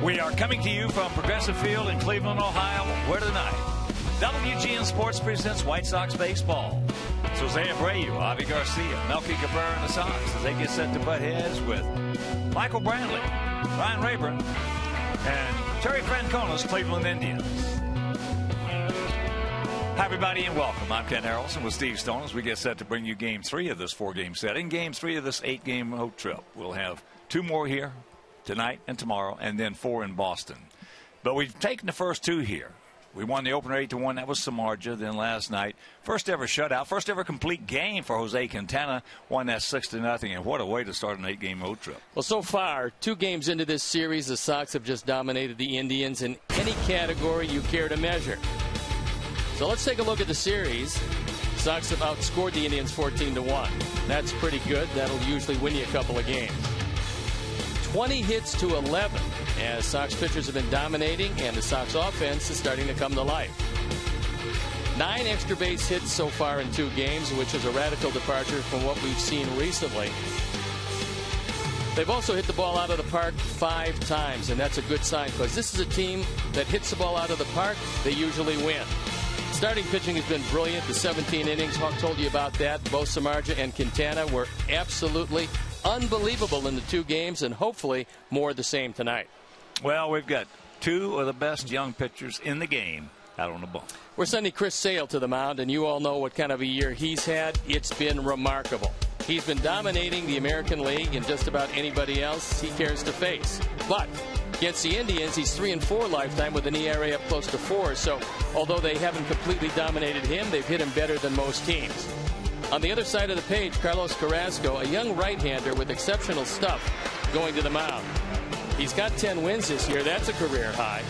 We are coming to you from Progressive Field in Cleveland, Ohio, where tonight WGN Sports presents White Sox baseball. It's Jose Abreu, Avi Garcia, Melky Cabrera, and the Sox as they get set to butt heads with Michael Brantley, Ryan Rayburn, and Terry Francona's Cleveland Indians. Hi, everybody, and welcome. I'm Ken Harrelson with Steve Stone as we get set to bring you Game 3 of this 4-game setting, Game 3 of this 8-game road trip. We'll have 2 more here tonight and tomorrow, and then 4 in Boston. But we've taken the first 2 here. We won the opener 8-1. That was Samardzija. Then last night, first ever shutout, first ever complete game for Jose Quintana. Won that 6-0. And what a way to start an 8-game road trip. Well, so far, 2 games into this series, the Sox have just dominated the Indians in any category you care to measure. So let's take a look at the series. Sox have outscored the Indians 14-1. That's pretty good. That'll usually win you a couple of games. 20 hits to 11 as Sox pitchers have been dominating, and the Sox offense is starting to come to life. 9 extra base hits so far in 2 games, which is a radical departure from what we've seen recently. They've also hit the ball out of the park 5 times, and that's a good sign because this is a team that hits the ball out of the park, they usually win. Starting pitching has been brilliant. The 17 innings, Hawk told you about that. Both Samardzija and Quintana were absolutely unbelievable in the 2 games, and hopefully more of the same tonight. Well, we've got 2 of the best young pitchers in the game out on the bump. We're sending Chris Sale to the mound, and you all know what kind of a year he's had. It's been remarkable. He's been dominating the American League and just about anybody else he cares to face. But against the Indians, he's 3-4 lifetime with an ERA up close to 4. So although they haven't completely dominated him, they've hit him better than most teams. On the other side of the page, Carlos Carrasco, a young right-hander with exceptional stuff, going to the mound. He's got 10 wins this year. That's a career high.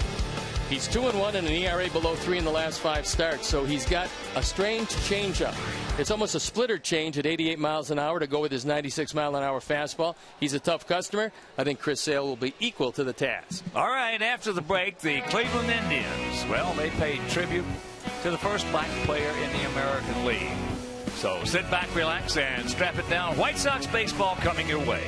He's 2-1 and an ERA below 3 in the last 5 starts, so he's got a strange changeup. It's almost a splitter change at 88 miles an hour to go with his 96-mile-an-hour fastball. He's a tough customer. I think Chris Sale will be equal to the task. All right, after the break, the Cleveland Indians, well, they paid tribute to the first black player in the American League. So sit back, relax, and strap it down. White Sox baseball coming your way.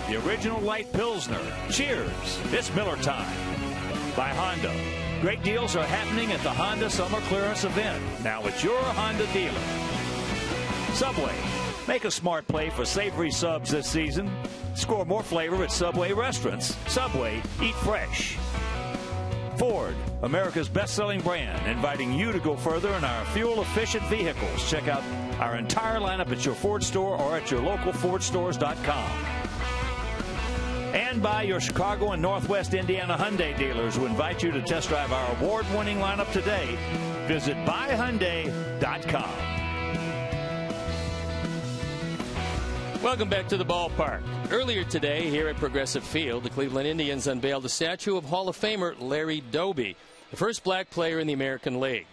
The original light Pilsner. Cheers. It's Miller time. By Honda. Great deals are happening at the Honda Summer Clearance event. Now it's your Honda dealer. Subway. Make a smart play for savory subs this season. Score more flavor at Subway restaurants. Subway, eat fresh. Ford, America's best-selling brand, inviting you to go further in our fuel-efficient vehicles. Check out our entire lineup at your Ford store or at your local FordStores.com. And by your Chicago and Northwest Indiana Hyundai dealers, who invite you to test drive our award-winning lineup today. Visit buyhyundai.com. Welcome back to the ballpark. Earlier today here at Progressive Field, the Cleveland Indians unveiled a statue of Hall of Famer Larry Doby, the first black player in the American League.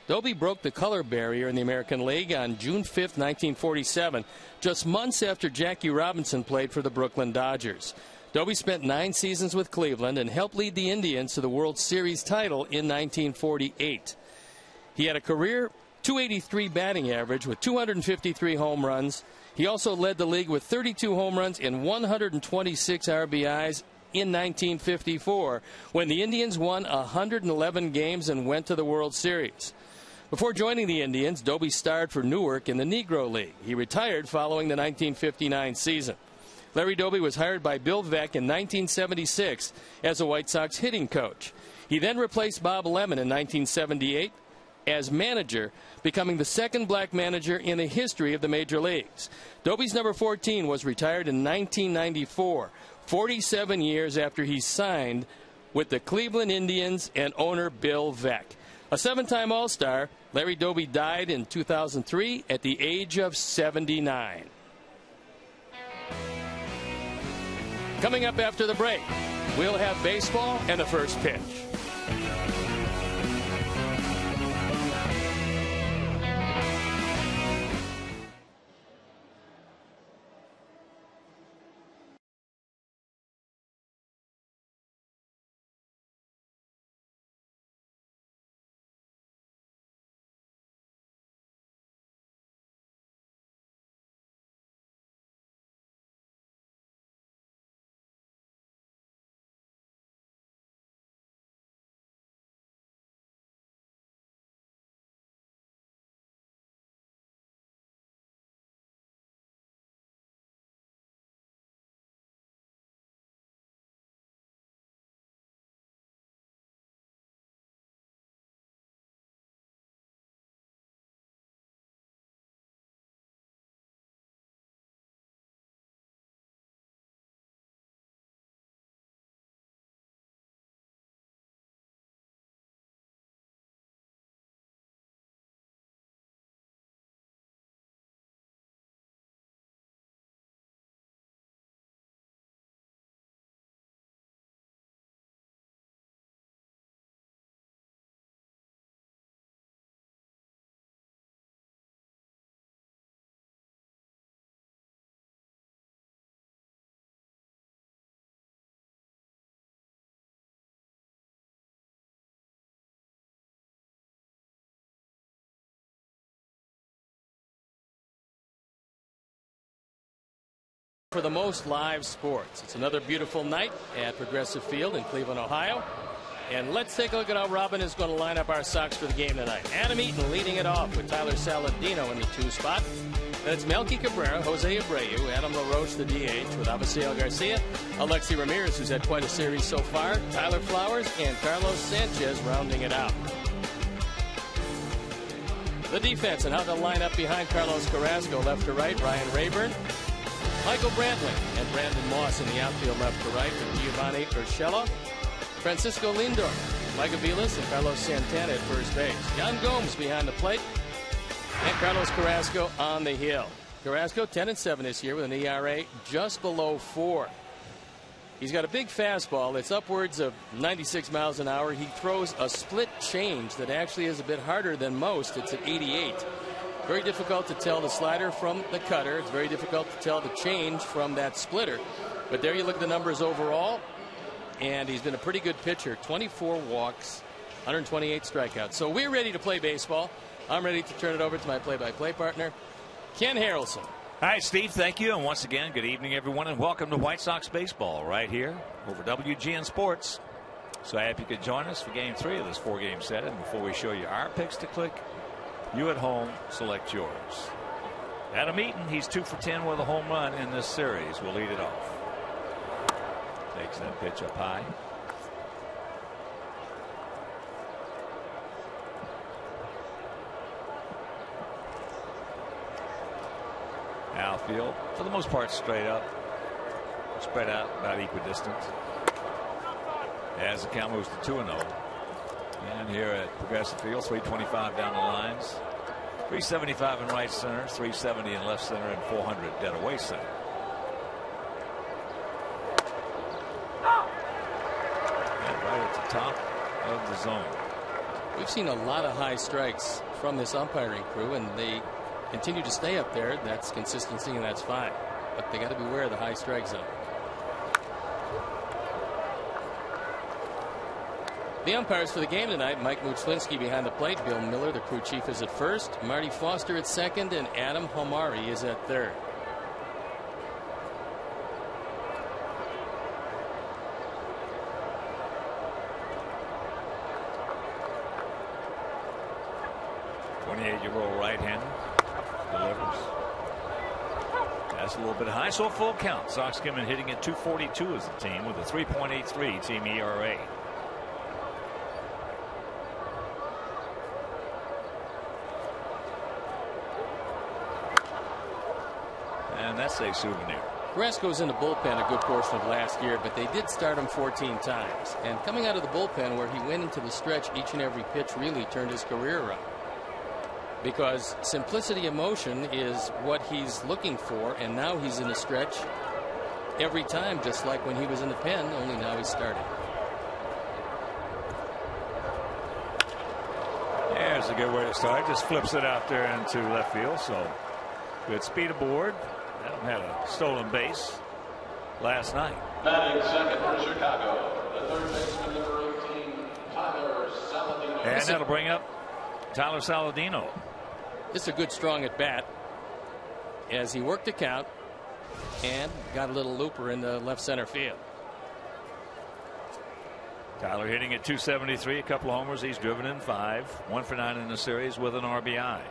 Doby broke the color barrier in the American League on June 5, 1947, just months after Jackie Robinson played for the Brooklyn Dodgers. Doby spent 9 seasons with Cleveland and helped lead the Indians to the World Series title in 1948. He had a career .283 batting average with 253 home runs. He also led the league with 32 home runs and 126 RBIs in 1954 when the Indians won 111 games and went to the World Series. Before joining the Indians, Doby starred for Newark in the Negro League. He retired following the 1959 season. Larry Doby was hired by Bill Veeck in 1976 as a White Sox hitting coach. He then replaced Bob Lemon in 1978 as manager, becoming the second black manager in the history of the major leagues. Doby's number 14 was retired in 1994, 47 years after he signed with the Cleveland Indians and owner Bill Veeck. A 7-time All-Star, Larry Doby died in 2003 at the age of 79. Coming up after the break, we'll have baseball and the first pitch. For the most live sports. It's another beautiful night at Progressive Field in Cleveland, Ohio. And let's take a look at how Robin is going to line up our Sox for the game tonight. Adam Eaton leading it off with Tyler Saladino in the 2 spot. Then it's Melky Cabrera, Jose Abreu, Adam LaRoche, the DH, with Avisail Garcia, Alexi Ramirez, who's had quite a series so far, Tyler Flowers, and Carlos Sanchez rounding it out. The defense and how they'll line up behind Carlos Carrasco, left to right, Ryan Rayburn, Michael Brantley and Brandon Moss in the outfield, left to right, with Giovanni Urshela, Francisco Lindor, Mike Aviles, and Carlos Santana at first base. Yan Gomes behind the plate, and Carlos Carrasco on the hill. Carrasco 10-7 this year with an ERA just below 4. He's got a big fastball. It's upwards of 96 miles an hour. He throws a split change that actually is a bit harder than most. It's at 88. Very difficult to tell the slider from the cutter. It's very difficult to tell the change from that splitter. But there you look at the numbers overall. And he's been a pretty good pitcher. 24 walks, 128 strikeouts. So we're ready to play baseball. I'm ready to turn it over to my play-by-play partner, Ken Harrelson. Hi, Steve. Thank you. And once again, good evening, everyone, and welcome to White Sox baseball right here over WGN Sports. So I hope you could join us for Game 3 of this 4-game set. And before we show you our picks to click, you at home select yours. Adam Eaton, he's 2 for 10 with a home run in this series. We'll lead it off. Takes that pitch up high. Outfield, for the most part, straight up. Spread out about equidistant. As the count moves to 2-0. And here at Progressive Field, 325 down the lines. 375 in right center, 370 in left center, and 400 dead away center. And right at the top of the zone. We've seen a lot of high strikes from this umpiring crew, and they continue to stay up there. That's consistency, and that's fine. But they got to beware of the high strike zone. The umpires for the game tonight: Mike Muchlinski behind the plate, Bill Miller, the crew chief, is at first, Marty Foster at second, and Adam Homari is at third. '28-year-old right-hander delivers. That's a little bit high, so a full count. Sox come in hitting at .242 as a team with a 3.83 team ERA. And that's a souvenir. Carrasco's in the bullpen a good portion of last year, but they did start him 14 times. And coming out of the bullpen, where he went into the stretch each and every pitch, really turned his career around. Because simplicity of motion is what he's looking for, and now he's in the stretch every time, just like when he was in the pen, only now he's starting. There's a good way to start. Just flips it out there into left field. So good speed aboard. Adam had a stolen base last night. Batting second for Chicago, the third baseman, number 18, Tyler Saladino. And that'll bring up Tyler Saladino. This is a good strong at bat as he worked the count and got a little looper in the left center field. Tyler hitting at .273, a couple of homers. He's driven in 5, 1 for 9 in the series with an RBI.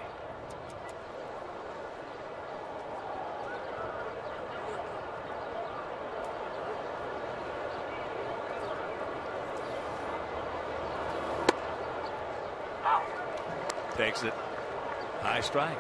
Takes it. High strike.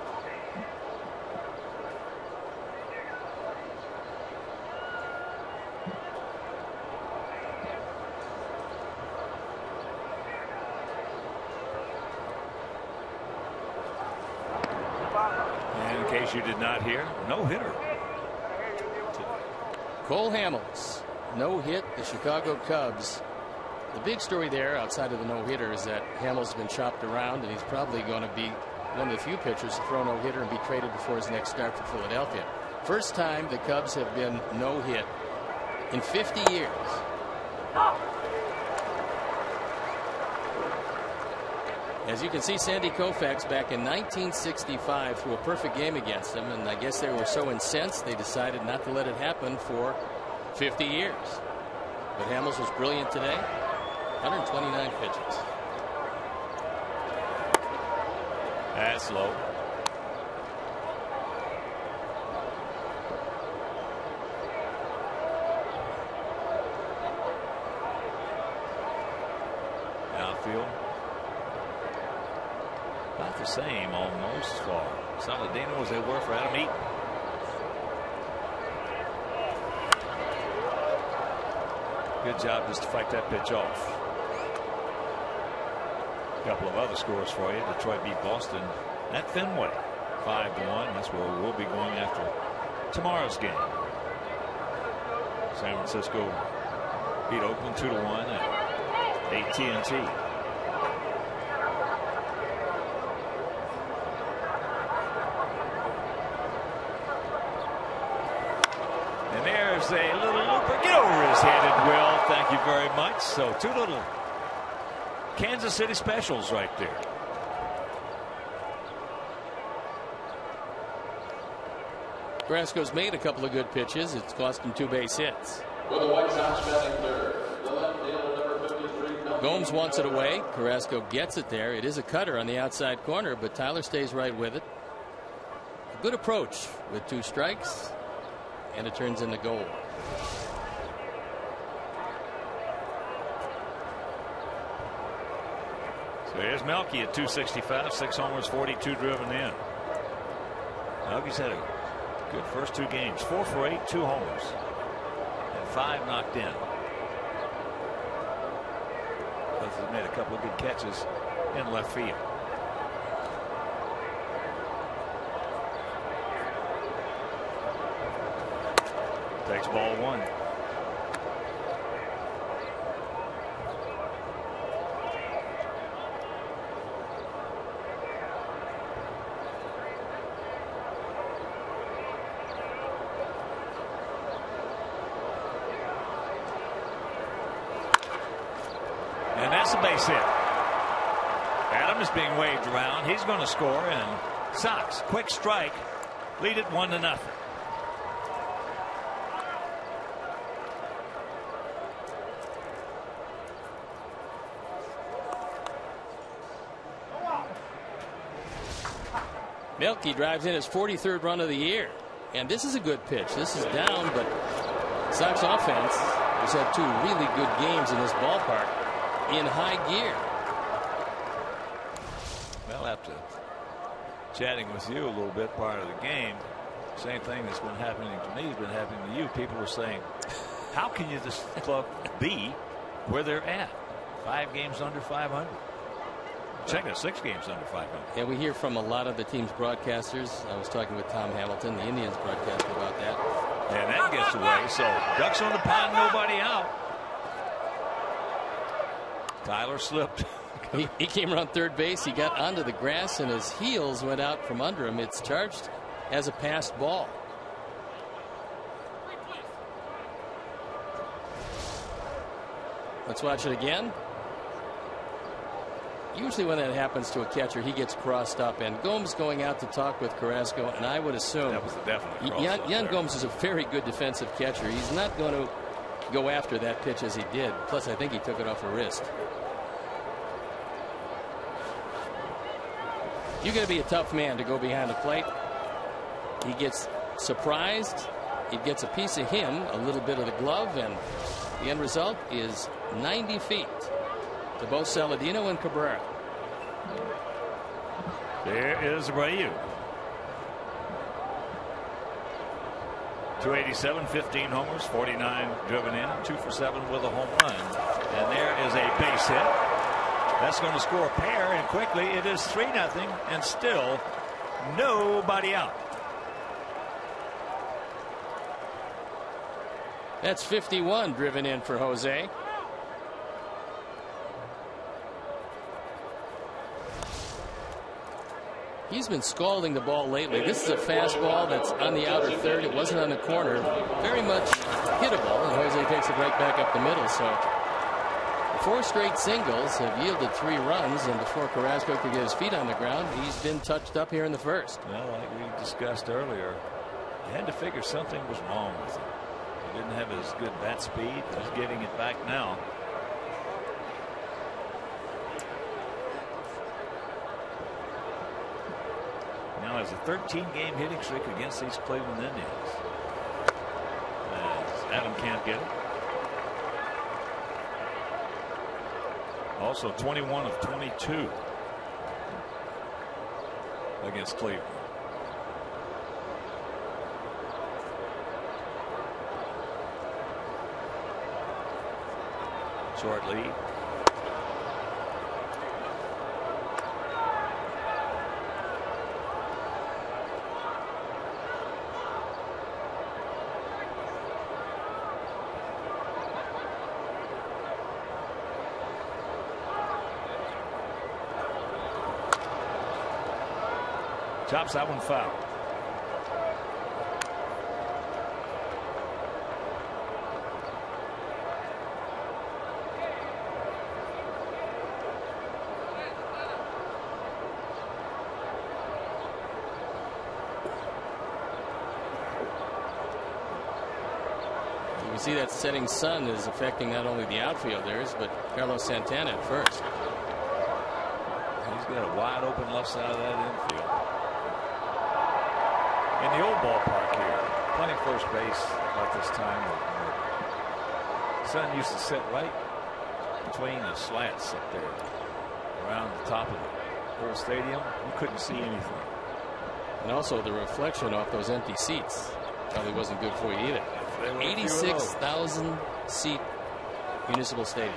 And in case you did not hear, no hitter. Cole Hamels, no hit the Chicago Cubs. The big story there, outside of the no-hitter, is that Hamels has been chopped around, and he's probably going to be one of the few pitchers to throw no-hitter and be traded before his next start for Philadelphia. First time the Cubs have been no-hit in 50 years. As you can see, Sandy Koufax back in 1965 threw a perfect game against them, and I guess they were so incensed they decided not to let it happen for 50 years. But Hamels was brilliant today. 129 pitches. That's low. Outfield. About the same almost for Saladino as they were for Adam Eaton. Good job just to fight that pitch off. A couple of other scores for you. Detroit beat Boston at Fenway 5-1. That's where we'll be going after tomorrow's game. San Francisco beat Oakland 2-1 at AT&T. And there's a little looper. Get over his head, and Will. Thank you very much. So 2 little Kansas City specials right there. Carrasco's made a couple of good pitches. It's cost him 2 base hits. For the White Sox batting third, the left fielder, number 53. Gomes wants it away. Carrasco gets it there. It is a cutter on the outside corner, but Tyler stays right with it. A good approach with 2 strikes, and it turns into goal. So here's Melky at 265, 6 homers, 42 driven in. Melky's had a Good first 2 games. 4 for 8, 2 homers, and 5 knocked in. He's made a couple of good catches in left field. Takes ball 1. And that's a base hit. Adam is being waved around. He's going to score, and Sox quick strike, lead it 1-0. Milky drives in his 43rd run of the year, and this is a good pitch. This is down, but Sox offense has had 2 really good games in this ballpark in high gear. Well, after chatting with you a little bit prior to the game, same thing that's been happening to me has been happening to you. People were saying, how can you this club be where they're at? 5 games under 500. Check it, 6 games under 500. Yeah, we hear from a lot of the team's broadcasters. I was talking with Tom Hamilton, the Indians broadcaster, about that. And that gets away. So ducks on the pond, nobody out. Tyler slipped. He came around third base. He got onto the grass, and his heels went out from under him. It's charged as a passed ball. Let's watch it again. Usually when that happens to a catcher, he gets crossed up, and Gomes going out to talk with Carrasco, and I would assume that was a definite cross. Yan Gomes is a very good defensive catcher. He's not going to go after that pitch as he did. Plus, I think he took it off a wrist. You got to be a tough man to go behind the plate. He gets surprised. It gets a piece of him, a little bit of the glove, and the end result is 90 feet to both Saladino and Cabrera. There is Ryu. 287, 15 homers, 49 driven in, 2 for 7 with a home run. And there is a base hit. That's going to score a pair, and quickly it is 3-0, and still nobody out. That's 51 driven in for Jose. He's been scalding the ball lately. This is a fastball that's on the outer third. It wasn't on the corner. Very much hittable, and Jose takes it right back up the middle. So 4 straight singles have yielded 3 runs, and before Carrasco could get his feet on the ground, he's been touched up here in the first. Well, like we discussed earlier, you had to figure something was wrong with him. He didn't have as good bat speed. He's getting it back now. Now has a 13-game hitting streak against these Cleveland Indians. As Adam can't get it. Also 21 of 22 against Cleveland. Short lead. Chops that one foul. You can see that setting sun is affecting not only the outfielders, but Carlos Santana at first. He's got a wide open left side of that infield. In the old ballpark here, playing first base about this time, the sun used to sit right between the slats up there around the top of the whole stadium. You couldn't see anything. And also the reflection off those empty seats probably wasn't good for you either. 86,000 seat Municipal Stadium.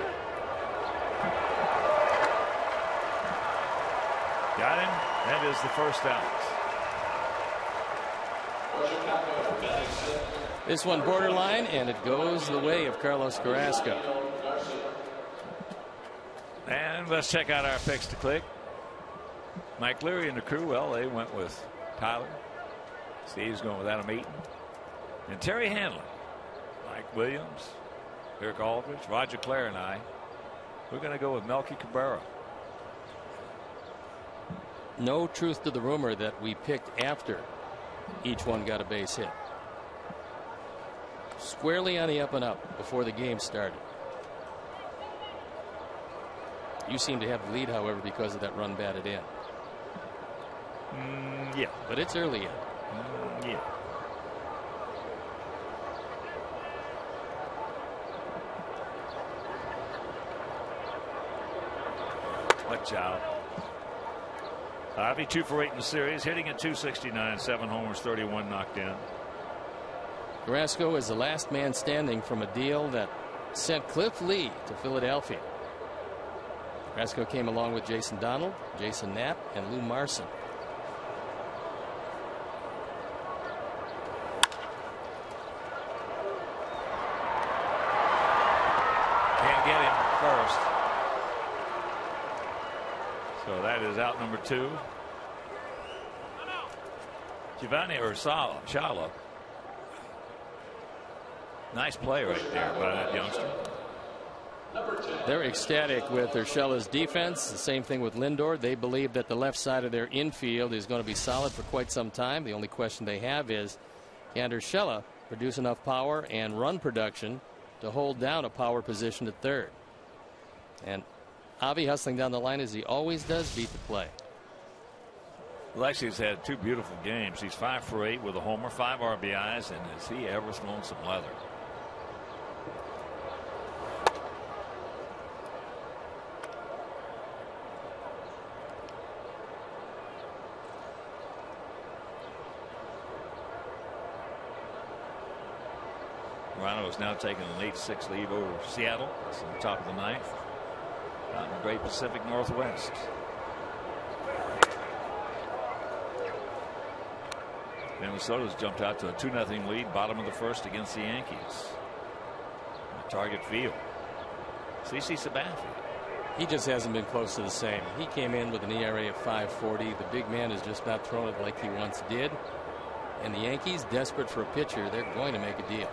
Got him. That is the first out. This one borderline, and it goes the way of Carlos Carrasco. And let's check out our picks to click. Mike Leary and the crew, well, they went with Tyler. Steve's going with Adam Eaton. And Terry Hanley, Mike Williams, Eric Aldridge, Roger Clare, and I. We're going to go with Melky Cabrera. No truth to the rumor that we picked after each one got a base hit. Squarely on the up and up before the game started. You seem to have the lead, however, because of that run batted in. Yeah. But it's early yet. Yeah. Watch out. Ivy 2 for 8 in the series, hitting at .269, 7 homers, 31 knocked in. Carrasco is the last man standing from a deal that sent Cliff Lee to Philadelphia. Carrasco came along with Jason Donald, Jason Knapp, and Lou Marson. Can't get him first. So that is out number 2. Giovanni Urshela. Nice play right there by that youngster. They're ecstatic with Urshela's defense. The same thing with Lindor. They believe that the left side of their infield is going to be solid for quite some time. The only question they have is, can Urshela produce enough power and run production to hold down a power position at third? And Avi hustling down the line as he always does, beat the play. Lexi's had 2 beautiful games. He's 5 for 8 with a homer, 5 RBIs, and has he ever thrown some leather? Toronto is now taking an 8-6 lead over Seattle. It's on the top of the 9th. Out in the Great Pacific Northwest. Minnesota's jumped out to a 2-0 lead, bottom of the first against the Yankees. Target field. CC Sabathia. He just hasn't been close to the same. He came in with an ERA of 5.40. The big man has just not thrown it like he once did. And the Yankees, desperate for a pitcher, they're going to make a deal.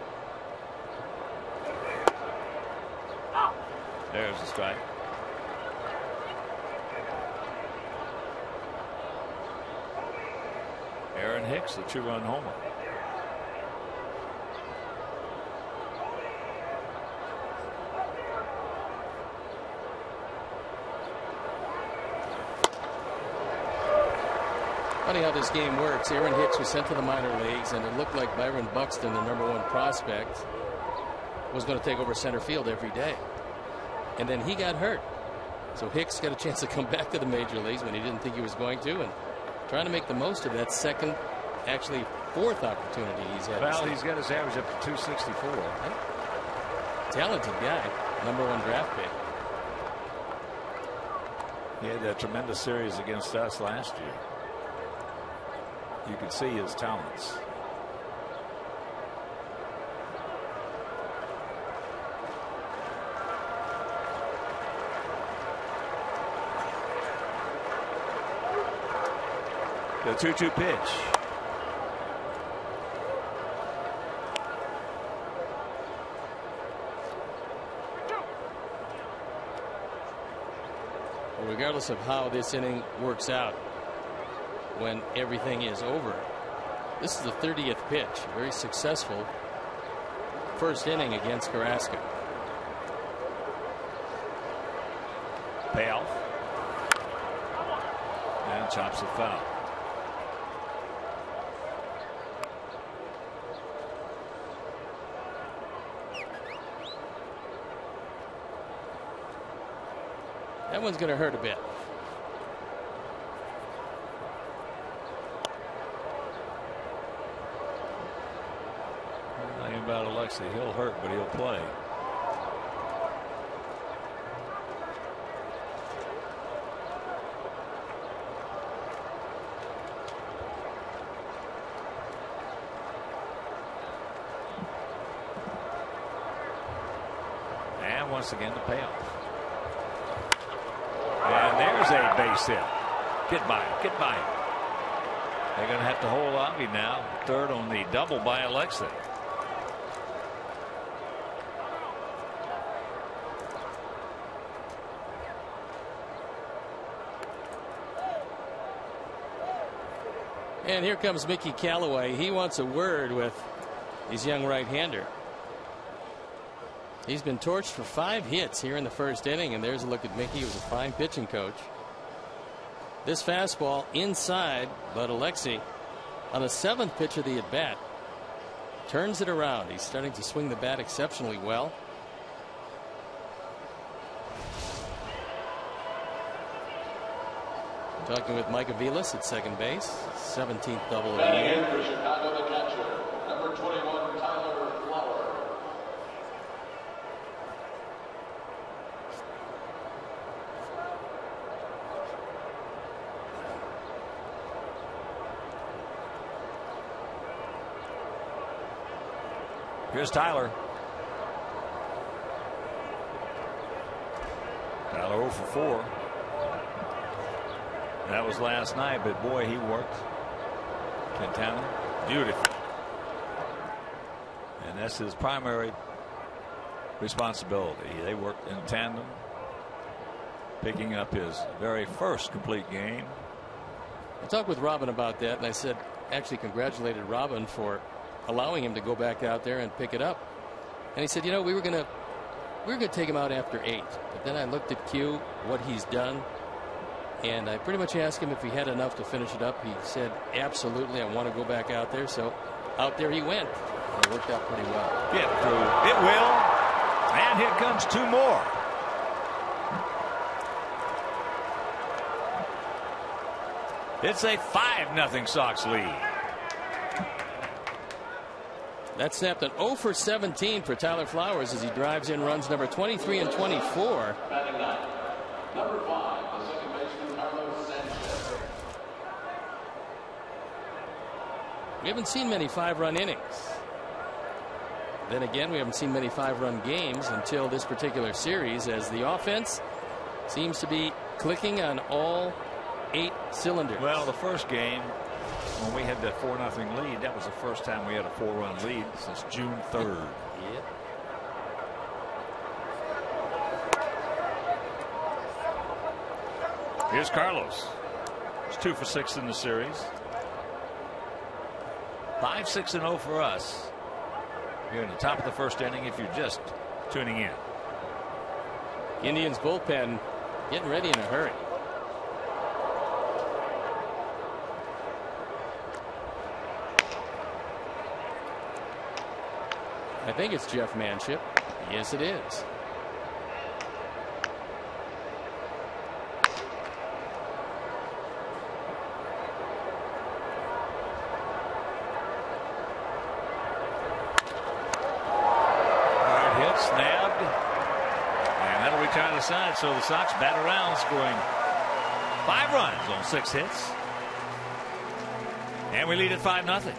There's the strike. Aaron Hicks, a 2-run homer. Funny how this game works. Aaron Hicks was sent to the minor leagues, and it looked like Byron Buxton, the #1 prospect, was going to take over center field every day. And then he got hurt. So Hicks got a chance to come back to the major leagues when he didn't think he was going to, and trying to make the most of that second, actually 4th opportunity he's had. Well, he's got his average up to 264. Talented guy, #1 draft pick. He had that tremendous series against us last year. You could see his talents. The 2-2 pitch. Well, regardless of how this inning works out, when everything is over, this is the 30th pitch. Very successful first inning against Carrasco. Payoff. And chops it foul. That one's going to hurt a bit. Alexei, he'll hurt, but he'll play. And once again, the payoff. And there's a base hit. Get by it. Get by it. They're going to have to hold Avi now. Third on the double by Alexei. And here comes Mickey Callaway. He wants a word with his young right-hander. He's been torched for 5 hits here in the first inning, and there's a look at Mickey, who's a fine pitching coach. This fastball inside, but Alexei on the 7th pitch of the at-bat turns it around. He's starting to swing the bat exceptionally well. Talking with Mike Aviles at second base. 17th double of the year. For Chicago, the catcher, number 21, Tyler Flower. Here's Tyler. Tyler 0 for 4. That was last night, but boy, he worked. Quintana, beautiful. And that's his primary responsibility. They worked in tandem, picking up his very first complete game. I talked with Robin about that, and I said, actually congratulated Robin for allowing him to go back out there and pick it up. And he said, you know, we were gonna take him out after 8, but then I looked at Q, what he's done, and I pretty much asked him if he had enough to finish it up. He said, absolutely, I want to go back out there. So out there he went, and it worked out pretty well. Get through. It will. And here comes 2 more. It's a 5-0 Sox lead. That snapped an 0 for 17 for Tyler Flowers as he drives in runs number 23 and 24. Batting ninth, number 5, the second baseman, Carlos Sanchez. We haven't seen many 5-run innings. Then again, we haven't seen many 5-run games until this particular series, as the offense seems to be clicking on all 8 cylinders. Well, the first game, when we had that 4-0 lead, that was the first time we had a 4-run lead since June 3rd. Yep. Here's Carlos. He's 2 for 6 in the series. 5-6-0 for us here in the top of the first inning, if you're just tuning in. Indians bullpen getting ready in a hurry. I think it's Jeff Manship. Yes, it is. Hard hit, snapped, and that'll return the side. So the Sox bat around, scoring 5 runs on 6 hits, and we lead at 5-0.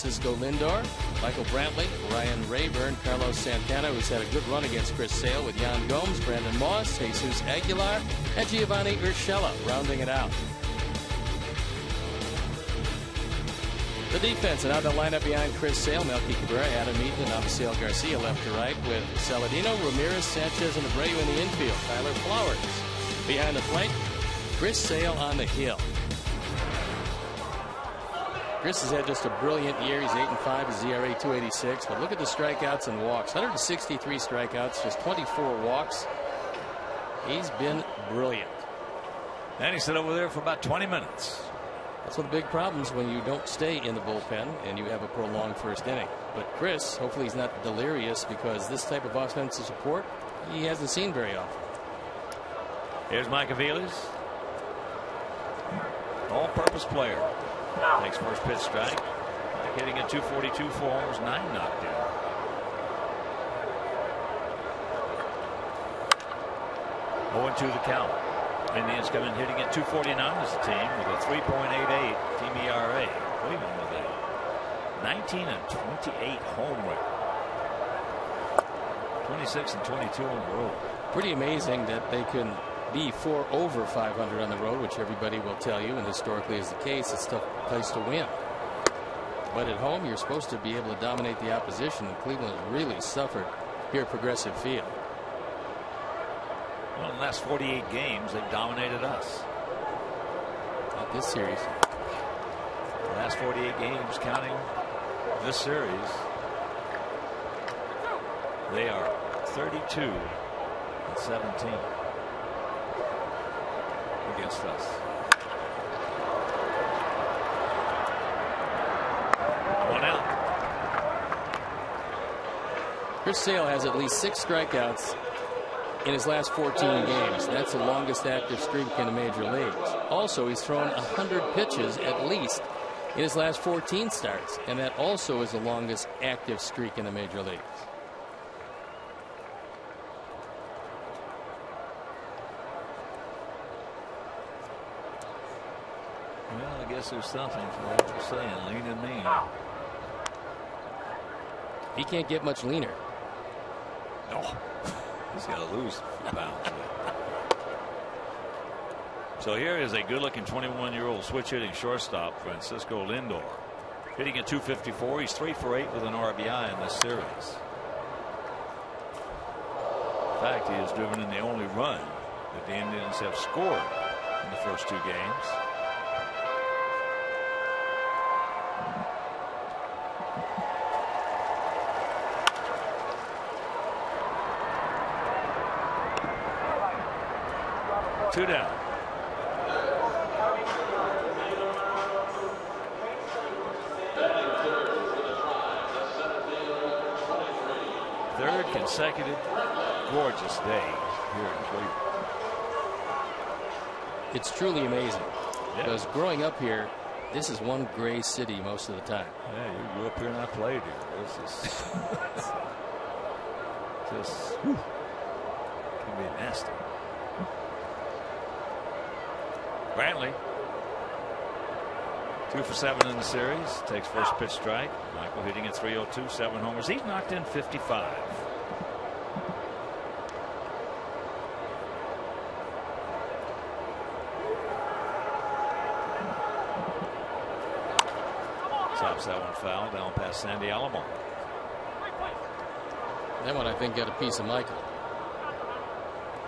Francisco Lindor, Michael Brantley, Ryan Rayburn, Carlos Santana, who's had a good run against Chris Sale, with Yan Gomes, Brandon Moss, Jesus Aguilar, and Giovanni Urshela rounding it out. The defense, and out the lineup behind Chris Sale, Melky Cabrera, Adam Eaton, and Abisail Garcia left to right, with Saladino, Ramirez, Sanchez, and Abreu in the infield. Tyler Flowers behind the plate. Chris Sale on the hill. Chris has had just a brilliant year. He's 8-5, his ERA 2.86. But look at the strikeouts and walks. 163 strikeouts, just 24 walks. He's been brilliant. And he sat over there for about 20 minutes. That's one of the big problems when you don't stay in the bullpen and you have a prolonged first inning. But Chris, hopefully he's not delirious, because this type of offensive support he hasn't seen very often. Here's Mike Aviles. All-purpose player. Takes first pitch strike. Hitting at 242, 4 homers, 9 knocked in. Oh, 2 the count. Indians come in hitting at 249 as a team with a 3.88 team ERA. Cleveland with a 19-28 home rate. 26-22 on the road. Pretty amazing that they can be 4 over 500 on the road, which everybody will tell you, and historically is the case. It's a tough place to win. But at home, you're supposed to be able to dominate the opposition, and Cleveland has really suffered here at Progressive Field. Well, in the last 48 games, they've dominated us. Not this series. The last 48 games, counting this series, they are 32-17 against us. One out. Chris Sale has at least 6 strikeouts in his last 14 games. That's the longest active streak in the major leagues. Also, he's thrown 100 pitches at least in his last 14 starts, and that also is the longest active streak in the major leagues. Well, I guess there's something for what you're saying, lean and mean. He can't get much leaner. No. He's got to lose a few pounds. So here is a good-looking 21-year-old switch-hitting shortstop, Francisco Lindor, hitting at 254. He's 3 for 8 with an RBI in this series. In fact, he has driven in the only run that the Indians have scored in the first 2 games. Two down. Third consecutive gorgeous day here in Cleveland. It's truly amazing. Yeah. Because growing up here, this is one gray city most of the time. Yeah, you grew up here and I played here. This is just can be nasty. Brantley, 2 for 7 in the series. Takes first pitch strike. Michael hitting at 302, 7 homers. He's knocked in 55. Chops that one foul down past Sandy Alomar. That one, I think, got a piece of Michael.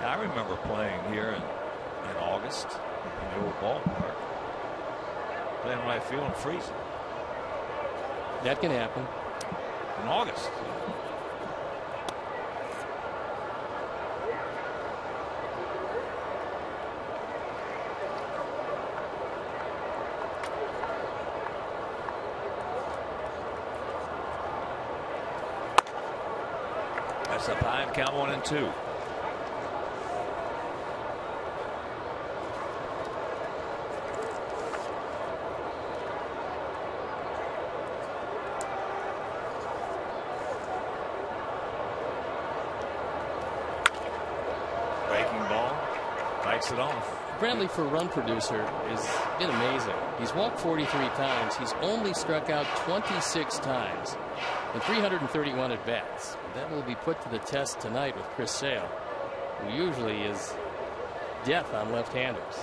I remember playing here in August. In the old ballpark, playing right field and freezing. That can happen in August. That's up high and count 1-2. It off. Brantley, for run producer, has been amazing. He's walked 43 times. He's only struck out 26 times in 331 at bats. That will be put to the test tonight with Chris Sale, who usually is death on left-handers.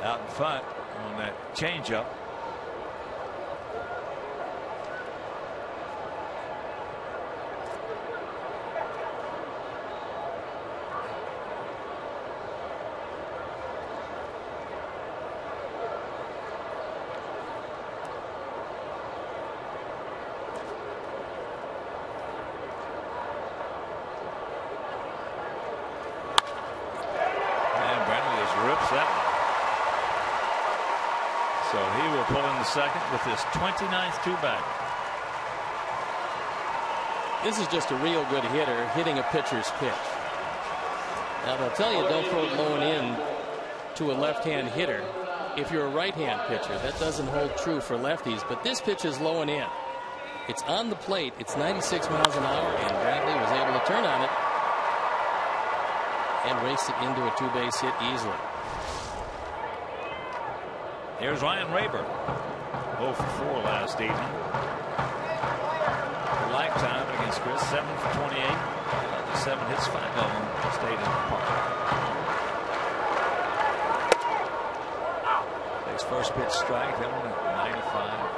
Out in front on that changeup. So he will pull in the second with his 29th two-bagger. This is just a real good hitter hitting a pitcher's pitch. Now they'll tell you don't throw it low and in to a left-hand hitter if you're a right-hand pitcher. That doesn't hold true for lefties, but this pitch is low and in. It's on the plate. It's 96 miles an hour, and Brantley was able to turn on it and race it into a two-base hit easily. Here's Ryan Rayburn, 0 for 4 last evening. A lifetime against Chris, 7 for 28. The 7 hits, 5 of them stayed in the park. Takes first pitch strike, that one at 95.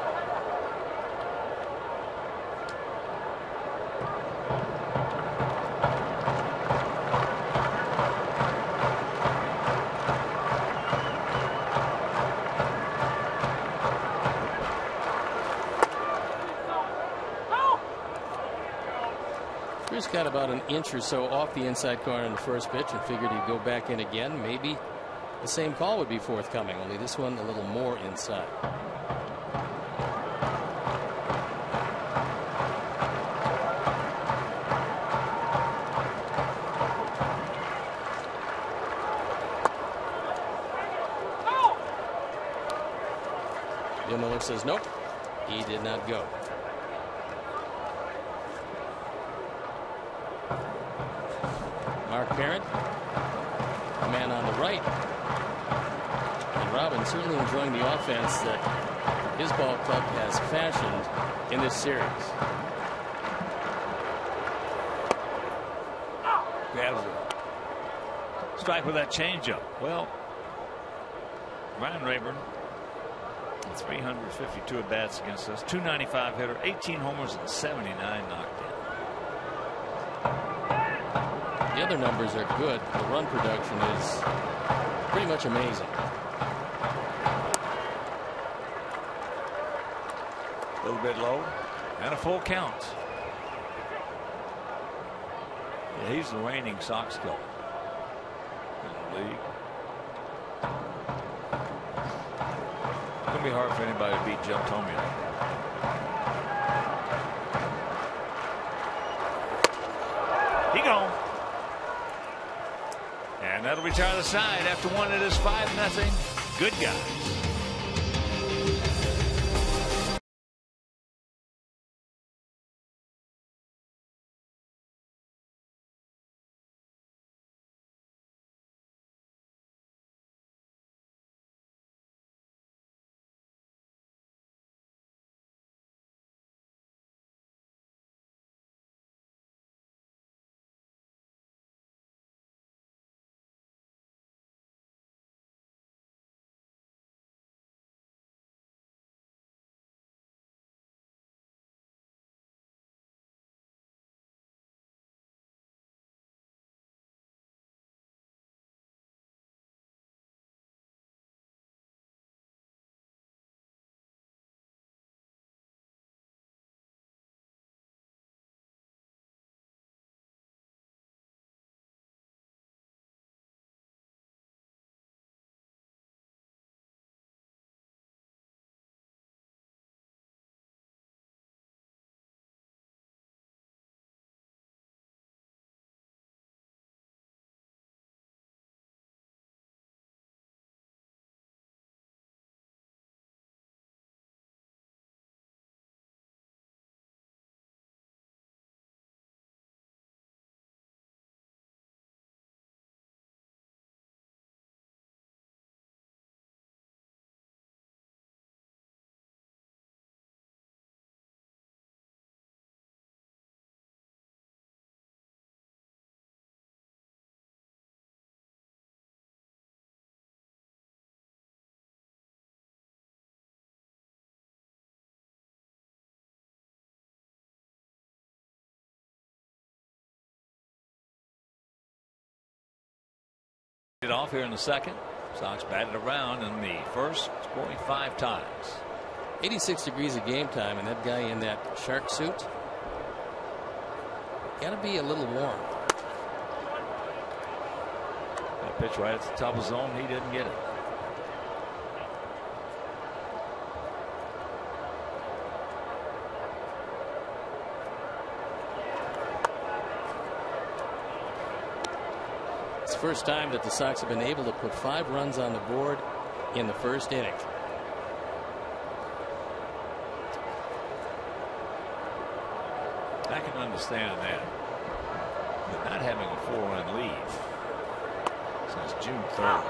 Got about an inch or so off the inside corner in the first pitch and figured he'd go back in again. Maybe the same call would be forthcoming, only this one a little more inside. Bill Miller says nope, he did not go. Mark Parent, a man on the right. And Robin certainly enjoying the offense that his ball club has fashioned in this series. Grabs a strike with that changeup. Well, Ryan Rayburn, 352 at bats against us, 295 hitter, 18 homers and 79 knocked in. The other numbers are good. The run production is pretty much amazing. A little bit low and a full count. Yeah, he's the reigning Sox killer in the league. It's going to be hard for anybody to beat Joe Tomeo. He gone. And that'll retire the side after one. It is 5-0. Good guys. it off here in the second. Sox batted around in the first, scoring 5 times. 86 degrees of game time, and that guy in that shark suit got to be a little warm. That pitch right at the top of the zone. He didn't get it. It's the first time that the Sox have been able to put 5 runs on the board in the first inning. I can understand that. But not having a 4-run lead since June 3rd.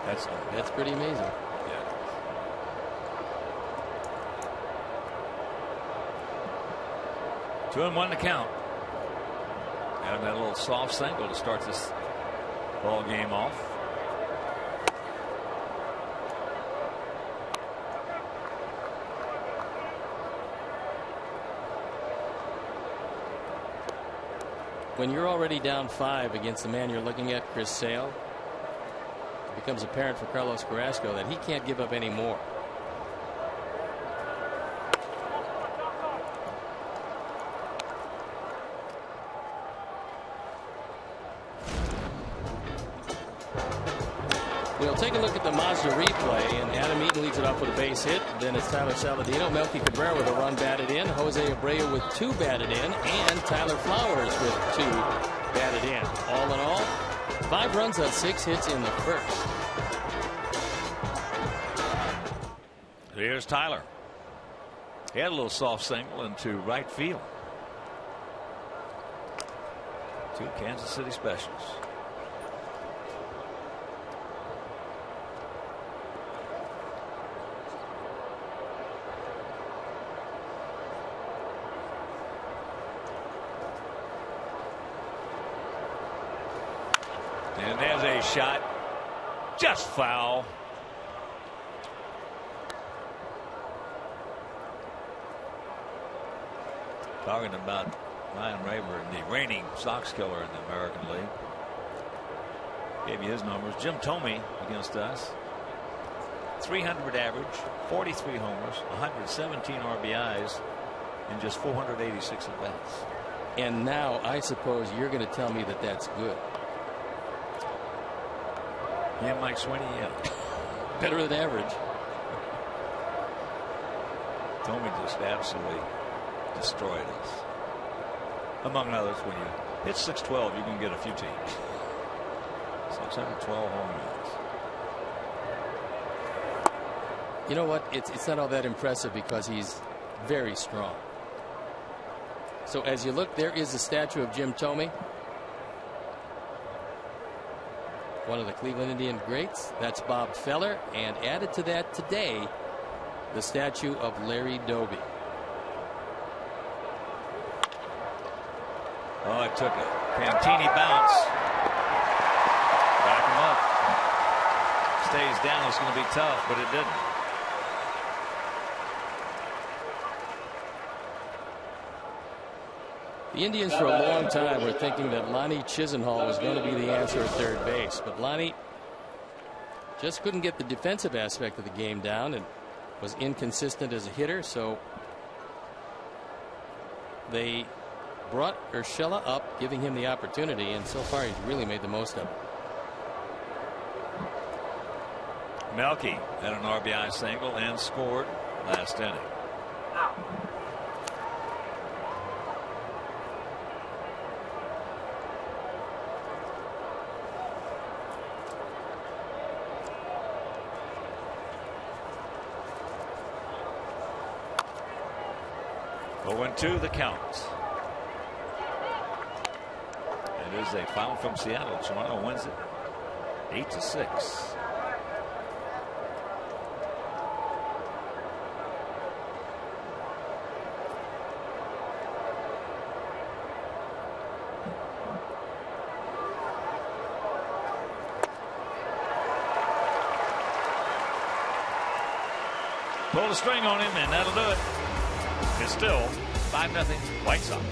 That's pretty amazing. Yeah. Two and 1 to count. Having that little soft single to start this ball game off. When you're already down 5 against the man you're looking at, Chris Sale, it becomes apparent for Carlos Carrasco that he can't give up any more. We'll take a look at the Mazda replay, and Adam Eaton leads it off with a base hit. Then it's Tyler Saladino, Melky Cabrera with a run batted in, Jose Abreu with 2 batted in, and Tyler Flowers with 2 batted in. All in all, 5 runs on 6 hits in the first. Here's Tyler. He had a little soft single into right field. 2 Kansas City specials. And there's a shot, just foul. Talking about Ryan Rayburn, the reigning Sox killer in the American League. Gave you his numbers. Jim Thome against us. 300 average, 43 homers, 117 RBIs, and just 486 at bats. And now I suppose you're going to tell me that that's good. Yeah, Mike Swinney, yeah. Better than average. Thome just absolutely destroyed us. Among others, when you hit 612, you can get a few teams. 612 home runs. You know what? It's not all that impressive because he's very strong. So as you look, there is a statue of Jim Thome, one of the Cleveland Indian greats. That's Bob Feller, and added to that today, the statue of Larry Doby. Oh, it took a Pantini bounce. Back him up. Stays down. It's going to be tough, but it didn't. The Indians for a long time were thinking that Lonnie Chisenhall was going to be the answer at third base, but Lonnie just couldn't get the defensive aspect of the game down and was inconsistent as a hitter, so they brought Urshela up, giving him the opportunity, and so far he's really made the most of it. Melky had an RBI single and scored last inning. Going to the count. It is a foul from Seattle. Toronto wins it 8-6. Pull the string on him, and that'll do it. It's still 5-0 White Sox.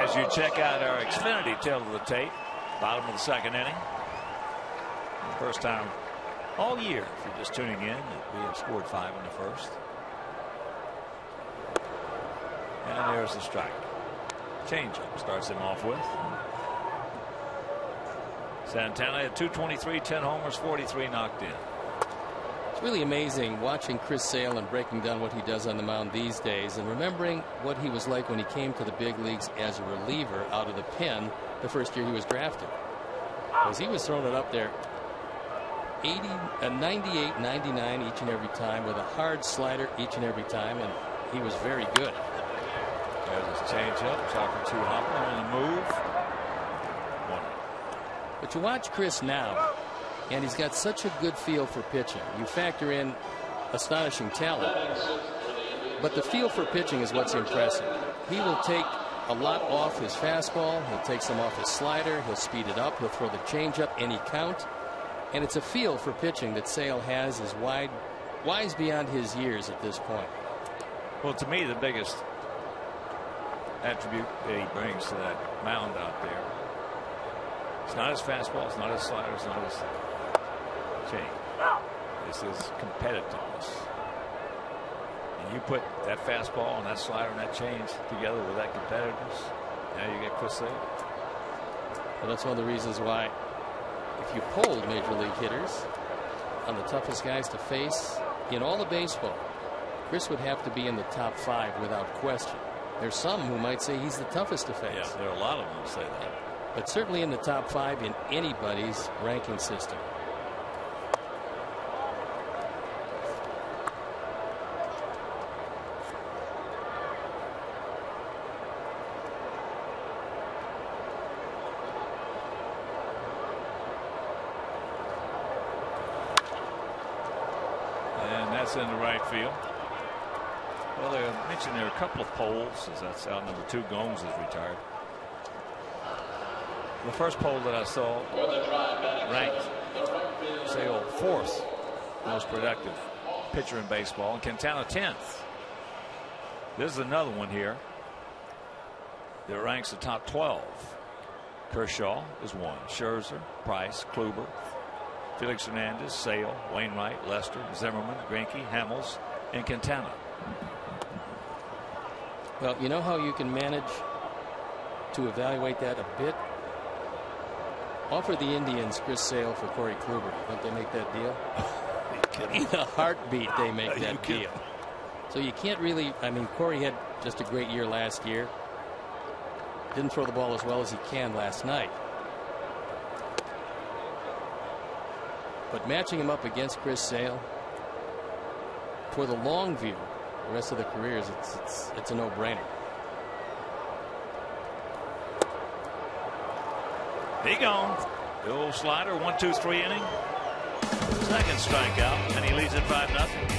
As you check out our Xfinity tail of the tape, bottom of the second inning. First time all year, if you're just tuning in, that we have scored 5 in the first. And there's the strike. Changeup starts him off with. Santana at 223, 10 homers, 43 knocked in. It's really amazing watching Chris Sale and breaking down what he does on the mound these days, and remembering what he was like when he came to the big leagues as a reliever out of the pen the first year he was drafted. Because he was throwing it up there 98, 99 each and every time with a hard slider each and every time, and he was very good. There's his changeup. Talking to Hopper on the move. But you watch Chris now, and he's got such a good feel for pitching. You factor in astonishing talent, but the feel for pitching is what's impressive. He will take a lot off his fastball. He'll take some off his slider. He'll speed it up. He'll throw the changeup any count. And it's a feel for pitching that Sale has, is wise beyond his years at this point. Well, to me, the biggest attribute that he brings to that mound out there, it's not his fastball, it's not his slider, it's not his change. It's his competitiveness. And you put that fastball and that slider and that change together with that competitiveness, now you get Chris Sale. Well, that's one of the reasons why, if you polled major league hitters on the toughest guys to face in all of baseball, Chris would have to be in the top 5 without question. There's some who might say he's the toughest to face. Yeah, there are a lot of them who say that. But certainly in the top 5 in anybody's ranking system. And that's in the right field. Well, they mentioned there are a couple of polls, as that's out number 2. Gomes is retired. The first poll that I saw ranked Sale 4th most productive pitcher in baseball, and Quintana 10th. This is another one here that ranks the top 12. Kershaw is 1. Scherzer, Price, Kluber, Felix Hernandez, Sale, Wainwright, Lester, Zimmerman, Greinke, Hamels, and Quintana. Well, you know how you can manage to evaluate that a bit? Offer the Indians Chris Sale for Corey Kluber. Don't they make that deal? In a heartbeat, they make that deal. So you can't really. I mean, Corey had just a great year last year. Didn't throw the ball as well as he can last night. But matching him up against Chris Sale, for the long view, the rest of the careers, it's a no-brainer. He gone. The old slider, 1-2-3 inning. Second strikeout, and he leads it 5-0.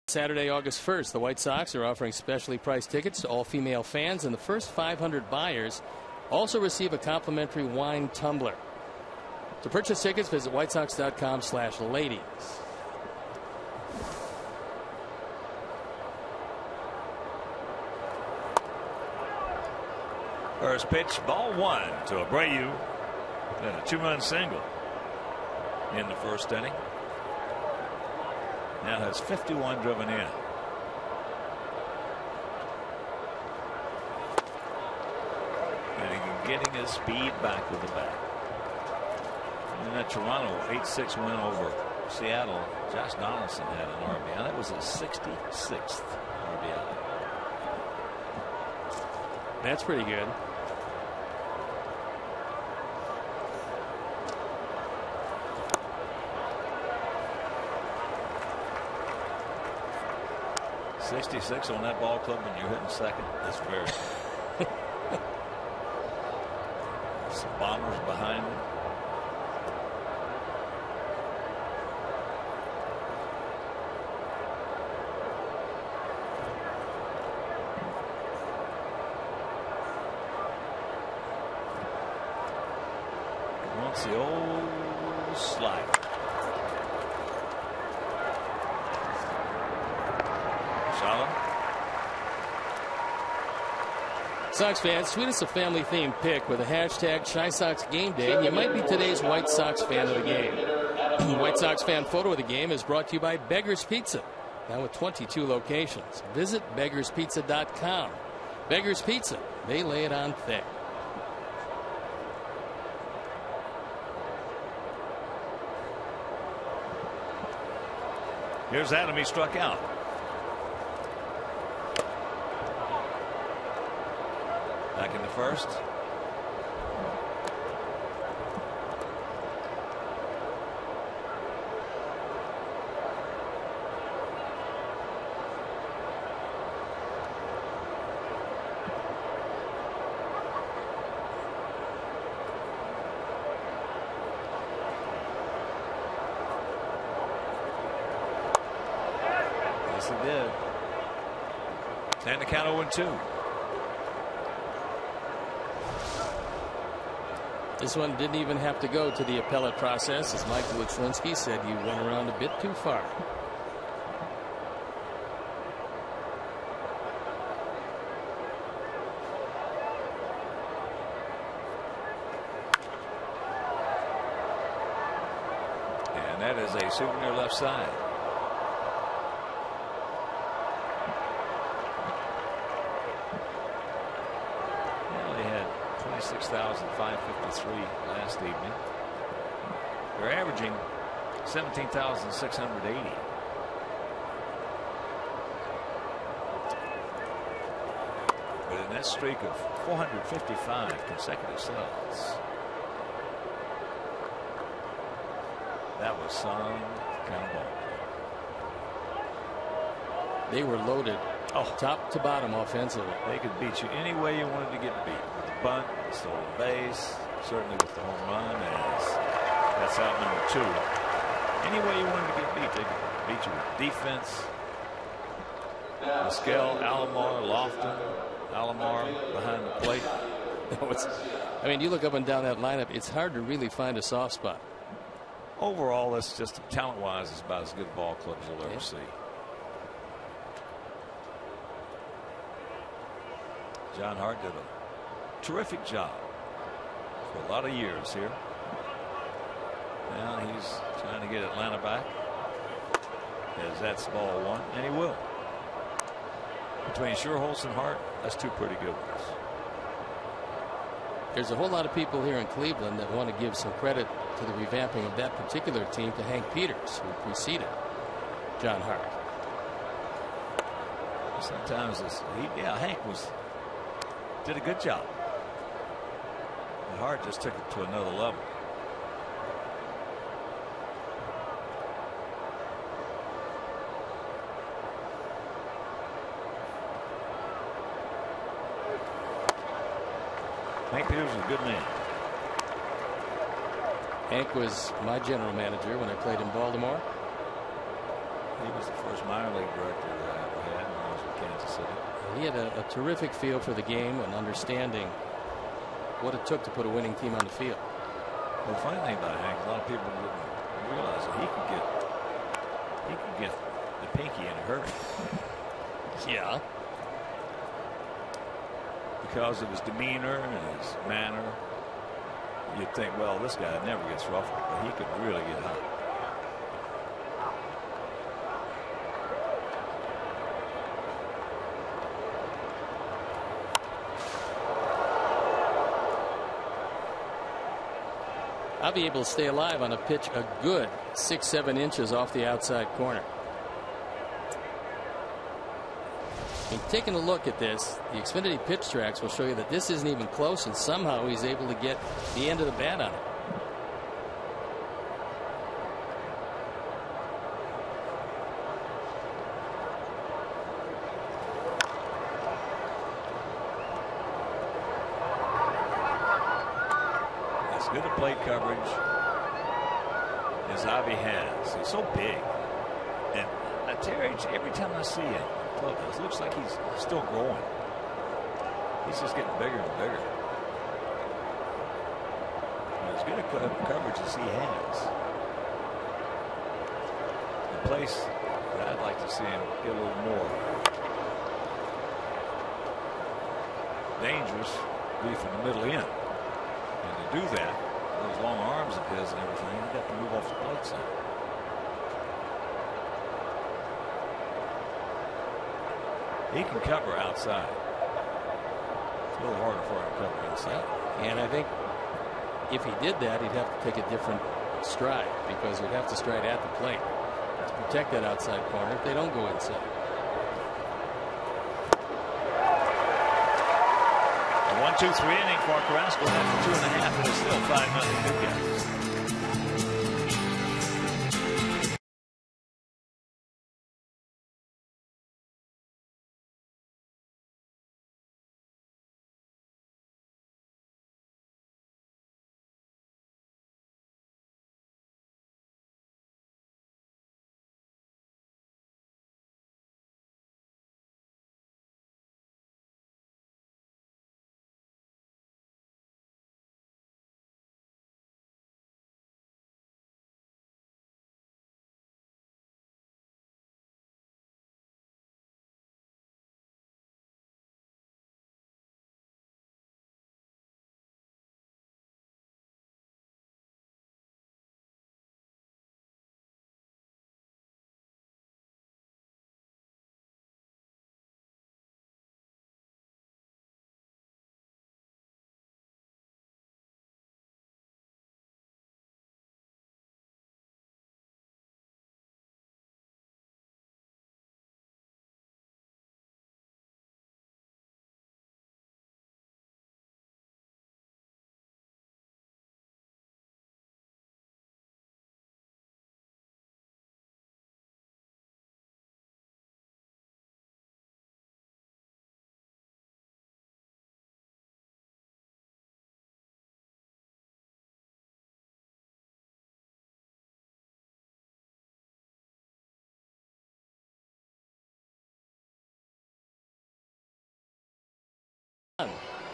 Saturday, August 1st, the White Sox are offering specially priced tickets to all female fans, and the first 500 buyers also receive a complimentary wine tumbler. To purchase tickets, visit whitesox.com/ladies. First pitch, ball one to Abreu. And a 2-run single in the first inning. Now has 51 driven in. And getting his speed back with the bat. In that Toronto 8-6 win over Seattle, Josh Donaldson had an RBI. That was his 66th RBI. That's pretty good. .66 on that ball club when you're hitting second. That's very good. Some bombers behind him. Wants the old slider. Sox fans, tweet us a family-themed pick with a hashtag ChySoxGameDay, and you might be today's White Sox fan of the game. White Sox fan photo of the game is brought to you by Beggar's Pizza, now with 22 locations. Visit beggarspizza.com. Beggar's Pizza, they lay it on thick. Here's Adam. He struck out. Back in the first. Yes, he did. And the count 0-2. This one didn't even have to go to the appellate process, as Michael Wichlinski said you went around a bit too far. And that is a souvenir left side. Well, they had 26,553 last evening. They're averaging 17,680. But in that streak of 455 consecutive sellouts, that was some kind of ball. They were loaded, top to bottom offensively. They could beat you any way you wanted to get beat. With the bunt, stolen base, certainly with the home run, as that's out number 2. Any way you wanted to get beat, they could beat you with defense. Mescal, Alomar, Lofton, Alomar behind the plate. I mean, you look up and down that lineup, it's hard to really find a soft spot. Overall, that's just talent-wise, it's about as good a ball club as you'll ever see. John Hart did a terrific job for a lot of years here. Now he's trying to get Atlanta back, as that's ball 1, and he will. Between Schuerholz and Hart, that's 2 pretty good ones. There's a whole lot of people here in Cleveland that want to give some credit to the revamping of that particular team to Hank Peters, who preceded John Hart. Sometimes Hank did a good job. And Hart just took it to another level. Hank Peters was a good man. Hank was my general manager when I played in Baltimore. He was the first minor league director that I ever had when I was with Kansas City. He had a terrific feel for the game and understanding what it took to put a winning team on the field. Well, the funny thing about Hank, a lot of people didn't realize that he could get the pinky in a hurry. Yeah. Because of his demeanor and his manner, you'd think, well, this guy never gets ruffled, but he could really get hot. I'll be able to stay alive on a pitch a good 6-7 inches off the outside corner. And taking a look at this, the Xfinity pitch tracks will show you that this isn't even close, and somehow he's able to get the end of the bat on it. Good at plate coverage as Ivy has. He's so big, and Terry, every time I see him, it looks like he's still growing. He's just getting bigger and bigger. And as good a coverage as he has, the place that I'd like to see him get a little more dangerous be from the middle end. And to do that, those long arms of his and everything, he'd have to move off the plate some. He can cover outside. It's a little harder for him to cover inside. And I think if he did that, he'd have to take a different stride, because he'd have to stride at the plate to protect that outside corner if they don't go inside. 1-2-3 inning for Carrasco after 2.5. It is still 5-0 Good Guys.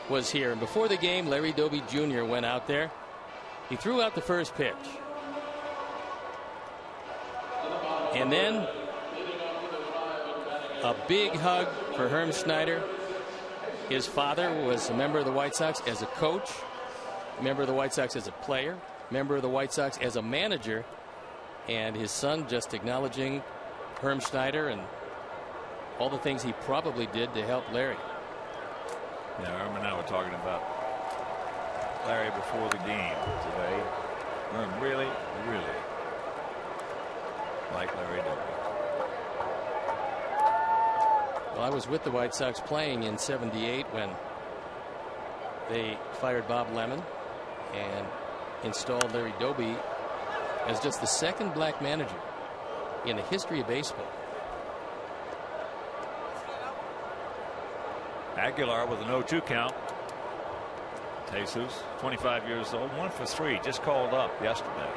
Was here, and before the game, Larry Doby Jr. went out there. He threw out the first pitch, and then a big hug for Herm Schneider. His father was a member of the White Sox as a coach, a member of the White Sox as a player, member of the White Sox as a manager, and his son just acknowledging Herm Schneider and all the things he probably did to help Larry. Yeah, Herm and I were talking about Larry before the game today. Herm really like Larry Doby. Well, I was with the White Sox playing in '78 when they fired Bob Lemon and installed Larry Doby as just the second black manager in the history of baseball. Aguilar with an 0-2 count. Jesus, 25 years old, 1 for 3, just called up yesterday.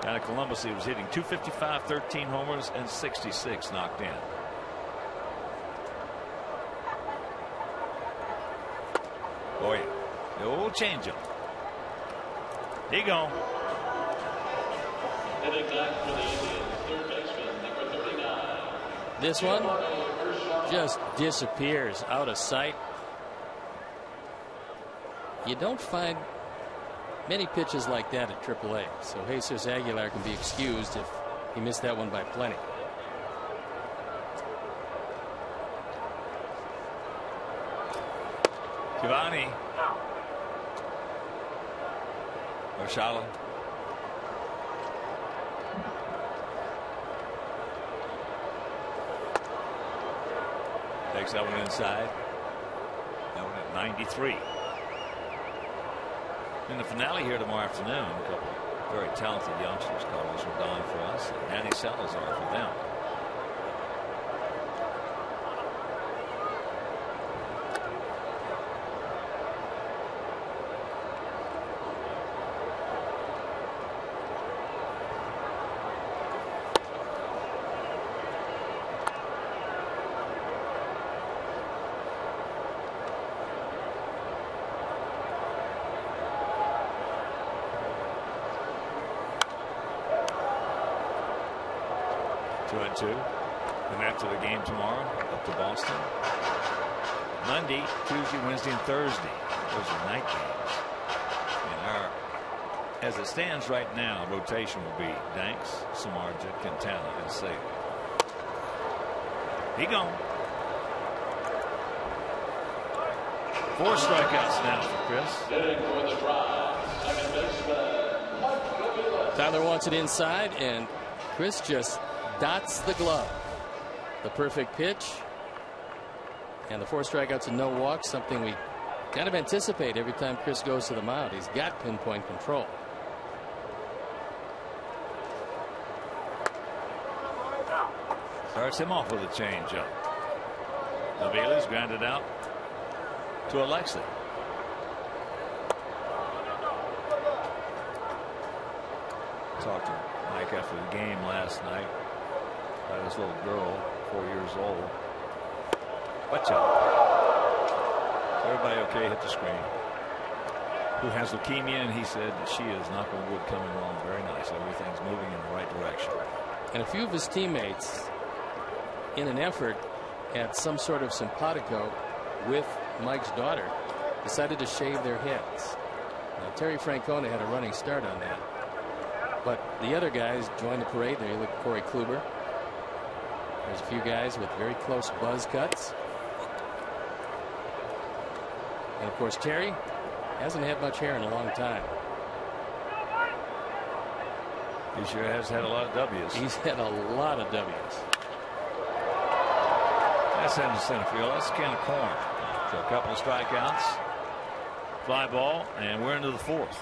Down at Columbus, he was hitting .255, 13 homers, and 66 knocked in. Oh yeah, the old changeup. Here you go. Hitting back for the Indians, third baseman, number 39. This one just disappears out of sight. You don't find many pitches like that at AAA, so Jesus Aguilar can be excused if he missed that one by plenty. Giovanni. Orshala. Takes that one inside. That one at 93. In the finale here tomorrow afternoon, a couple of very talented youngsters. Carlos Rodon for us, and Danny Salazar for them. And after the game tomorrow, up to Boston. Monday, Tuesday, Wednesday, and Thursday. Those are night games. And as it stands right now, rotation will be Danks, Samardzija, Quintana, and Sale. He gone. 4 strikeouts now for Chris. Hitting for the drive, second baseman. Tyler wants it inside, and Chris just dots the glove. The perfect pitch, and the 4 strikeouts and no walks, something we kind of anticipate every time Chris goes to the mound. He's got pinpoint control. Starts him off with a changeup. Avila's grounded out to Alexi. Talked to Mike after the game last night. This little girl, 4 years old. Watch out. Everybody okay? Hit the screen. Who has leukemia, and he said that she is, knock on wood, coming along very nice. Everything's moving in the right direction. And a few of his teammates, in an effort at some sort of simpatico with Mike's daughter, decided to shave their heads. Now, Terry Francona had a running start on that. But the other guys joined the parade. There you look at Corey Kluber. There's a few guys with very close buzz cuts. And of course, Terry hasn't had much hair in a long time. He sure has had a lot of W's. He's had a lot of W's. That's into center field. That's a can of corn. So a couple of strikeouts. Fly ball, and we're into the 4th.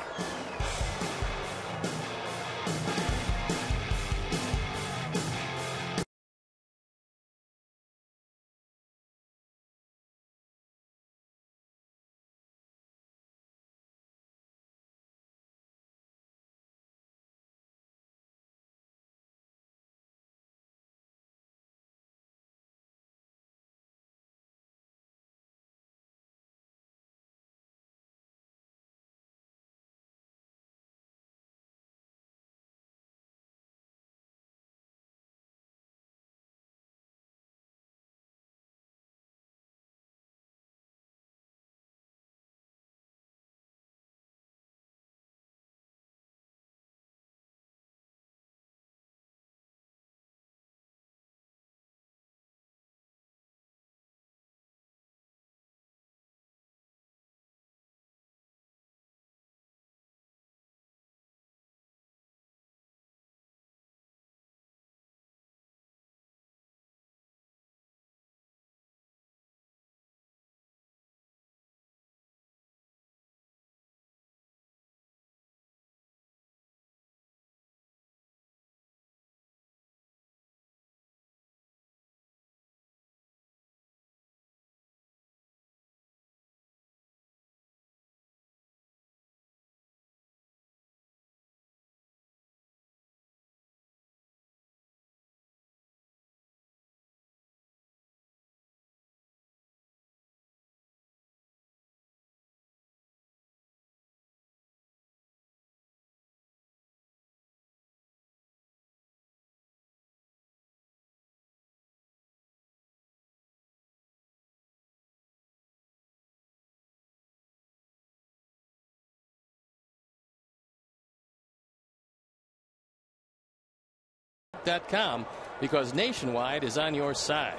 Nationwide.com, because Nationwide is on your side.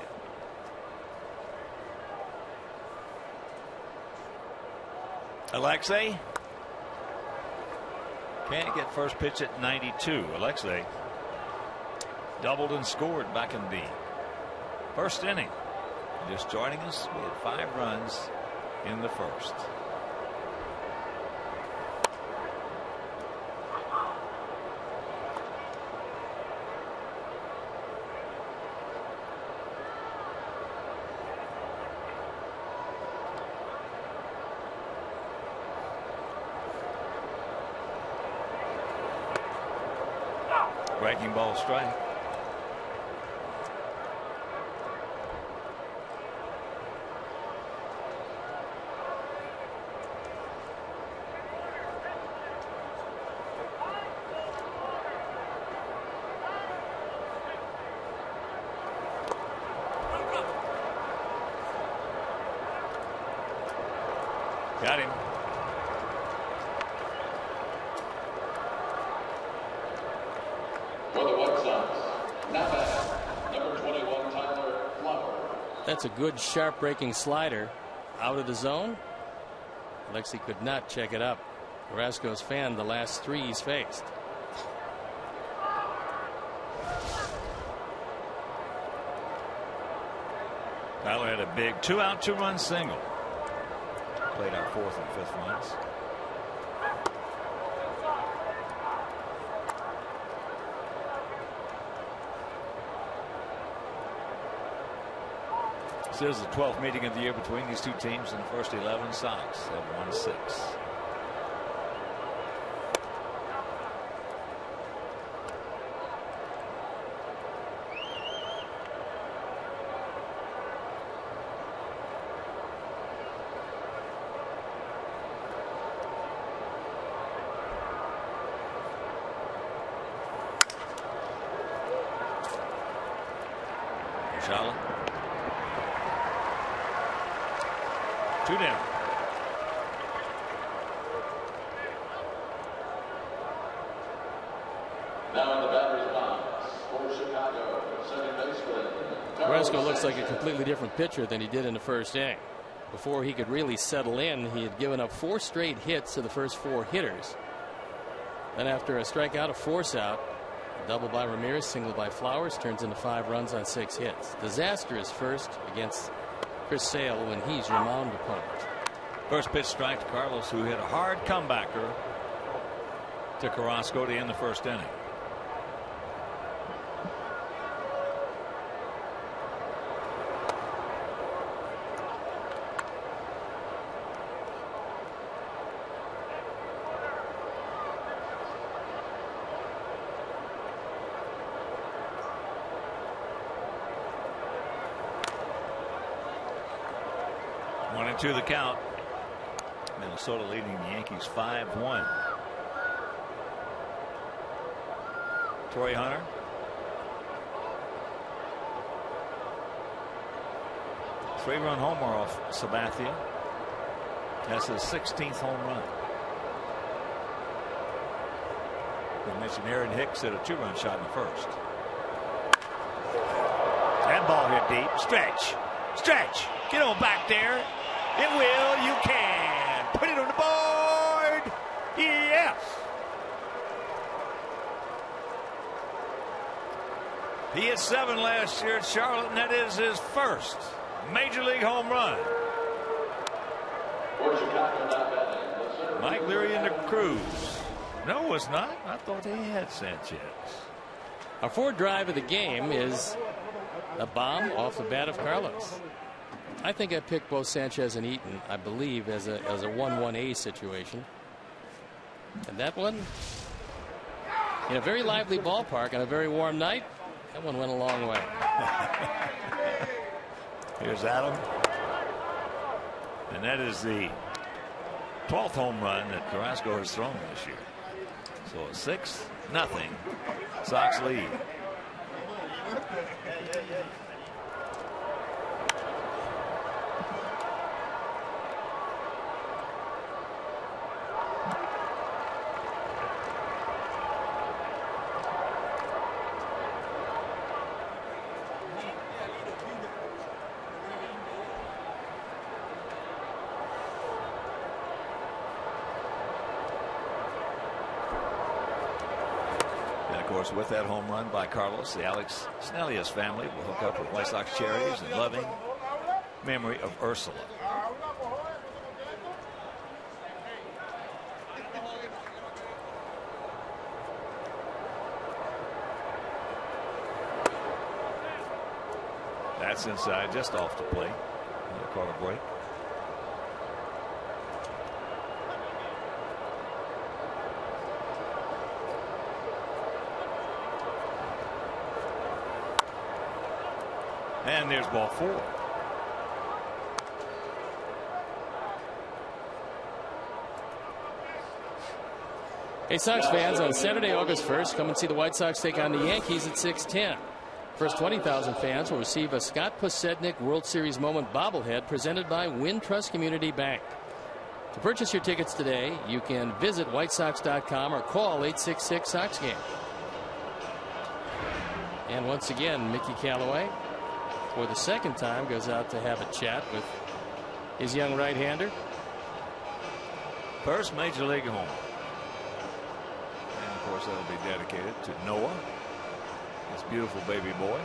Alexei can't get first pitch at 92. Alexei doubled and scored back in the first inning. Just joining us, we had 5 runs in the first. Breaking ball strike. Got him. For the White Sox, not bad. Number 21, Tyler Flower. That's a good sharp breaking slider out of the zone. Alexei could not check it up. Carrasco's fanned the last 3 he's faced. Tyler had a big 2-out 2-run single. Played our 4th and 5th runs. This is the 12th meeting of the year between these two teams, and the first 11 Sox have won 6. Shala. 2 down. Now in the batter's box for Chicago, second baseman. Carrasco looks like a completely different pitcher than he did in the first inning. Before he could really settle in, he had given up 4 straight hits to the first 4 hitters. Then after a strikeout, a force out, a double by Ramirez, single by Flowers, turns into 5 runs on 6 hits. Disastrous first against Chris Sale when he's your mound opponent. First pitch strike to Carlos, who hit a hard comebacker to Carrasco to end the first inning. One and 2 the count. Minnesota leading the Yankees 5-1. Torrey Hunter. Three-run homer off Sabathia. That's his 16th home run. We mentioned Aaron Hicks hit a 2-run shot in the first. That ball hit deep. Stretch. Stretch. Get on back there. It will. You can. Put it on the board. Yes. He hit 7 last year at Charlotte, and that is his first major league home run. For Chicago, not batting. Mike Leary into Cruz. No, it's not. I thought they had Sanchez. Our 4th drive of the game is a bomb off the bat of Carlos. I think I picked both Sanchez and Eaton, I believe, as a 1-1A situation. And that one, in a very lively ballpark on a very warm night, that one went a long way. Here's Adam. And that is the 12th home run that Carrasco has thrown this year. So a 6-0 Sox lead. course, with that home run by Carlos, the Alex Snellius family will hook up with White Sox cherries in loving memory of Ursula. That's inside, just off the plate. They call a break. And there's ball 4. Hey, Sox fans, on Saturday, August 1st, come and see the White Sox take on the Yankees at 6:10. First 20,000 fans will receive a Scott Posednik World Series moment bobblehead presented by Wintrust Community Bank. To purchase your tickets today, you can visit WhiteSox.com or call 866-SOX-GAME. And once again, Mickey Callaway, for the second time, goes out to have a chat with his young right-hander. First major league home. And of course, that'll be dedicated to Noah, this beautiful baby boy.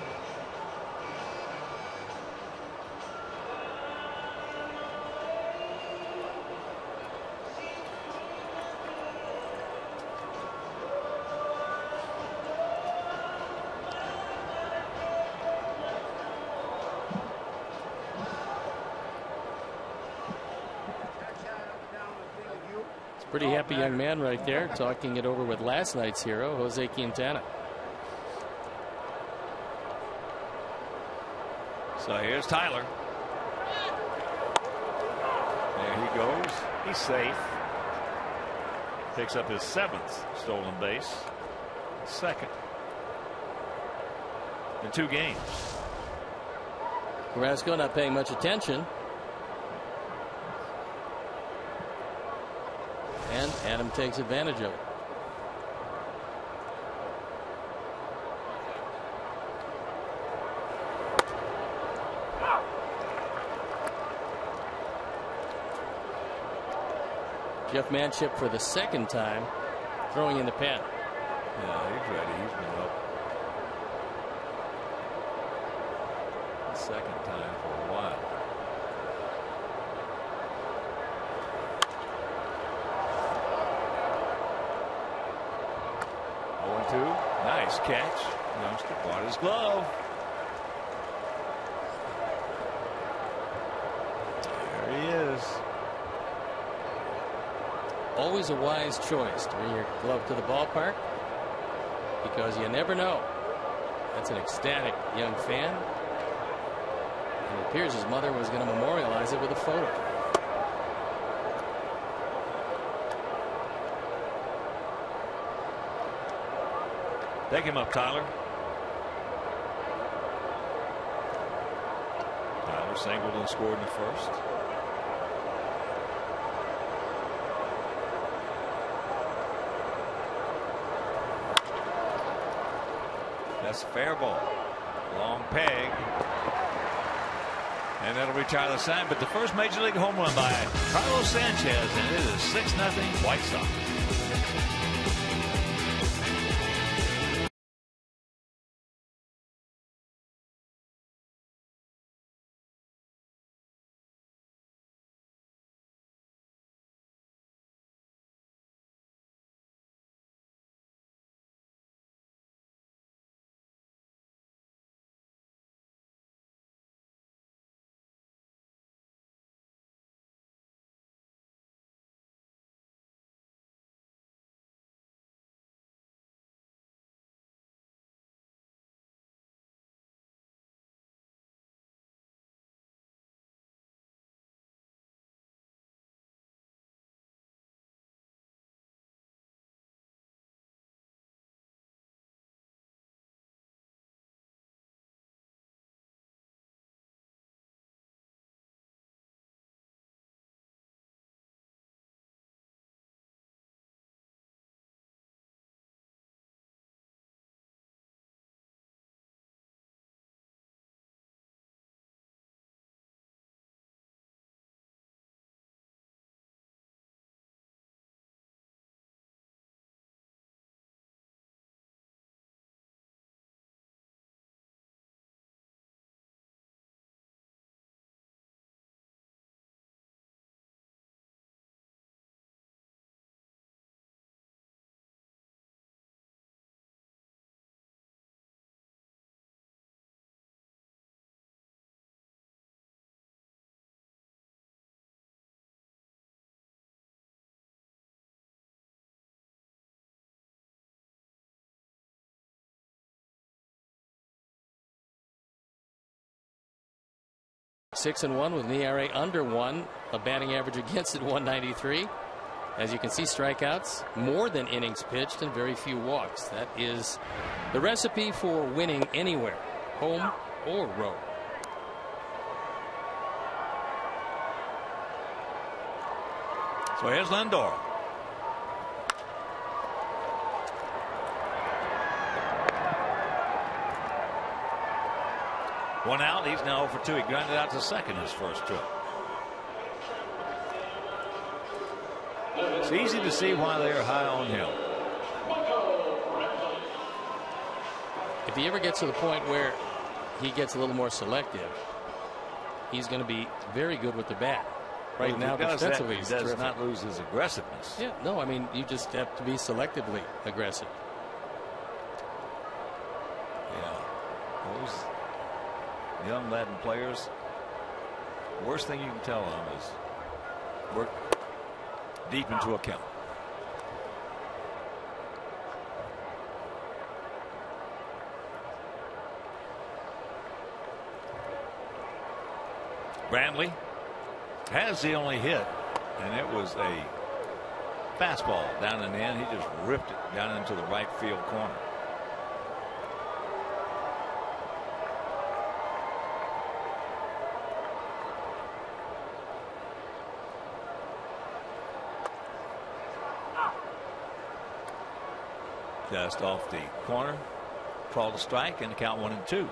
Pretty happy young man right there, talking it over with last night's hero, Jose Quintana. So here's Tyler. There he goes. He's safe. Picks up his 7th stolen base. 2nd in 2 games. Carrasco not paying much attention. And Adam takes advantage of it. Jeff Manship for the 2nd time throwing in the pen. Yeah, he's ready. He's been up the 2nd time for a while. Nice catch. Youngster brought his glove. There he is. Always a wise choice to bring your glove to the ballpark, because you never know. That's an ecstatic young fan. And it appears his mother was going to memorialize it with a photo. Take him up, Tyler. Tyler singled and scored in the 1st. That's a fair ball. Long peg. And that'll retire the sign. But the first major league home run by Carlos Sanchez, and it is 6-0 White Sox. 6-1 with an ERA under 1, a batting average against at 193. As you can see, strikeouts, more than innings pitched, and very few walks. That is the recipe for winning anywhere, home or road. So here's Lindor. One out. He's now 0 for 2. He grounded out to second his first trip. It's easy to see why they are high on him. If he ever gets to the point where he gets a little more selective, he's going to be very good with the bat. Right now, defensively, he does not lose his aggressiveness. Yeah, no, I mean, you just have to be selectively aggressive. Yeah, those young Latin players, worst thing you can tell them is work deep into a count. Brantley has the only hit, and it was a fastball down in the end. He just ripped it down into the right field corner. Just off the corner, called a strike, and the count 1-2.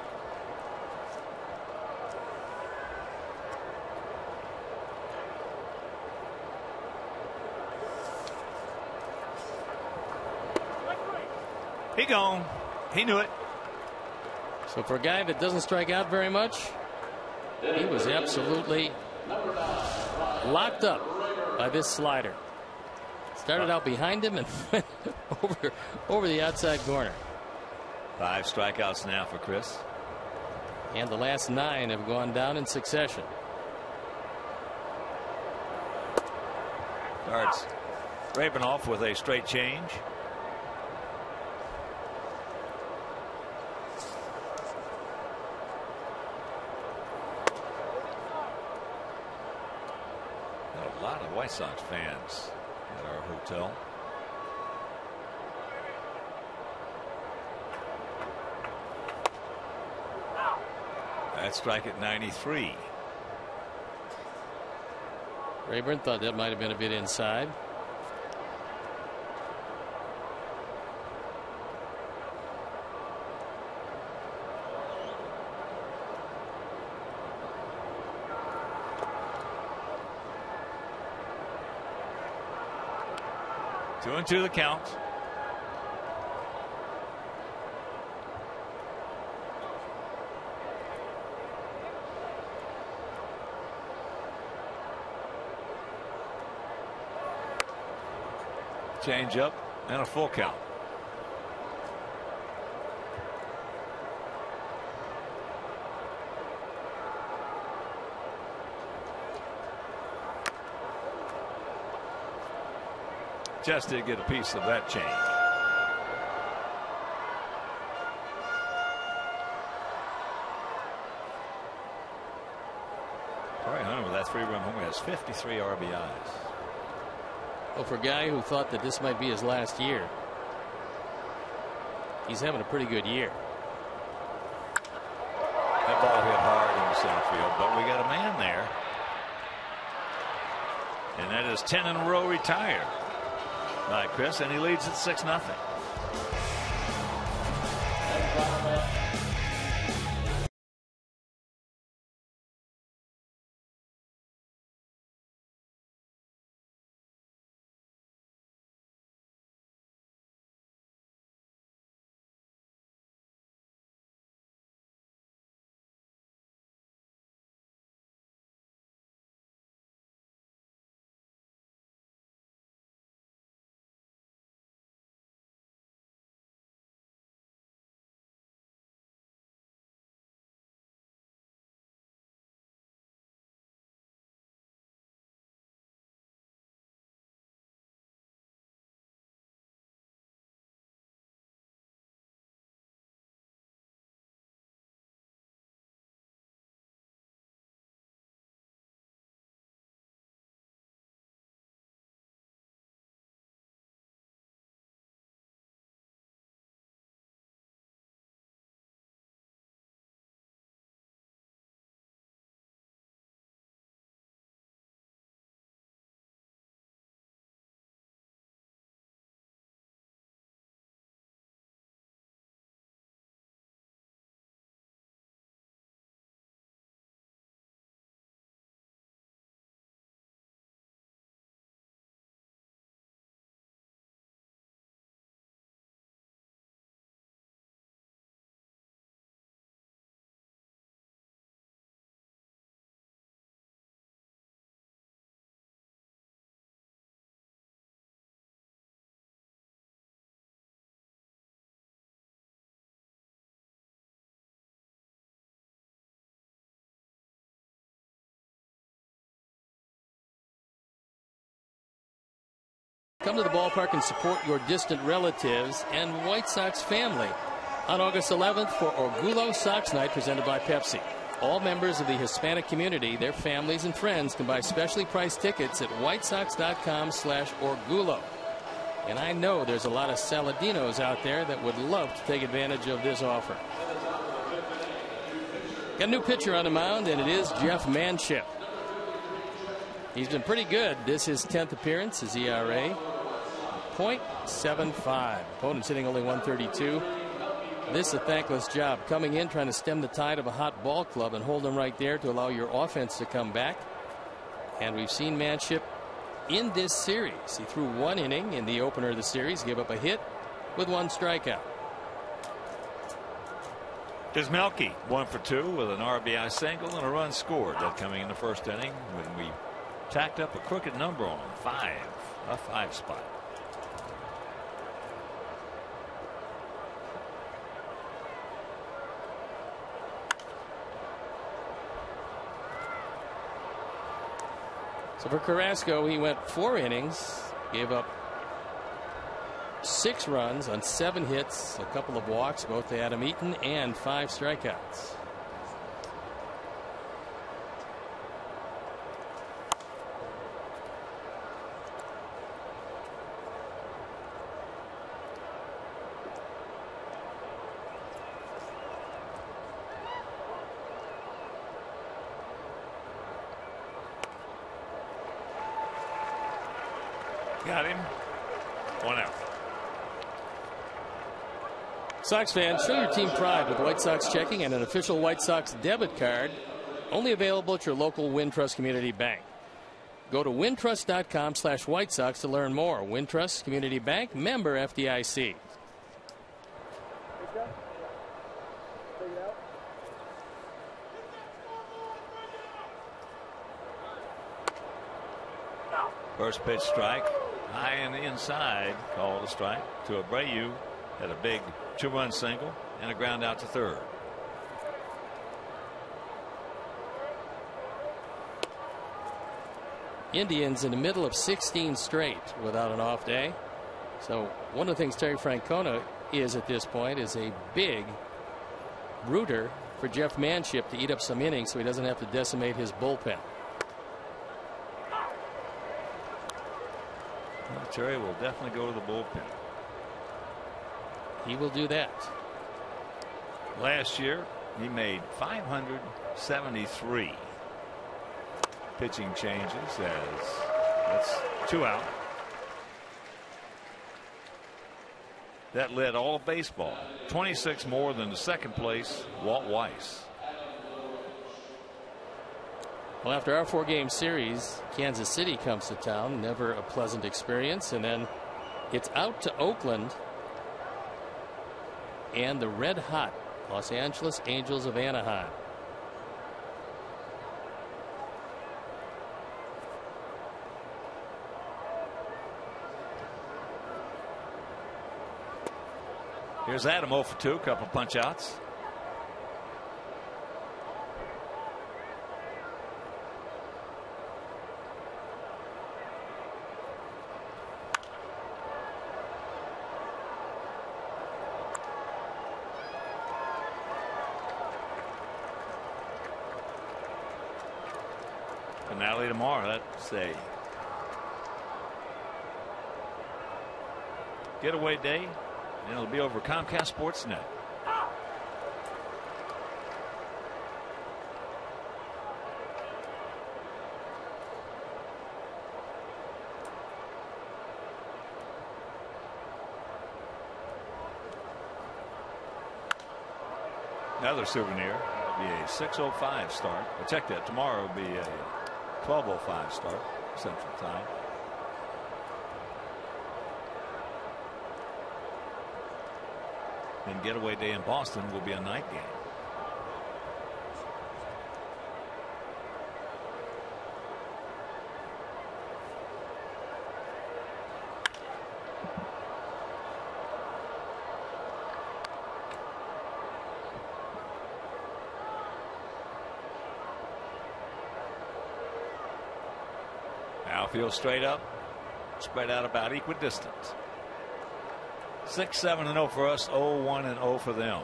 He gone. He knew it. So for a guy that doesn't strike out very much, he was absolutely locked up by this slider. Started out behind him and went over the outside corner. 5 strikeouts now for Chris. And the last 9 have gone down in succession. Starts Rabinoff with a straight change. Got a lot of White Sox fans at our hotel. That strike at 93. Rayburn thought that might have been a bit inside. Two and two the count. Change up and a full count. Just did get a piece of that change. Corey Hunter with that 3-run homer has 53 RBIs. Well, for a guy who thought that this might be his last year, he's having a pretty good year. That ball hit hard in the center field, but we got a man there. And that is 10 in a row retired by Chris, and he leads at 6-0. come to the ballpark and support your distant relatives and White Sox family on August 11th for Orgullo Sox Night presented by Pepsi. All members of the Hispanic community, their families and friends can buy specially priced tickets at whitesox.com/Orgullo. And I know there's a lot of Saladinos out there that would love to take advantage of this offer. Got a new pitcher on the mound, and it is Jeff Manship. He's been pretty good. This is his 10th appearance. His ERA, .75. Opponent's hitting only 132. This is a thankless job. Coming in, trying to stem the tide of a hot ball club and hold them right there to allow your offense to come back. And we've seen Manship in this series. He threw 1 inning in the opener of the series, gave up a hit with 1 strikeout. Here's Melky, 1 for 2 with an RBI single and a run scored. That coming in the first inning when we tacked up a crooked number on him, 5, a 5 spot. So for Carrasco, he went 4 innings, gave up 6 runs on 7 hits, a couple of walks, both to Adam Eaton, and 5 strikeouts. Got him. 1 out. Sox fans, show your team pride with White Sox checking and an official White Sox debit card. Only available at your local Wintrust Community Bank. Go to wintrust.com/White Sox to learn more. Wintrust Community Bank, member FDIC. First pitch strike. High in the inside, called a strike to Abreu. Had a big 2-run single and a ground out to third. Indians in the middle of 16 straight without an off day. So one of the things Terry Francona is at this point is a big rooter for Jeff Manship to eat up some innings so he doesn't have to decimate his bullpen. Well, Terry will definitely go to the bullpen. He will do that. Last year, he made 573 pitching changes as that's 2 out. That led all of baseball. 26 more than the second place, Walt Weiss. Well, after our 4-game series, Kansas City comes to town. Never a pleasant experience. And then it's out to Oakland and the red-hot Los Angeles Angels of Anaheim. Here's Adam 0 for 2, couple punch outs. Finale tomorrow. That's a getaway day, and it'll be over Comcast Sportsnet. Another souvenir will be a 6:05 start. I'll check that. Tomorrow will be a 12:05 start Central Time. And getaway day in Boston will be a night game. Outfield straight up. spread out about equidistant. 6-7-0 for us, 0-1-0 for them.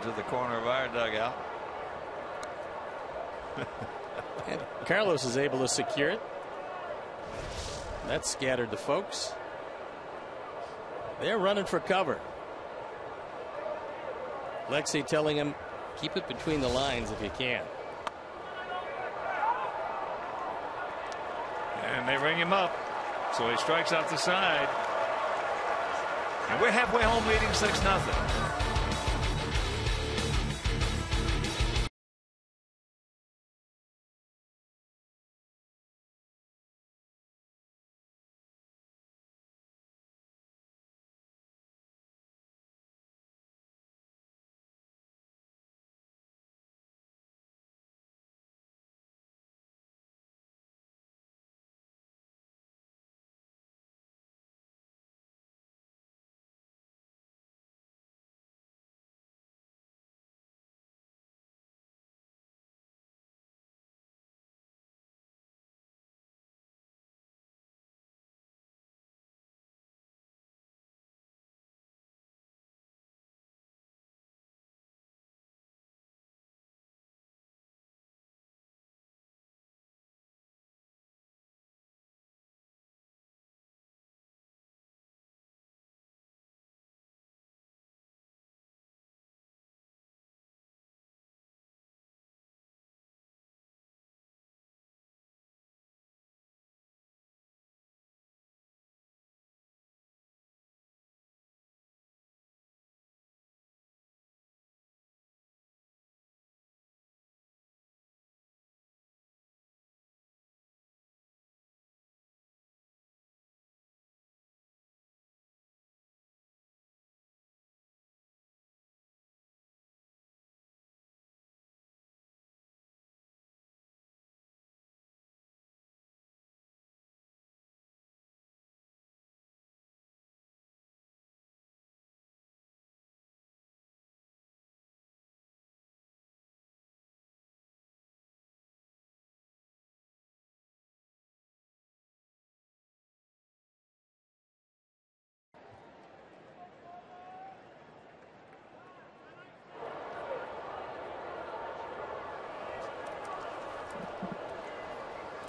To the corner of our dugout. And Carlos is able to secure it. That scattered the folks. They're running for cover. Lexi telling him, keep it between the lines if you can. And they ring him up. So he strikes out the side. And we're halfway home leading 6-0.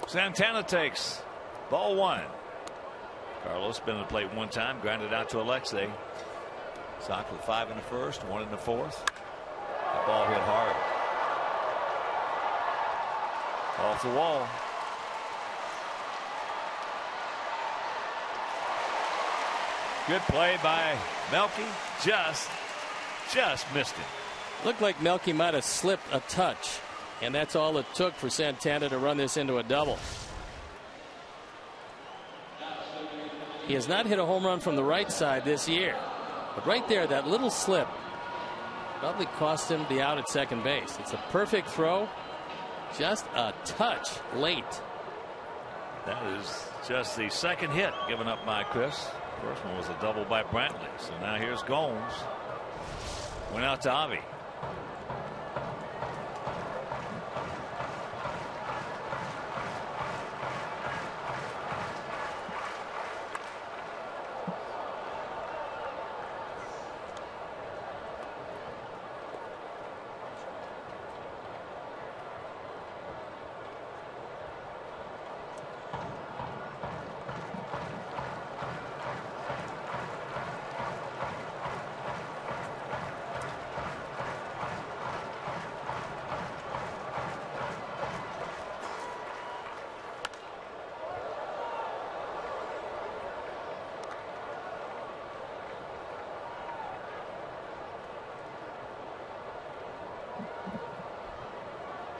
Santana takes ball one. Carlos been to the plate one time, grounded out to Alexei. Sox with 5 in the first, 1 in the fourth. That ball hit hard. Off the wall. Good play by Melky. Just missed it. Looked like Melky might have slipped a touch, and that's all it took for Santana to run this into a double. He has not hit a home run from the right side this year, but right there, that little slip probably cost him the out at second base. It's a perfect throw, just a touch late. That is just the second hit given up by Chris. First one was a double by Brantley. So now here's Gomes. Went out to Avi.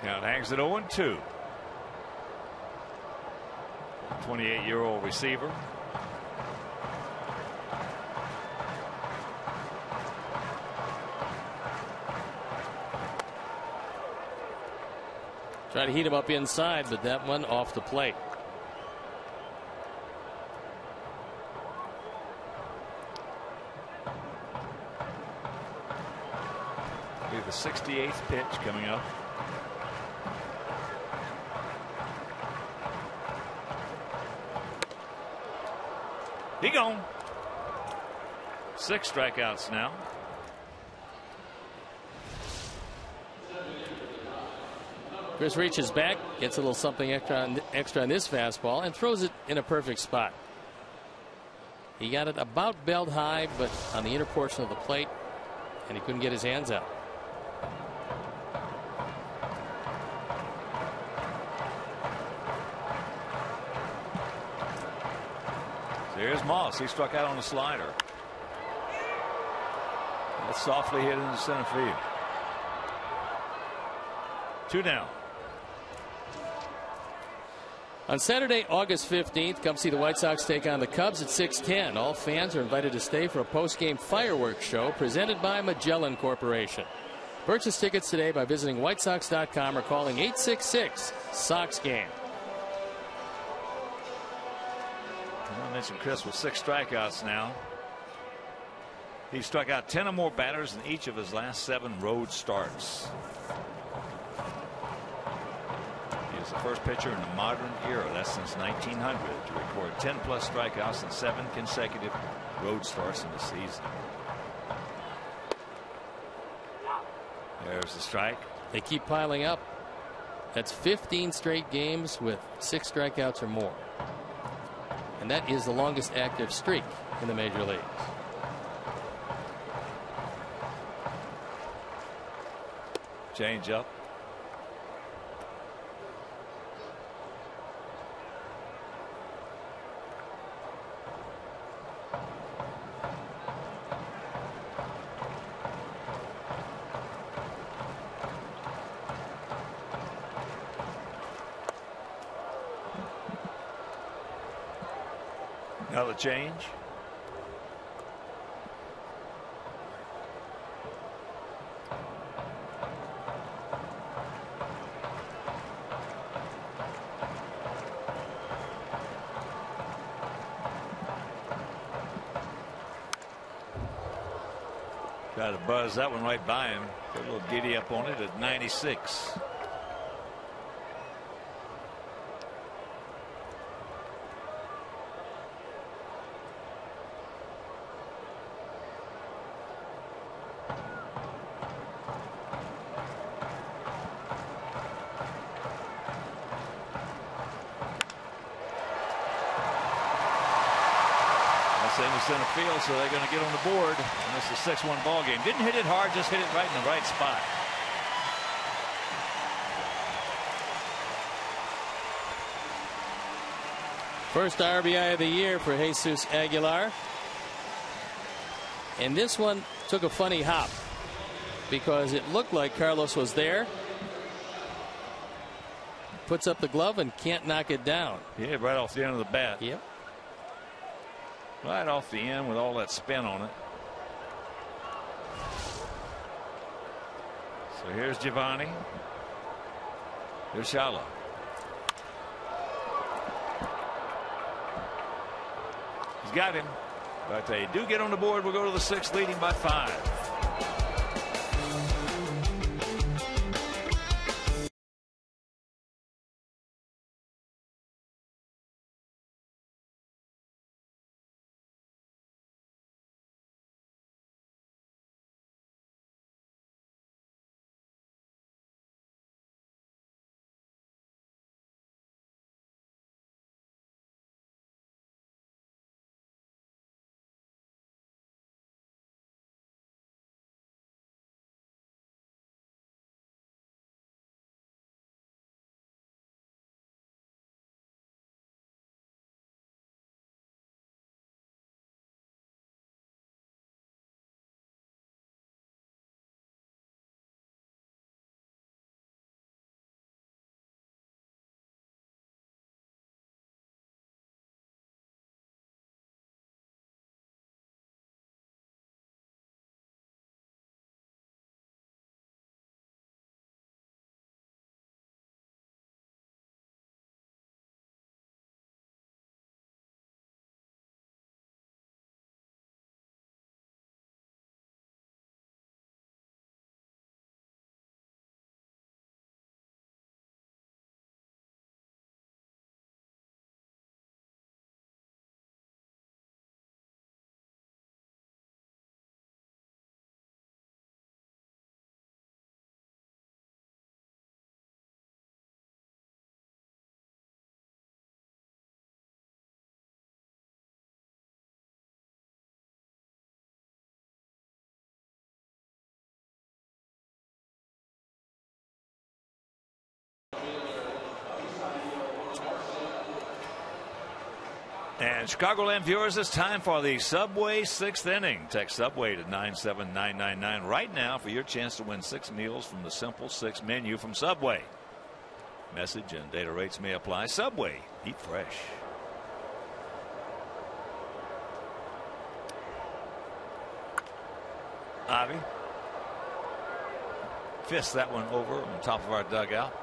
Count hangs at 0-2. 28-year-old receiver. Try to heat him up inside, but that one off the plate. Be the 68th pitch coming up. He gone. 6 strikeouts now. Chris reaches back, gets a little something extra on this fastball, and throws it in a perfect spot. He got it about belt high, but on the inner portion of the plate, and he couldn't get his hands out. Here's Moss. He struck out on the slider. That's softly hit into center field. 2 down. On Saturday, August 15th, come see the White Sox take on the Cubs at 6:10. All fans are invited to stay for a post-game fireworks show presented by Magellan Corporation. Purchase tickets today by visiting whitesox.com or calling 866-SOX-GAME. I mentioned Chris with 6 strikeouts now. He struck out 10 or more batters in each of his last 7 road starts. He is the first pitcher in the modern era, that's since 1900, to record 10+ strikeouts in 7 consecutive road starts in the season. There's the strike. They keep piling up. That's 15 straight games with 6 strikeouts or more. And that is the longest active streak in the major leagues. Change up. Another change. Tried to buzz that one right by him. Got a little giddy up on it at 96. Center field, so they're going to get on the board. And this is a 6-1 ball game. Didn't hit it hard, just hit it right in the right spot. First RBI of the year for Jesus Aguilar. And this one took a funny hop because it looked like Carlos was there. Puts up the glove and can't knock it down. Yeah, right off the end of the bat. Yep. Right off the end with all that spin on it. So here's Giovanni. Here's Shala. He's got him. But they do get on the board. We'll go to the 6th, leading by 5. And Chicagoland viewers, it's time for the Subway 6th inning. Text Subway to 97999 right now for your chance to win 6 meals from the Simple 6 menu from Subway. Message and data rates may apply. Subway, eat fresh. Avi fists that one over on top of our dugout.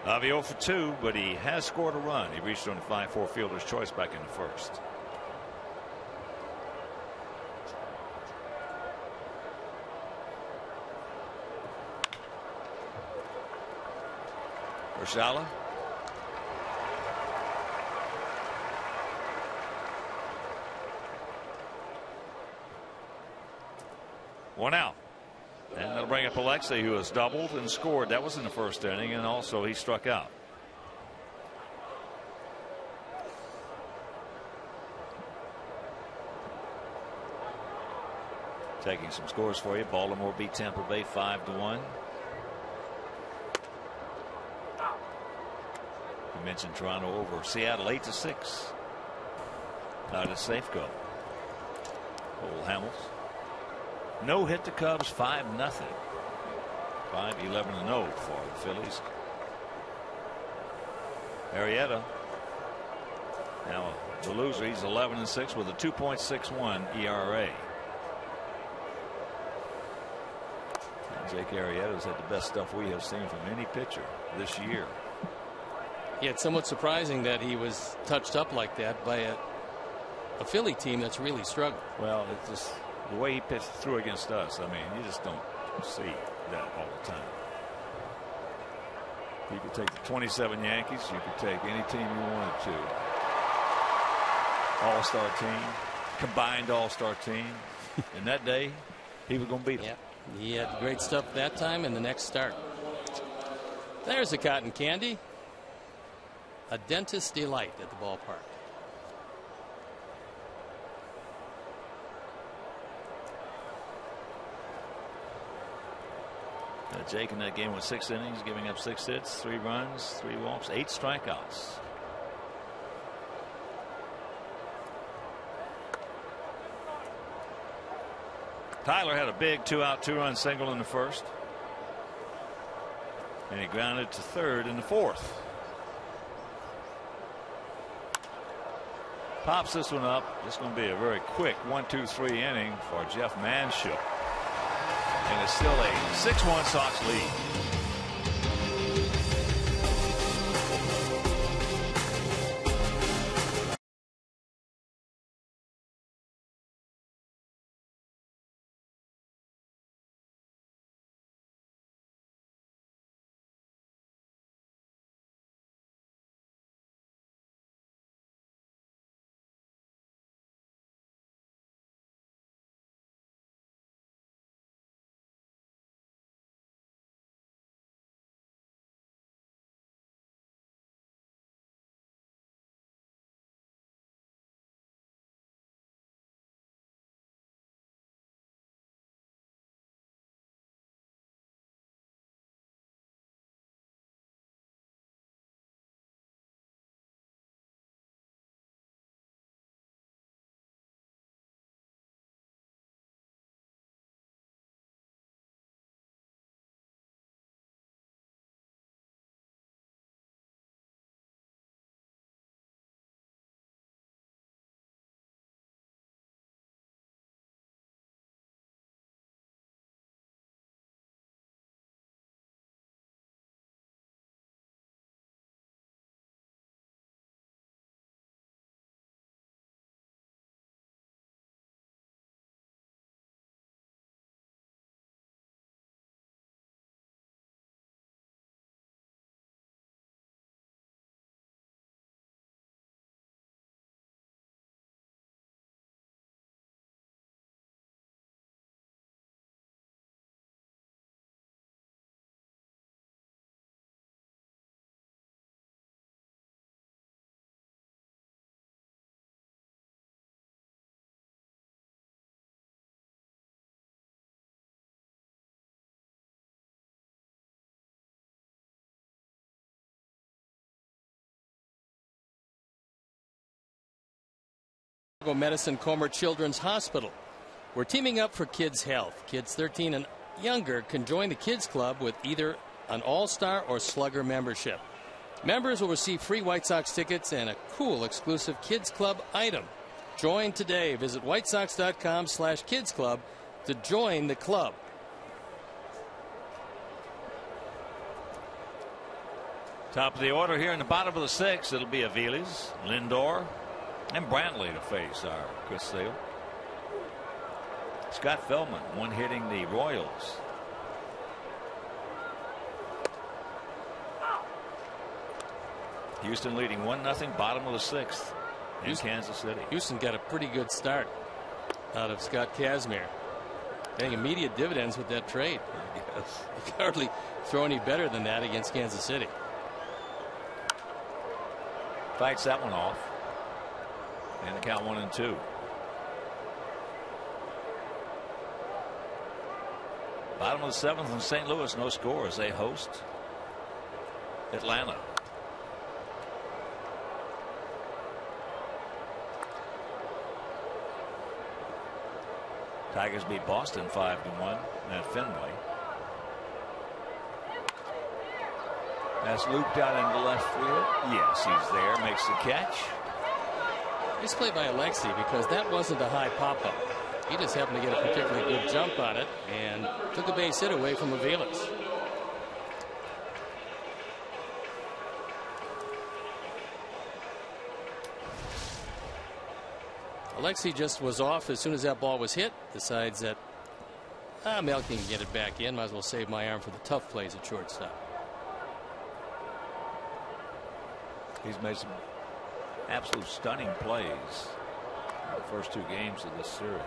Avi 0 for 2, but he has scored a run. He reached on a 5-4 fielder's choice back in the first. Urshela. One out. And that'll bring up Alexei, who has doubled and scored. That was in the first inning, and also he struck out. Taking some scores for you. Baltimore beat Tampa Bay 5-1. You mentioned Toronto over Seattle 8-6. Out of Safeco. Cole Hamels. No hit to Cubs 5-0. 5-11-0 for the Phillies. Arrieta. Now the loser. He's 11-6 with a 2.61 ERA. And Jake Arrieta's had the best stuff we have seen from any pitcher this year. Yeah, it's somewhat surprising that he was touched up like that by a Philly team that's really struggled. Well, it's just the way he pitched through against us. I mean, you just don't see that all the time. You could take the 27 Yankees. You could take any team you wanted to. All-star team, combined all-star team. And that day, he was going to beat them. Yeah, he had great stuff that time and the next start. There's a cotton candy. A dentist's delight at the ballpark. Jake in that game with 6 innings, giving up 6 hits, 3 runs, 3 walks, 8 strikeouts. Tyler had a big 2-out 2-run single in the first, and he grounded to third in the fourth. Pops this one up. It's going to be a very quick 1-2-3 inning for Jeff Manship. And it's still a 6-1 Sox lead. Medicine Comer Children's Hospital. We're teaming up for kids' health. Kids 13 and younger can join the Kids Club with either an All-Star or Slugger membership. Members will receive free White Sox tickets and a cool exclusive Kids Club item. Join today. Visit whitesox.com/Kids Club to join the club. Top of the order here in the bottom of the sixth. It'll be Aviles, Lindor, and Brantley to face our Chris Sale. Scott Feldman, one hitting the Royals. Houston leading 1-0, bottom of the sixth in Kansas City. Houston got a pretty good start out of Scott Kazmir. Getting immediate dividends with that trade. Yes. You can hardly throw any better than that against Kansas City. Fights that one off. And the count 1-2. Bottom of the seventh in St. Louis, no score as they host Atlanta. Tigers beat Boston 5-1 at Fenway. That's looped out into left field. Yes, he's there. Makes the catch. Nice play by Alexei because that wasn't a high pop-up. He just happened to get a particularly good jump on it and took a base hit away from Aviles. Alexei just was off as soon as that ball was hit. Decides that Mel can get it back in. Might as well save my arm for the tough plays at shortstop. He's made some absolute stunning plays in the first two games of this series.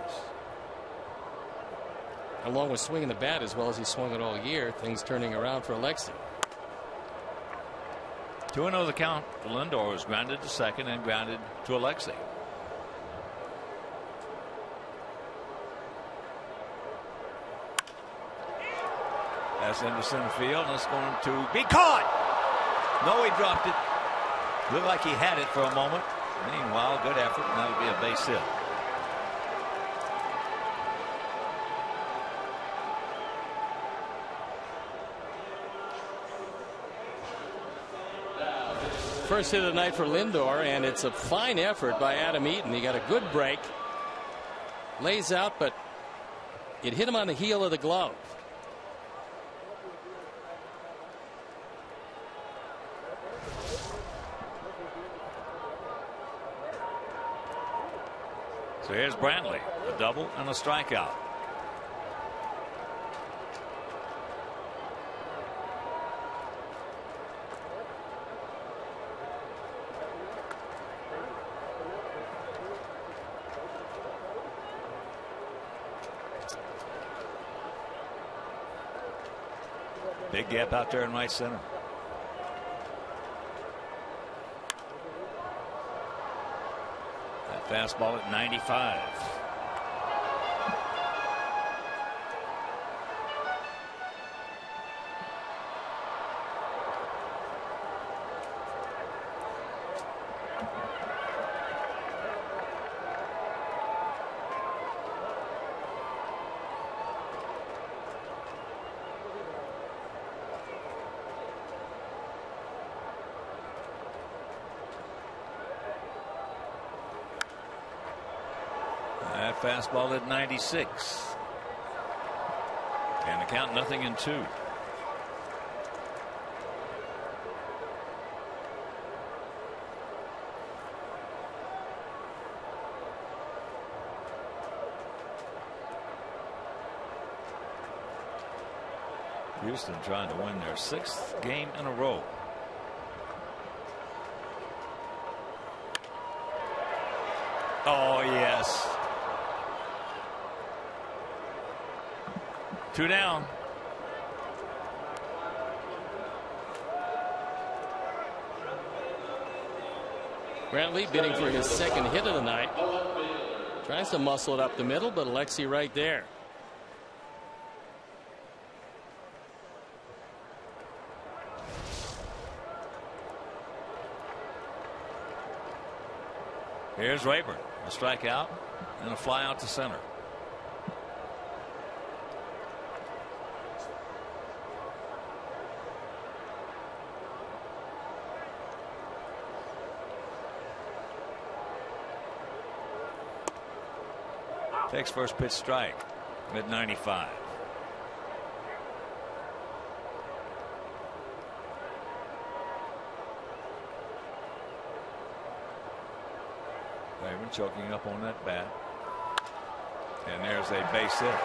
Along with swinging the bat as well as he swung it all year, things turning around for Alexei. 2-0 the count. Lindor was grounded to second and grounded to Alexei. That's into center field, and it's going to be caught. No, he dropped it. Looked like he had it for a moment. Meanwhile, good effort, and that'll be a base hit. First hit of the night for Lindor, and it's a fine effort by Adam Eaton. He got a good break. Lays out, but it hit him on the heel of the glove. So here's Brantley, a double and a strikeout. Big gap out there in right center. Fastball at 95. Fastball at 96. And the count 0-2. Houston trying to win their 6th game in a row. Oh, yes. 2 down. Brantley bidding for his second hit of the night. Tries to muscle it up the middle, but Alexei right there. Here's Rayburn. A strikeout and a fly out to center. Takes first pitch strike at 95. Raven choking up on that bat. And there's a base hit.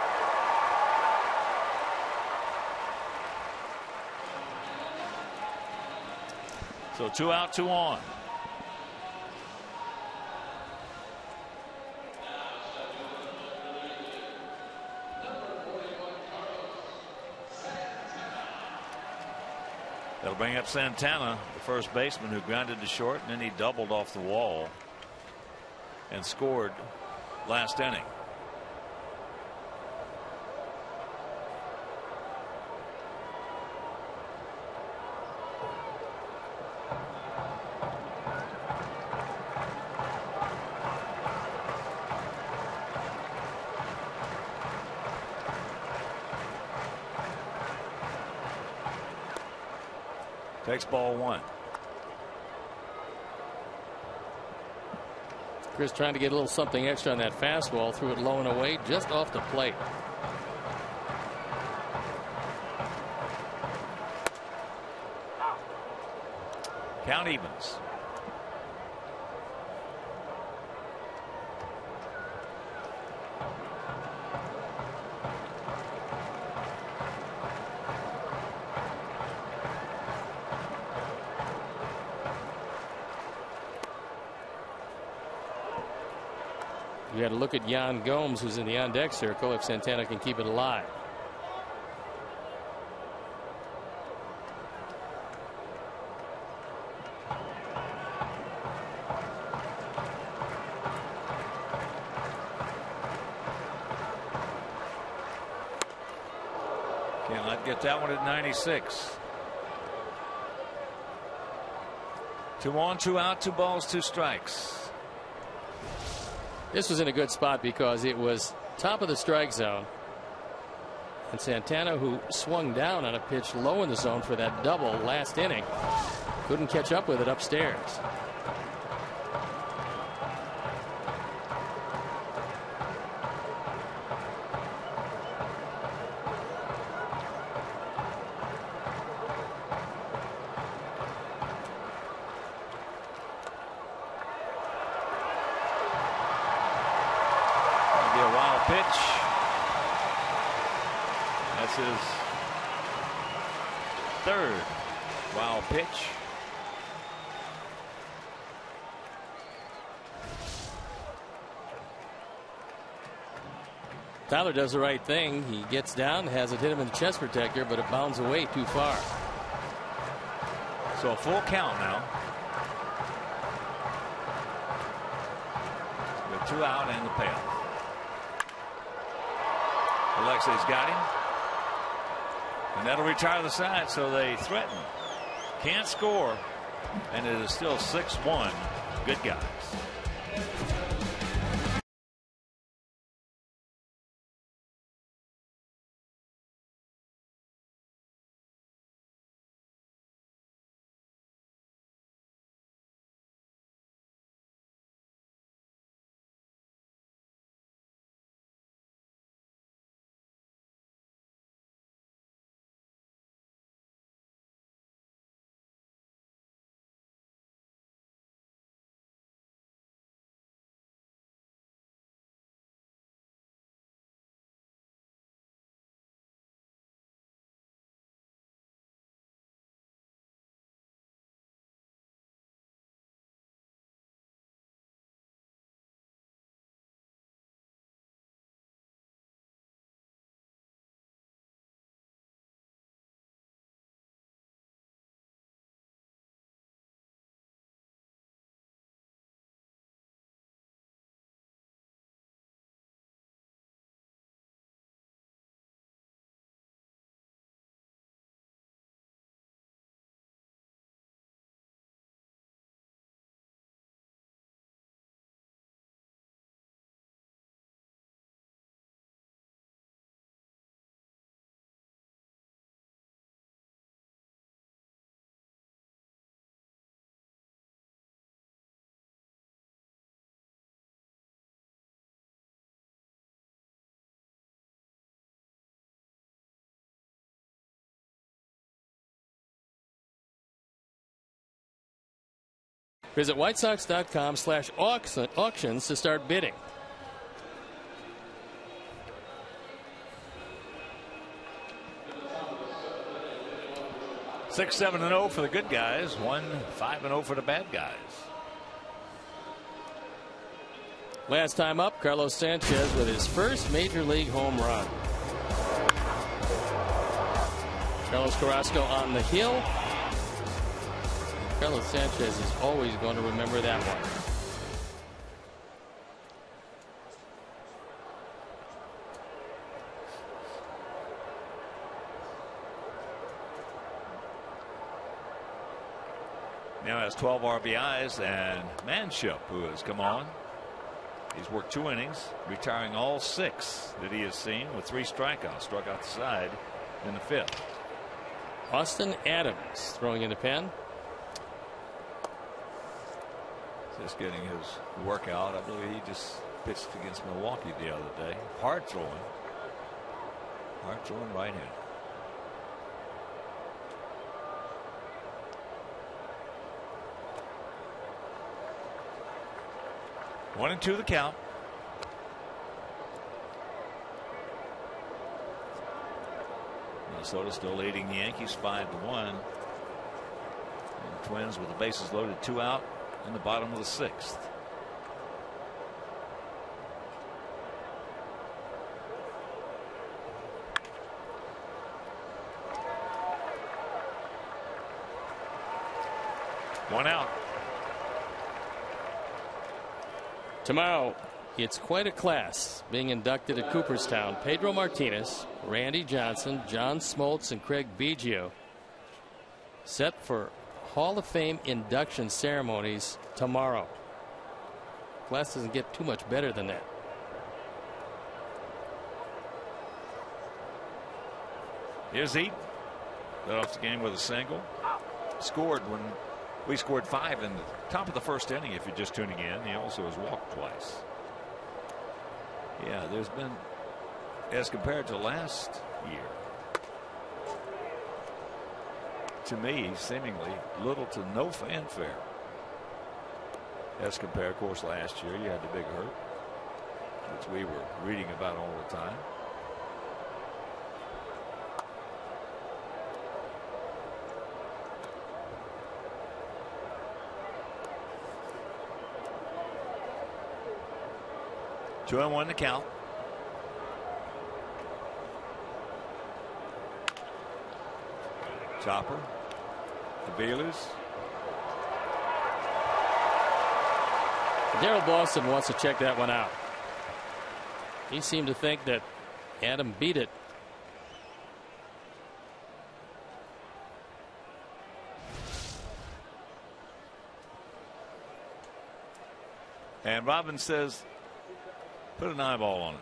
So 2 out, 2 on. That'll bring up Santana, the first baseman, who grounded to short, and then he doubled off the wall and scored last inning. Takes ball 1. Chris trying to get a little something extra on that fastball, threw it low and away just off the plate. Count evens. You got to look at Yan Gomes, who's in the on deck circle, if Santana can keep it alive. Cannot get that one at 96. 2 on, 2 out, 2 balls, 2 strikes. This was in a good spot because it was top of the strike zone. And Santana, who swung down on a pitch low in the zone for that double last inning, couldn't catch up with it upstairs. Pitch. That's his 3rd wild pitch. Tyler does the right thing. He gets down, has it hit him in the chest protector, but it bounds away too far. So a full count now. With 2 out and the payoff. Alexei's got him. And that'll retire the side, so they threaten. Can't score. And it is still 6-1. Good guys. Visit whitesox.com/auctions to start bidding. 6-7-0 for the good guys. 1-5-0 for the bad guys. Last time up, Carlos Sanchez with his first major league home run. Carlos Carrasco on the hill. Carlos Sanchez is always going to remember that one. Now has 12 RBIs, and Manship, who has come on. He's worked 2 innings, retiring all 6 that he has seen with 3 strikeouts. Struck out the side in the 5th. Austin Adams throwing in the pen. Just getting his workout. I believe he just pitched against Milwaukee the other day. Hard throwing right hand. One and 2 the count. Minnesota still leading the Yankees 5-1. And the Twins with the bases loaded, 2 out in the bottom of the 6th. One out. Tomorrow, it's quite a class being inducted at Cooperstown. Pedro Martinez, Randy Johnson, John Smoltz, and Craig Biggio set for Hall of Fame induction ceremonies tomorrow. Class doesn't get too much better than that. Here's Heat. Led off the game with a single. Scored when we scored 5 in the top of the 1st inning. If you're just tuning in, he also has walked twice. Yeah, there's been, as compared to last year, to me, seemingly little to no fanfare. As compared, of course, last year you had the big hurt, which we were reading about all the time. Two and 1 to count. Chopper. The Bailers. Darryl Boston wants to check that one out. He seemed to think that Adam beat it. And Robin says, put an eyeball on it.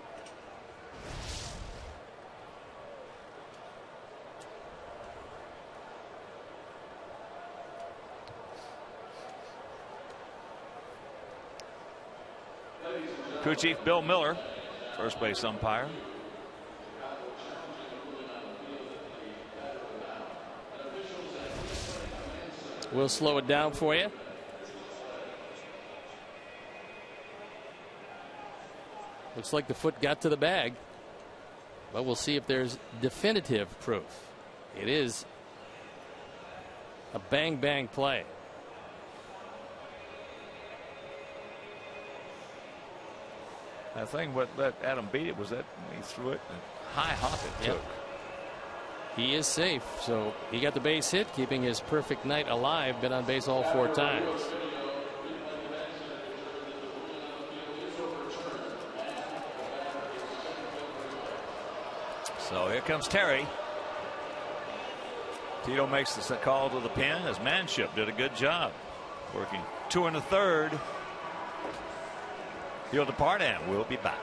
Crew Chief Bill Miller, first base umpire. We'll slow it down for you. Looks like the foot got to the bag, but we'll see if there's definitive proof. It is a bang bang play. I think what let Adam beat it was that he threw it and high hop it took. He is safe, so he got the base hit, keeping his perfect night alive. Been on base all 4 times. So here comes Terry. Tito makes the call to the pen as Manship did a good job working 2 1/3. He'll depart and we'll be back.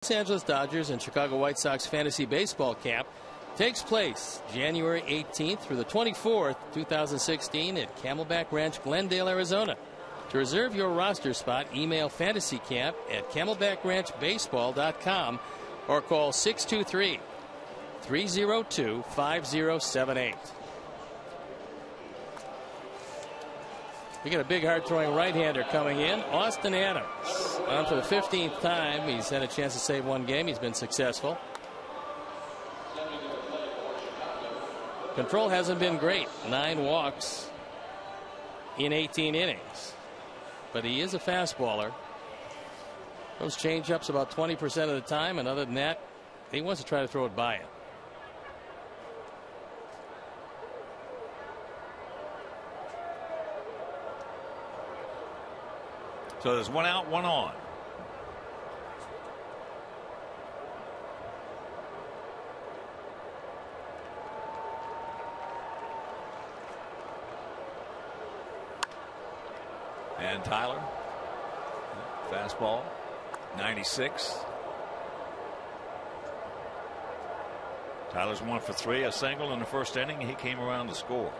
Los Angeles Dodgers and Chicago White Sox Fantasy Baseball Camp takes place January 18th through the 24th, 2016 at Camelback Ranch, Glendale, Arizona. To reserve your roster spot, email fantasycamp@camelbackranchbaseball.com or call 623-302-5078. We got a big hard-throwing right-hander coming in, Austin Adams. On for the 15th time. He's had a chance to save one game. He's been successful. Control hasn't been great. 9 walks in 18 innings. But he is a fastballer. Those change-ups about 20% of the time, and other than that, he wants to try to throw it by him. So there's 1 out, 1 on. And Tyler, fastball, 96. Tyler's 1 for 3, a single in the first inning. He came around to score.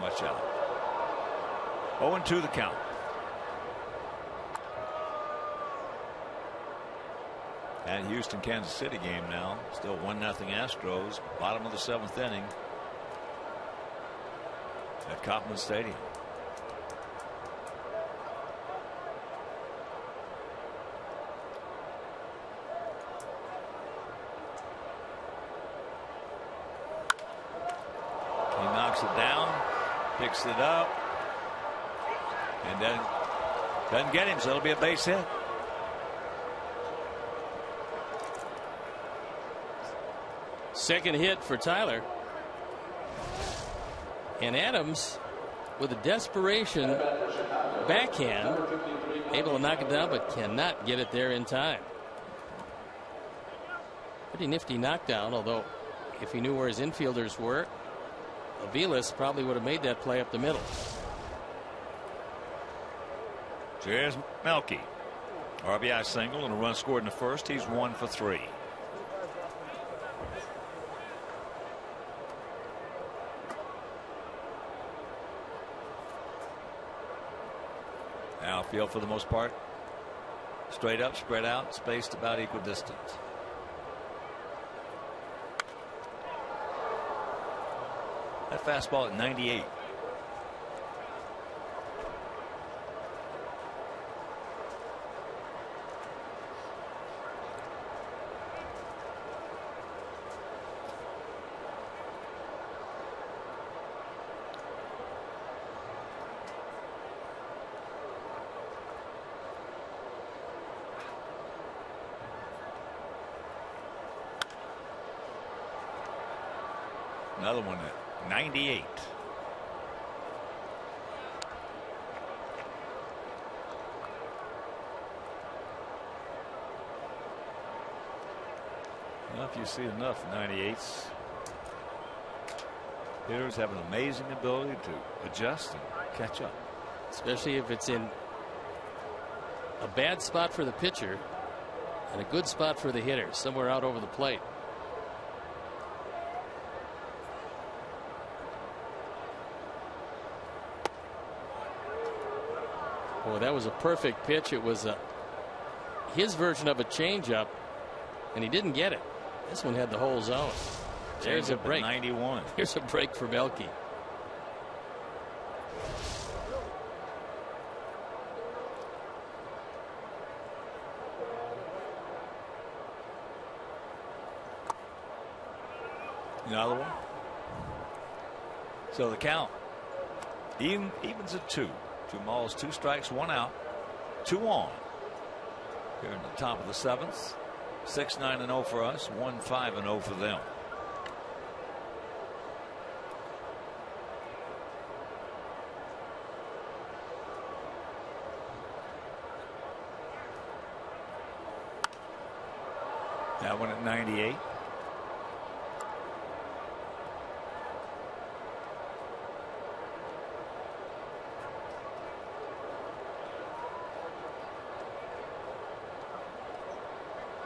Watch out. 0-2 the count. And Houston Kansas City game now. Still 1-0 Astros. Bottom of the 7th inning at Kauffman Stadium. He knocks it down, picks it up, and then doesn't get him, so it'll be a base hit. Second hit for Tyler. And Adams, with a desperation backhand, able to knock it down, but cannot get it there in time. Pretty nifty knockdown, although if he knew where his infielders were, Aviles probably would have made that play up the middle. Here's Melky. RBI single and a run scored in the first. He's 1 for 3. Outfield for the most part. Straight up, spread out, spaced about equidistant. That fastball at 98. Another one at 98. Well, if you see enough 98s, hitters have an amazing ability to adjust and catch up. Especially if it's in a bad spot for the pitcher and a good spot for the hitter, somewhere out over the plate. Boy, that was a perfect pitch. It was his version of a changeup, and he didn't get it. This one had the whole zone. There's a break. 91. Here's a break for Melky. Another one. So the count evens at 2. 2 balls, 2 strikes, 1 out, 2 on. Here in the top of the 7th. 6-9-0 for us, 1-5-0 for them. That one at 98.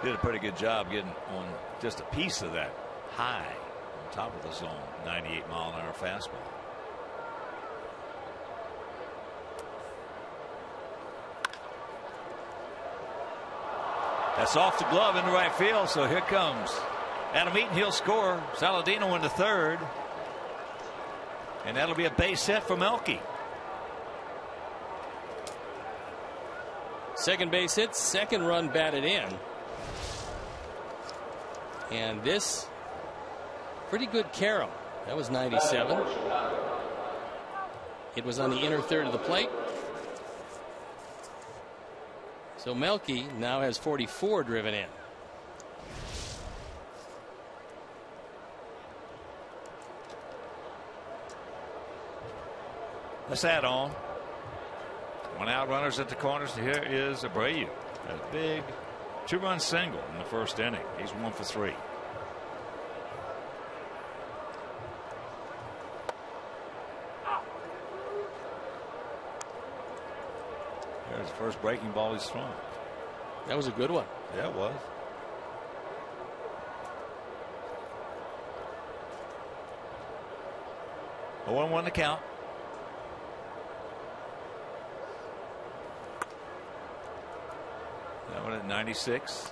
Did a pretty good job getting on just a piece of that high on top of the zone. 98-mile-an-hour fastball. That's off the glove into right field. So here comes Adam Eaton. He'll score. Saladino into third. And that'll be a base hit for Melky. Second base hit, second run batted in. And this pretty good carom. That was 97. It was on the inner third of the plate. So Melky now has 44 driven in. Let's add on. One out, runners at the corners. Here is Abreu. A big two-run single in the first inning. He's 1 for 3. There's the first breaking ball he's thrown. That was a good one. Yeah, it was. A 1-1 to count. That one at 96.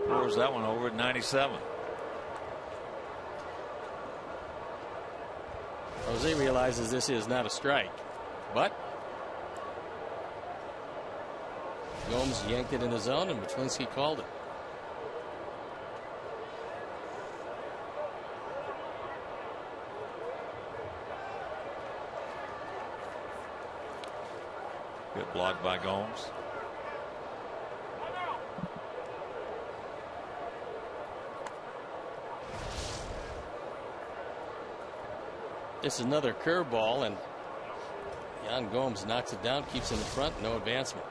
Pours that one over at 97. Jose realizes this is not a strike, but Gomes yanked it in the zone and Machlinski called it. Good block by Gomes. This is another curveball, and Yan Gomes knocks it down, keeps in the front, no advancement.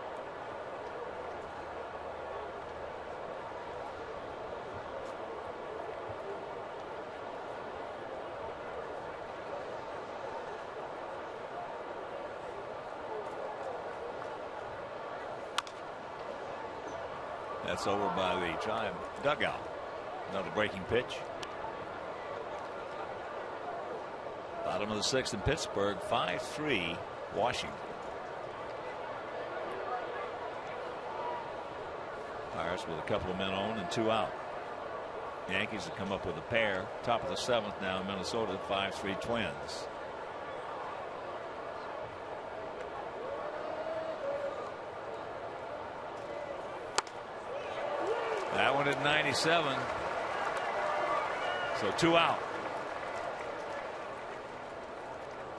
That's over by the Tribe dugout. Another breaking pitch. Bottom of the 6th in Pittsburgh, 5-3 Washington. Pirates with a couple of men on and 2 out. Yankees have come up with a pair. Top of the 7th now in Minnesota, 5-3 Twins. That one at 97. So 2 out.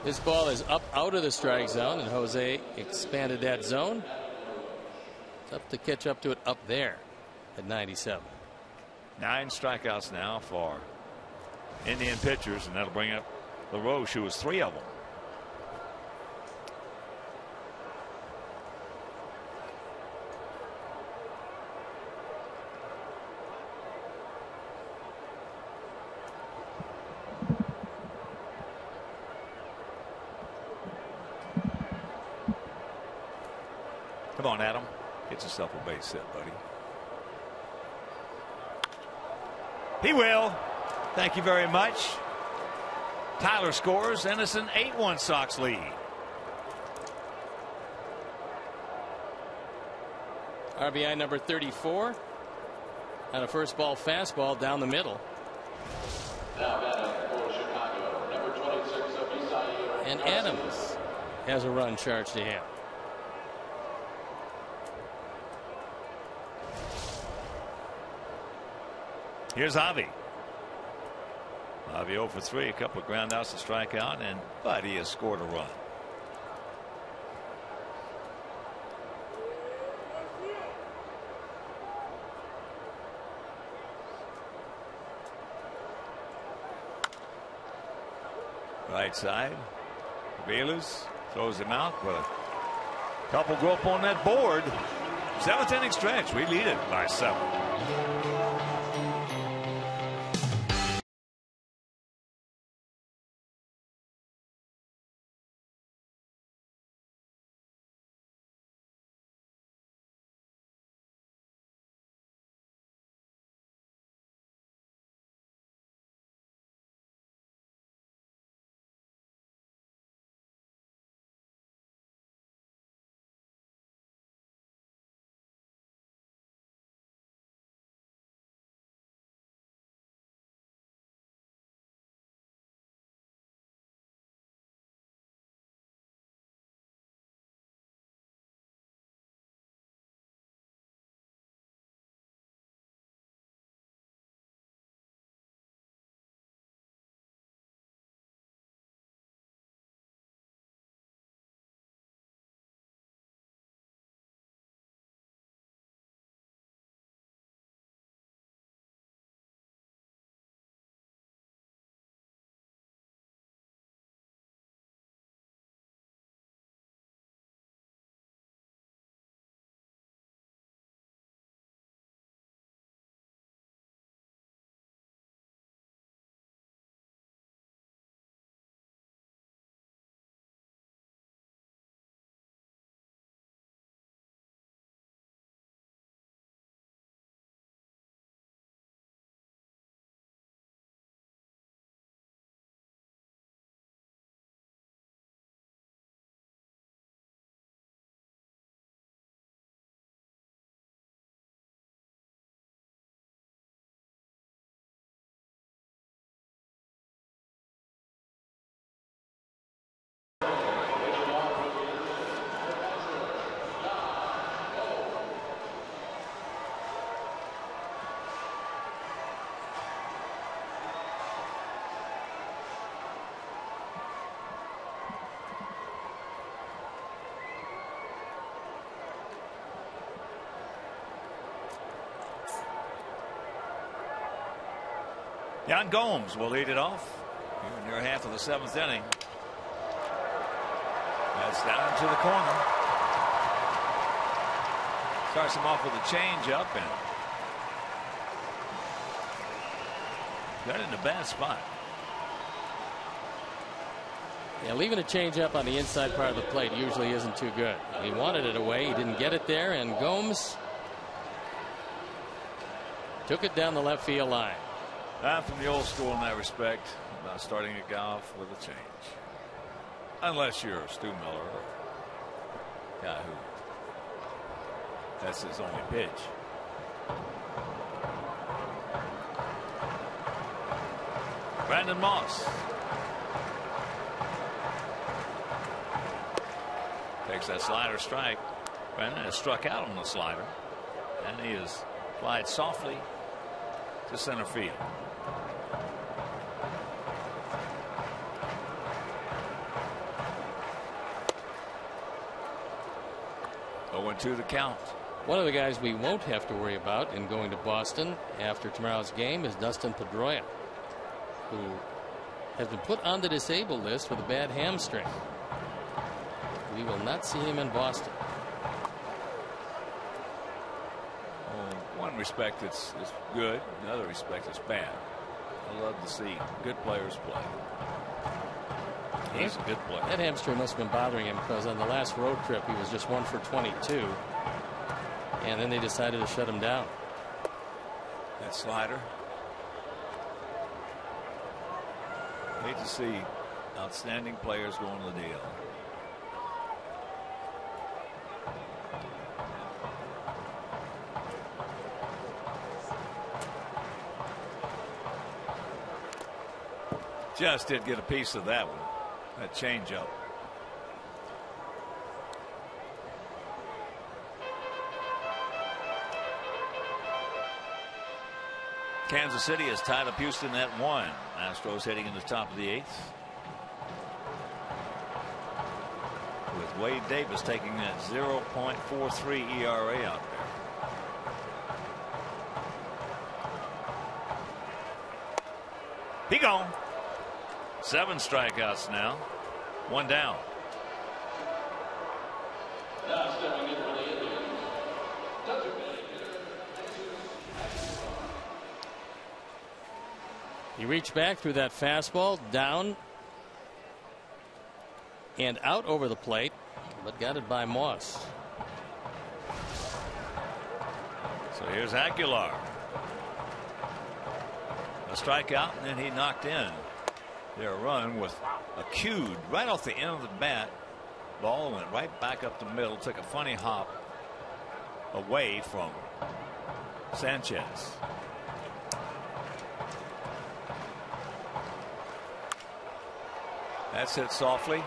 This ball is up out of the strike zone, and Jose expanded that zone. It's up to catch up to it up there at 97. 9 strikeouts now for Indian pitchers, and that'll bring up LaRoche, who was 3 of them. Come on, Adam. Get yourself a base hit, buddy. He will. Thank you very much. Tyler scores, and it's an 8-1 Sox lead. RBI number 34 on a first ball fastball down the middle. Now batting for Chicago, number 26 of Isaiah. And Adams has a run charged to him. Here's Javi. Javi 0 for 3, a couple of ground outs to strike out, but he has scored a run. Right side. Velez throws him out, but a couple go up on that board. 7th inning stretch. We lead it by 7. Yan Gomes will lead it off here near half of the 7th inning. That's down to the corner. Starts him off with a changeup and got it in a bad spot. Yeah, leaving a changeup on the inside part of the plate usually isn't too good. He wanted it away. He didn't get it there, and Gomes took it down the left field line. I'm from the old school in that respect about starting a guy off with a change. Unless you're Stu Miller, a guy who that's his only pitch. Brandon Moss takes that slider strike. Brandon has struck out on the slider, and he has flied softly to center field. 0-2 the count. One of the guys we won't have to worry about in going to Boston after tomorrow's game is Dustin Pedroia, who has been put on the disabled list with a bad hamstring. We will not see him in Boston. Well, in one respect it's good, in another respect it's bad. I love to see good players play. He's a good player. That hamstring must have been bothering him because on the last road trip he was just 1 for 22, and then they decided to shut him down. That slider. Hate to see outstanding players going to the deal. Just did get a piece of that one. That changeup. Kansas City has tied up Houston at 1. Astros heading in the top of the 8th. With Wade Davis taking that 0.43 ERA out there. He gone. 7 strikeouts now. 1 down. Now stepping in for the Indians, designated hitter. He reached back through that fastball, down and out over the plate, but got it by Moss. So here's Aguilar. A strikeout, and then he knocked in their run with a cued right off the end of the bat. Ball went right back up the middle, took a funny hop away from Sanchez. That's hit softly.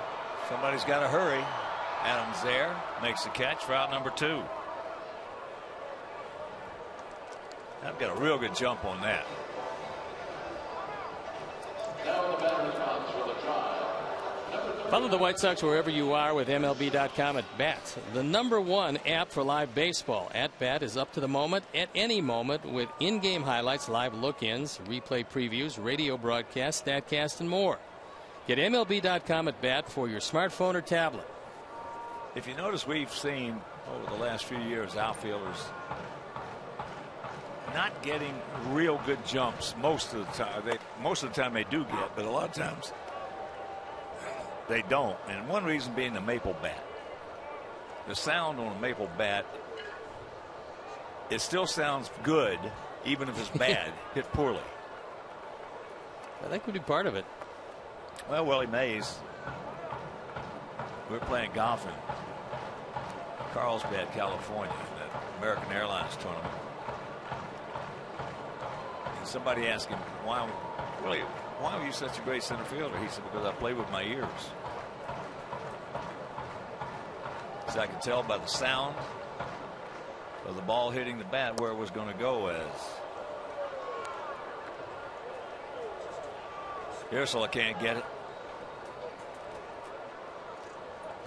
Somebody's got to hurry. Adams there makes the catch for out number 2. I've got a real good jump on that. Now in the batter's box for the try. Follow the White Sox wherever you are with MLB.com at Bat, the #1 app for live baseball. At Bat is up to the moment, at any moment, with in-game highlights, live look-ins, replay previews, radio broadcasts, StatCast, and more. Get MLB.com at Bat for your smartphone or tablet. If you notice, we've seen over the last few years outfielders not getting real good jumps most of the time. Most of the time they do get, but a lot of times they don't. And one reason being the maple bat. The sound on a maple bat, it still sounds good even if it's bad, hit poorly. That could be part of it. Well, Willie Mays, we're playing golf in Carlsbad, California, in that American Airlines tournament. And somebody asked him, why were you such a great center fielder? He said, because I play with my ears. So I could tell by the sound of the ball hitting the bat where it was going to go as. Ursula can't get it.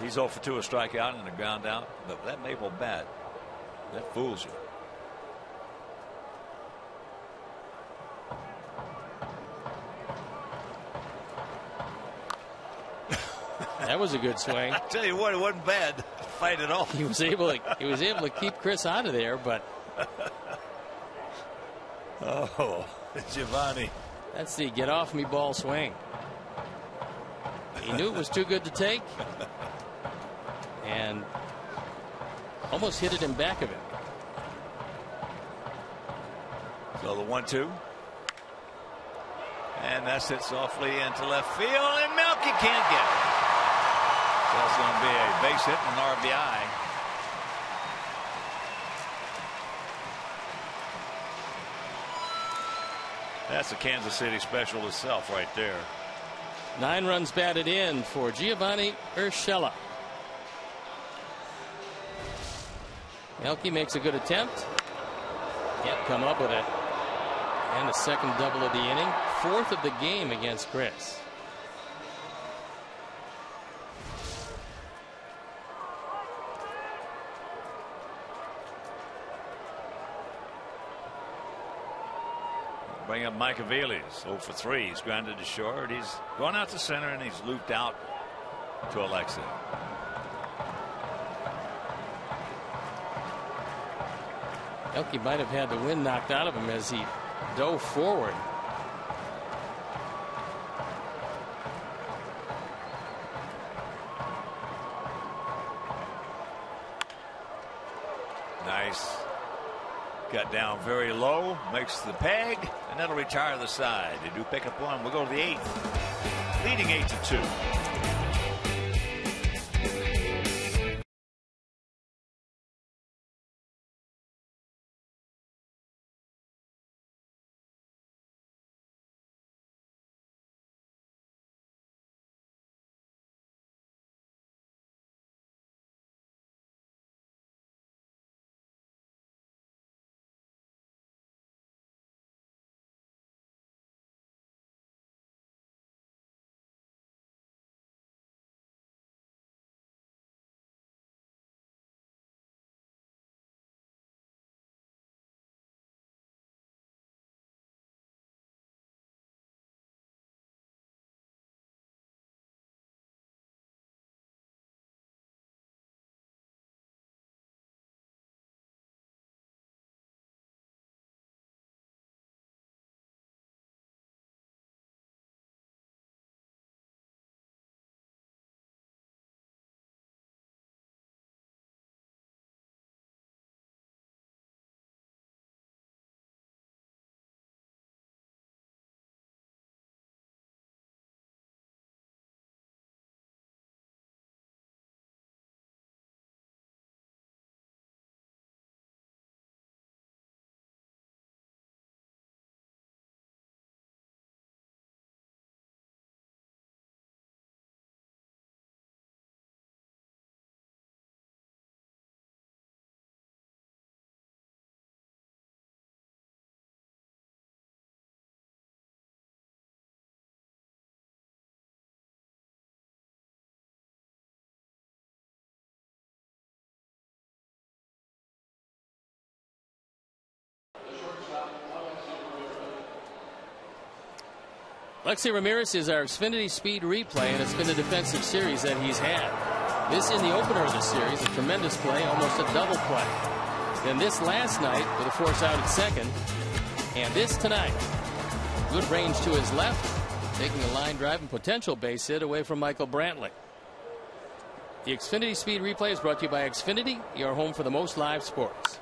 He's 0 for 2, a strikeout and a ground out. But that maple bat, that fools you. That was a good swing. I tell you what, it wasn't bad. Fight it off. He was able to keep Chris out of there, but oh, Giovanni. That's the get off me ball swing. He knew it was too good to take and almost hit it in back of it. So the 1-2. And that's hit softly into left field, and Melky can't get it. So that's going to be a base hit and an RBI. That's a Kansas City special itself right there. 9 runs batted in for Giovanni Urshela. Melky makes a good attempt. Can't come up with it. And the second double of the inning. 4th of the game against Chris. Bring up Mike Aviles, 0 for 3. He's grounded to short. He's gone out to center and he's looped out to Alexa. Melky might have had the wind knocked out of him as he dove forward. Nice. Got down very low, makes the peg, and that'll retire the side. They do pick up 1. We'll go to the 8th, leading 8-2. Alexei Ramirez is our Xfinity Speed replay, and it's been a defensive series that he's had. This in the opener of the series, a tremendous play, almost a double play. Then this last night with a force out at second, and this tonight. Good range to his left, taking a line drive and potential base hit away from Michael Brantley. The Xfinity Speed replay is brought to you by Xfinity, your home for the most live sports.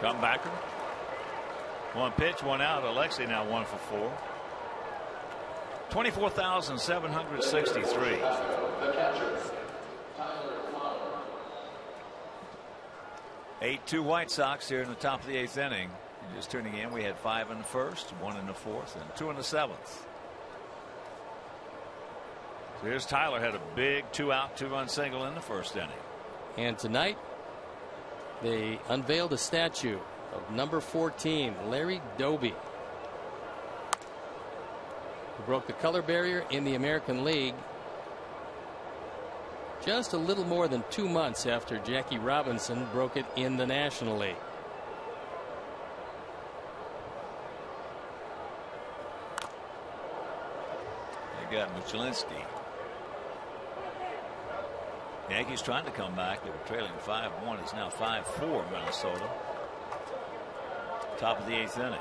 Comebacker. One pitch, one out. Alexei now 1 for 4. 24,763. 8-2 White Sox here in the top of the 8th inning. Just tuning in, we had 5 in the first, 1 in the 4th, and 2 in the 7th. So here's Tyler, had a big 2-out, 2-run single in the first inning. And tonight, they unveiled a statue of number 14, Larry Doby, who broke the color barrier in the American League just a little more than 2 months after Jackie Robinson broke it in the National League. They got Muchlinski. Yankees trying to come back. They were trailing 5-1. It's now 5-4 Minnesota. Top of the 8th inning.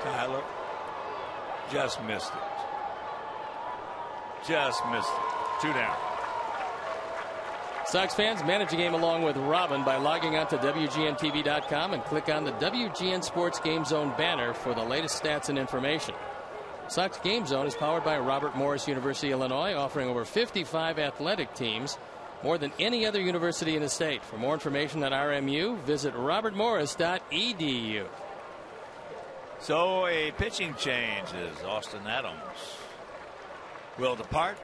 Tyler just missed it. Just missed it. 2 down. Sox fans, manage the game along with Robin by logging on to WGNTV.com and click on the WGN Sports Game Zone banner for the latest stats and information. Sox Game Zone is powered by Robert Morris University, Illinois, offering over 55 athletic teams, more than any other university in the state. For more information on RMU, visit robertmorris.edu. So a pitching change as Austin Adams will depart.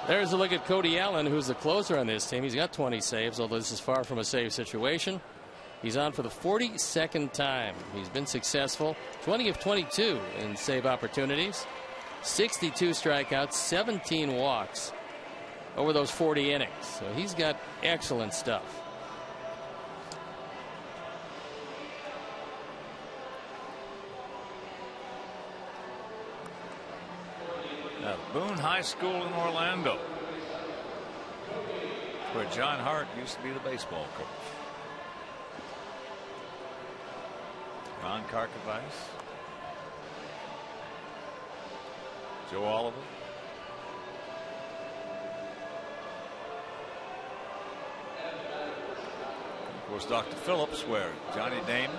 There's a look at Cody Allen, who's the closer on this team. He's got 20 saves, although this is far from a save situation. He's on for the 42nd time. He's been successful, 20 of 22 in save opportunities, 62 strikeouts, 17 walks over those 40 innings. So he's got excellent stuff. Now, Boone High School in Orlando, where John Hart used to be the baseball coach. Ron Karkovice, Joe Oliver. Of course, Dr. Phillips, where Johnny Damon,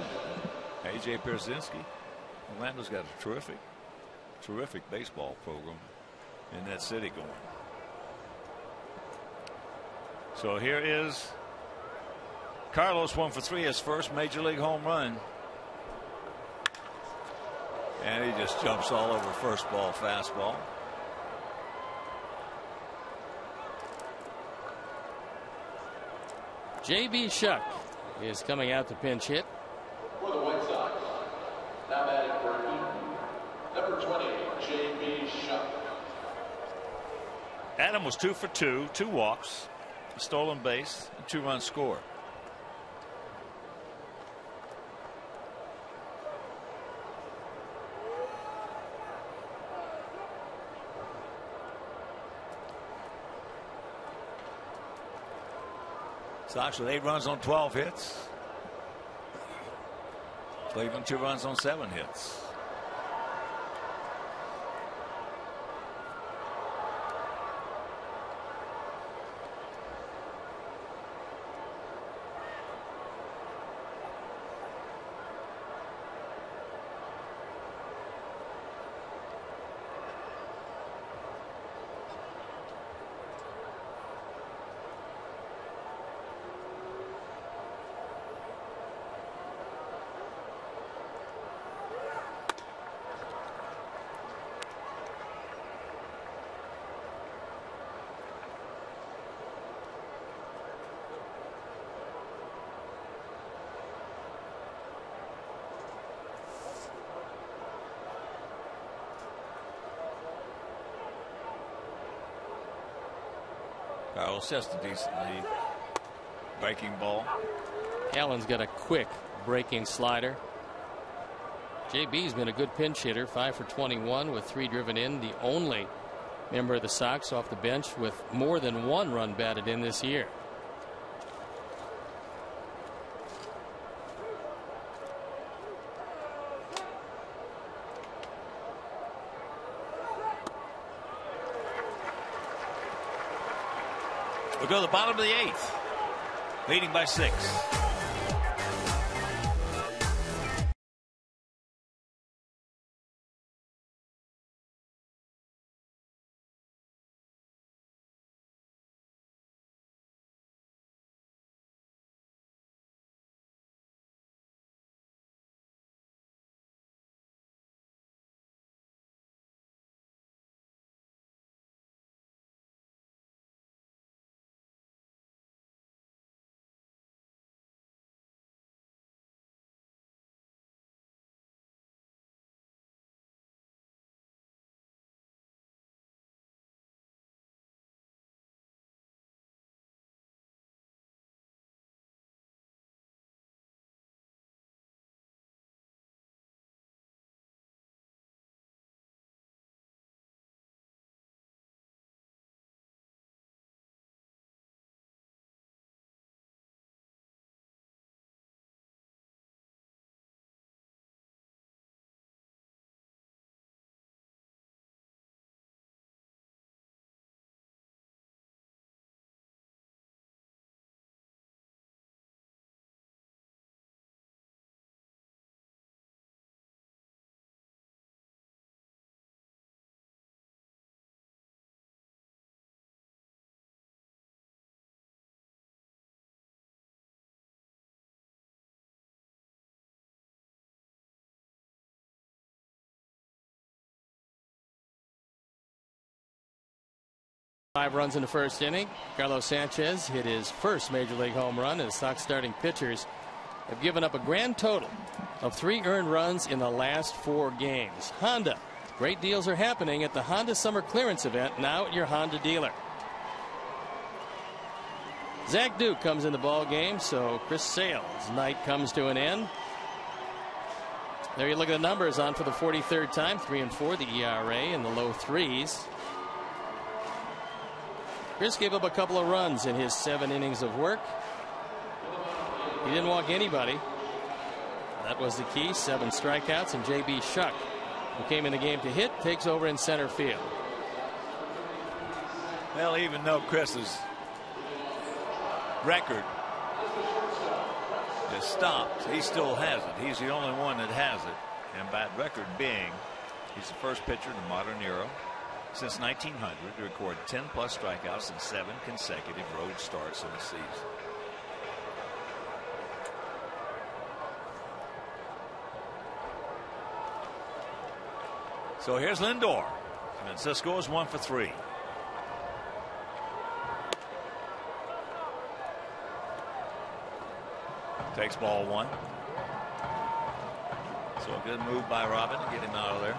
A.J. Pierzynski. Orlando's got a terrific baseball program in that city going. So here is Carlos, 1 for 3, his first major league home run. And he just jumps all over first ball fastball. J.B. Shuck is coming out to pinch hit. For the White Sox, now batting for number 20, J.B. Shuck. Adam was 2 for 2, 2 walks, a stolen base, a 2-run score. Sox with 8 runs on 12 hits. Cleveland 2 runs on 7 hits. Carlos just a decent lead. Breaking ball. Allen's got a quick breaking slider. JB's been a good pinch hitter, 5 for 21 with 3 driven in. The only member of the Sox off the bench with more than 1 run batted in this year. We'll go to the bottom of the 8th, leading by 6. Five runs in the first inning. Carlos Sanchez hit his first major league home run, and the Sox starting pitchers have given up a grand total of 3 earned runs in the last 4 games. Honda. Great deals are happening at the Honda Summer Clearance event now at your Honda dealer. Zach Duke comes in the ball game, so Chris Sale's night comes to an end. There you look at the numbers on for the 43rd time. 3-4 the ERA in the low 3s. Chris gave up a couple of runs in his 7 innings of work. He didn't walk anybody. That was the key. 7 strikeouts, and J.B. Shuck who came in the game to hit, takes over in center field. Well, even though Chris's record is stopped, he still has it. He's the only one that has it. And by record being, he's the first pitcher in the modern era since 1900 to record 10+ strikeouts in 7 consecutive road starts in a season. So here's Lindor. And Cisco is 1 for 3. Takes ball 1. So a good move by Robin to get him out of there.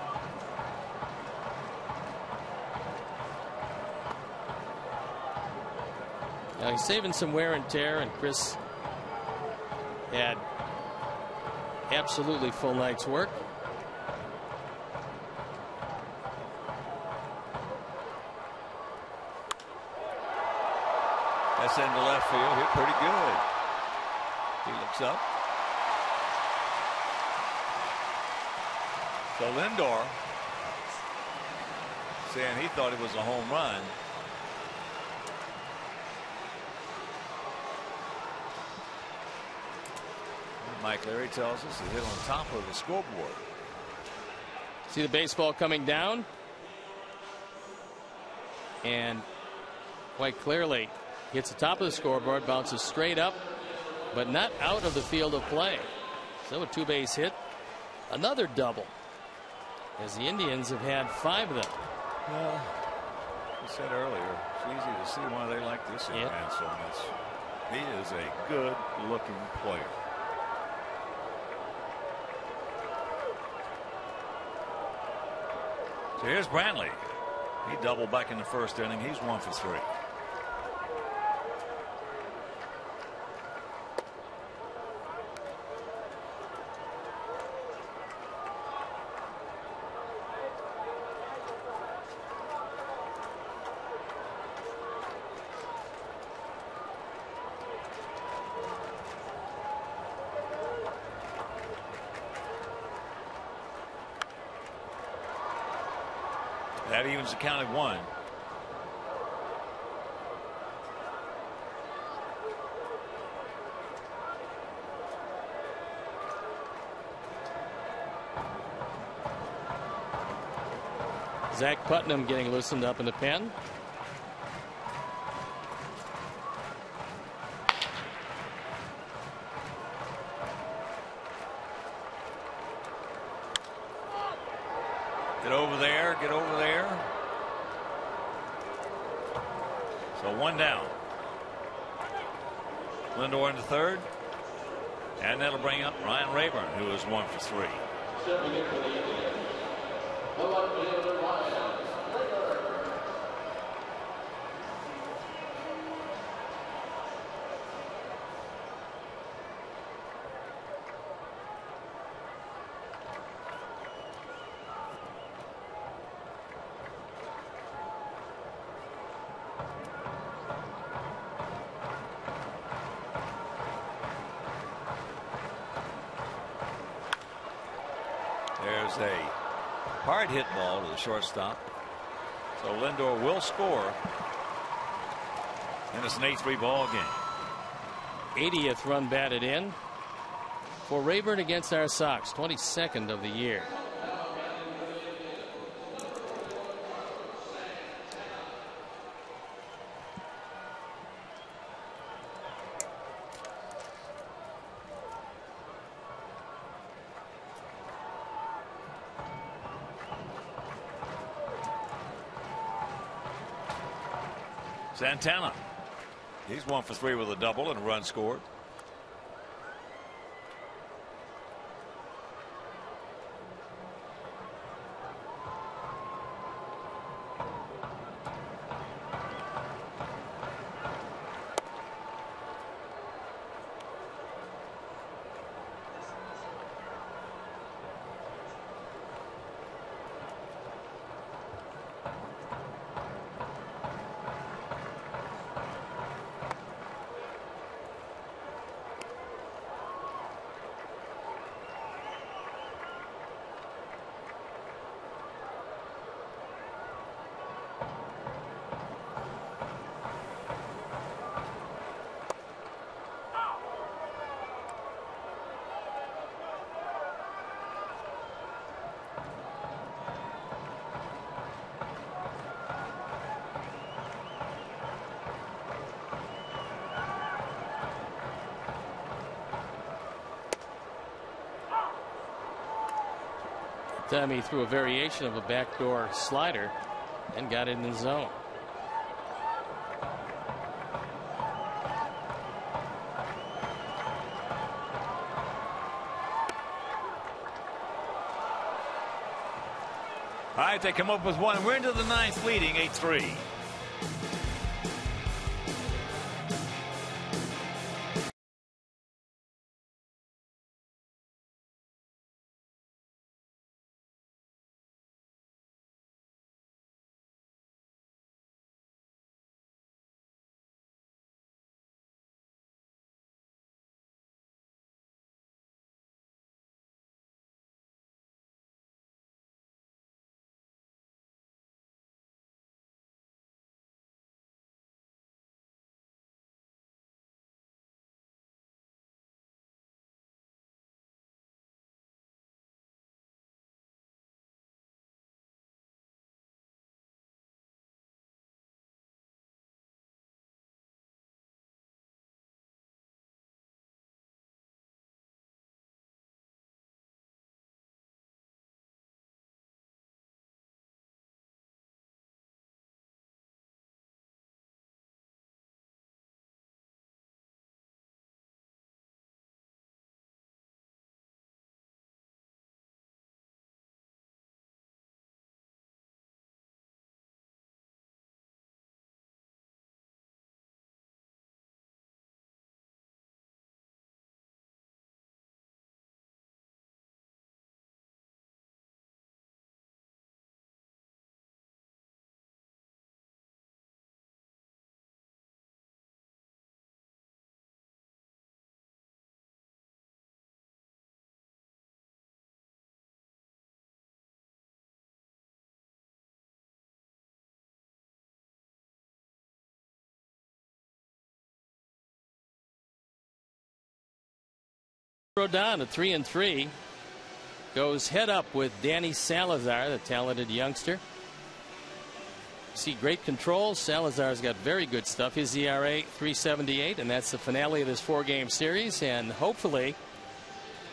Now he's saving some wear and tear, and Chris had absolutely full night's work. That's into left field. Hit pretty good. He looks up. So Lindor saying he thought it was a home run. Mike Leary tells us he hit on top of the scoreboard. See the baseball coming down, and quite clearly hits the top of the scoreboard, bounces straight up, but not out of the field of play. So a 2-base hit, another double, as the Indians have had 5 of them. Well, I said earlier, it's easy to see why they like this young man so much. He is a good-looking player. So here's Brantley. He doubled back in the first inning. He's 1 for 3. That evens the count at 1. Zach Putnam getting loosened up in the pen. Get over there, get over there. So 1 down. Lindor into third. And that'll bring up Ryan Rayburn, who is 1 for 3. Stepping in for the Indians, the left fielder, Ryan Rayburn. There's a hard hit ball to the shortstop. So Lindor will score. And it's an 8-3 ball game. 80th run batted in for Rayburn against our Sox, 22nd of the year. Santana. He's 1 for 3 with a double and a run scored. time he threw a variation of a backdoor slider and got it in the zone. All right, they come up with one. We're into the ninth, leading 8-3. Rodon at 3-3 goes head up with Danny Salazar, the talented youngster. See great control. Salazar's got very good stuff. His ERA 3.78, and that's the finale of this 4-game series. And hopefully,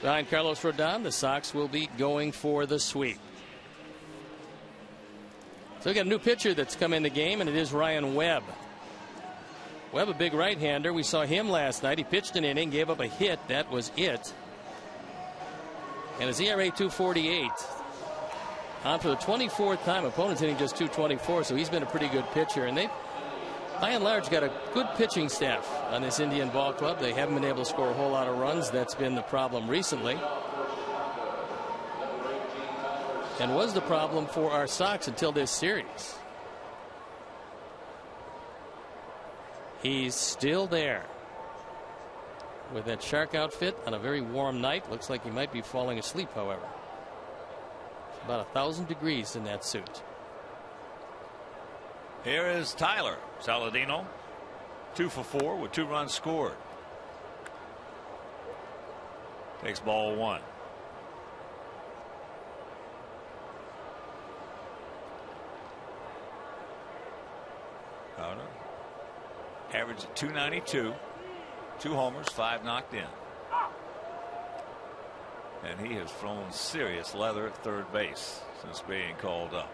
behind Carlos Rodon, the Sox will be going for the sweep. So we got a new pitcher that's come in the game, and it is Ryan Webb. Webb, a big right-hander. We saw him last night. He pitched an inning, gave up a hit. That was it. And his ERA 2.48. On for the 24th time. Opponent's hitting just 2.24, so he's been a pretty good pitcher. And they've, by and large, got a good pitching staff on this Indian ball club. They haven't been able to score a whole lot of runs. That's been the problem recently. And was the problem for our Sox until this series. He's still there with that shark outfit on a very warm night. Looks like he might be falling asleep, however. It's about 1,000 degrees in that suit. Here is Tyler Saladino, 2 for 4 with 2 runs scored. Takes ball 1. Crowder. Average of 292, 2 homers, 5 knocked in. And he has thrown serious leather at third base since being called up.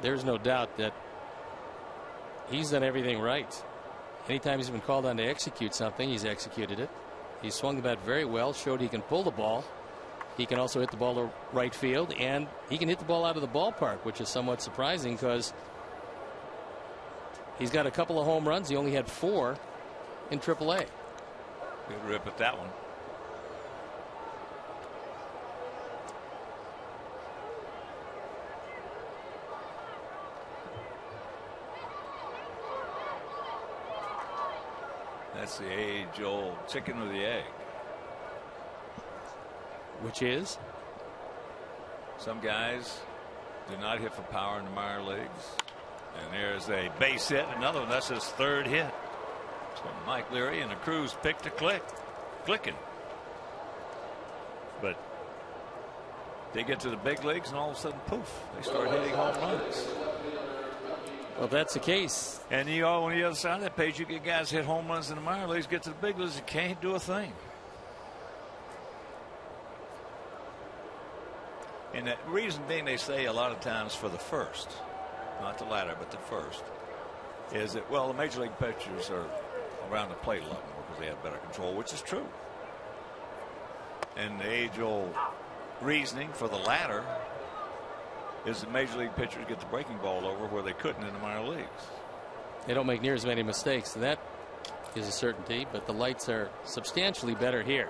There's no doubt that he's done everything right. Anytime he's been called on to execute something, he's executed it. He swung the bat very well, showed he can pull the ball. He can also hit the ball to right field, and he can hit the ball out of the ballpark, which is somewhat surprising because he's got a couple of home runs. He only had 4 in AAA. Good rip at that one. That's the age-old chicken or the egg. Which is? Some guys do not hit for power in the minor leagues. And there's a base hit. Another one. That's his 3rd hit. So Mike Leary and the Cruz picked a clicking. But they get to the big leagues and all of a sudden, poof, they start hitting home runs. Well, if that's the case. And you all on the other side of that page, you get guys hit home runs in the minor leagues, get to the big leagues, you can't do a thing. And the reason being, they say a lot of times for the first, not the latter, but the first, is that, well, the major league pitchers are around the plate a lot more because they have better control, which is true. And the age-old reasoning for the latter is that major league pitchers get the breaking ball over where they couldn't in the minor leagues. They don't make near as many mistakes. That is a certainty, but the lights are substantially better here.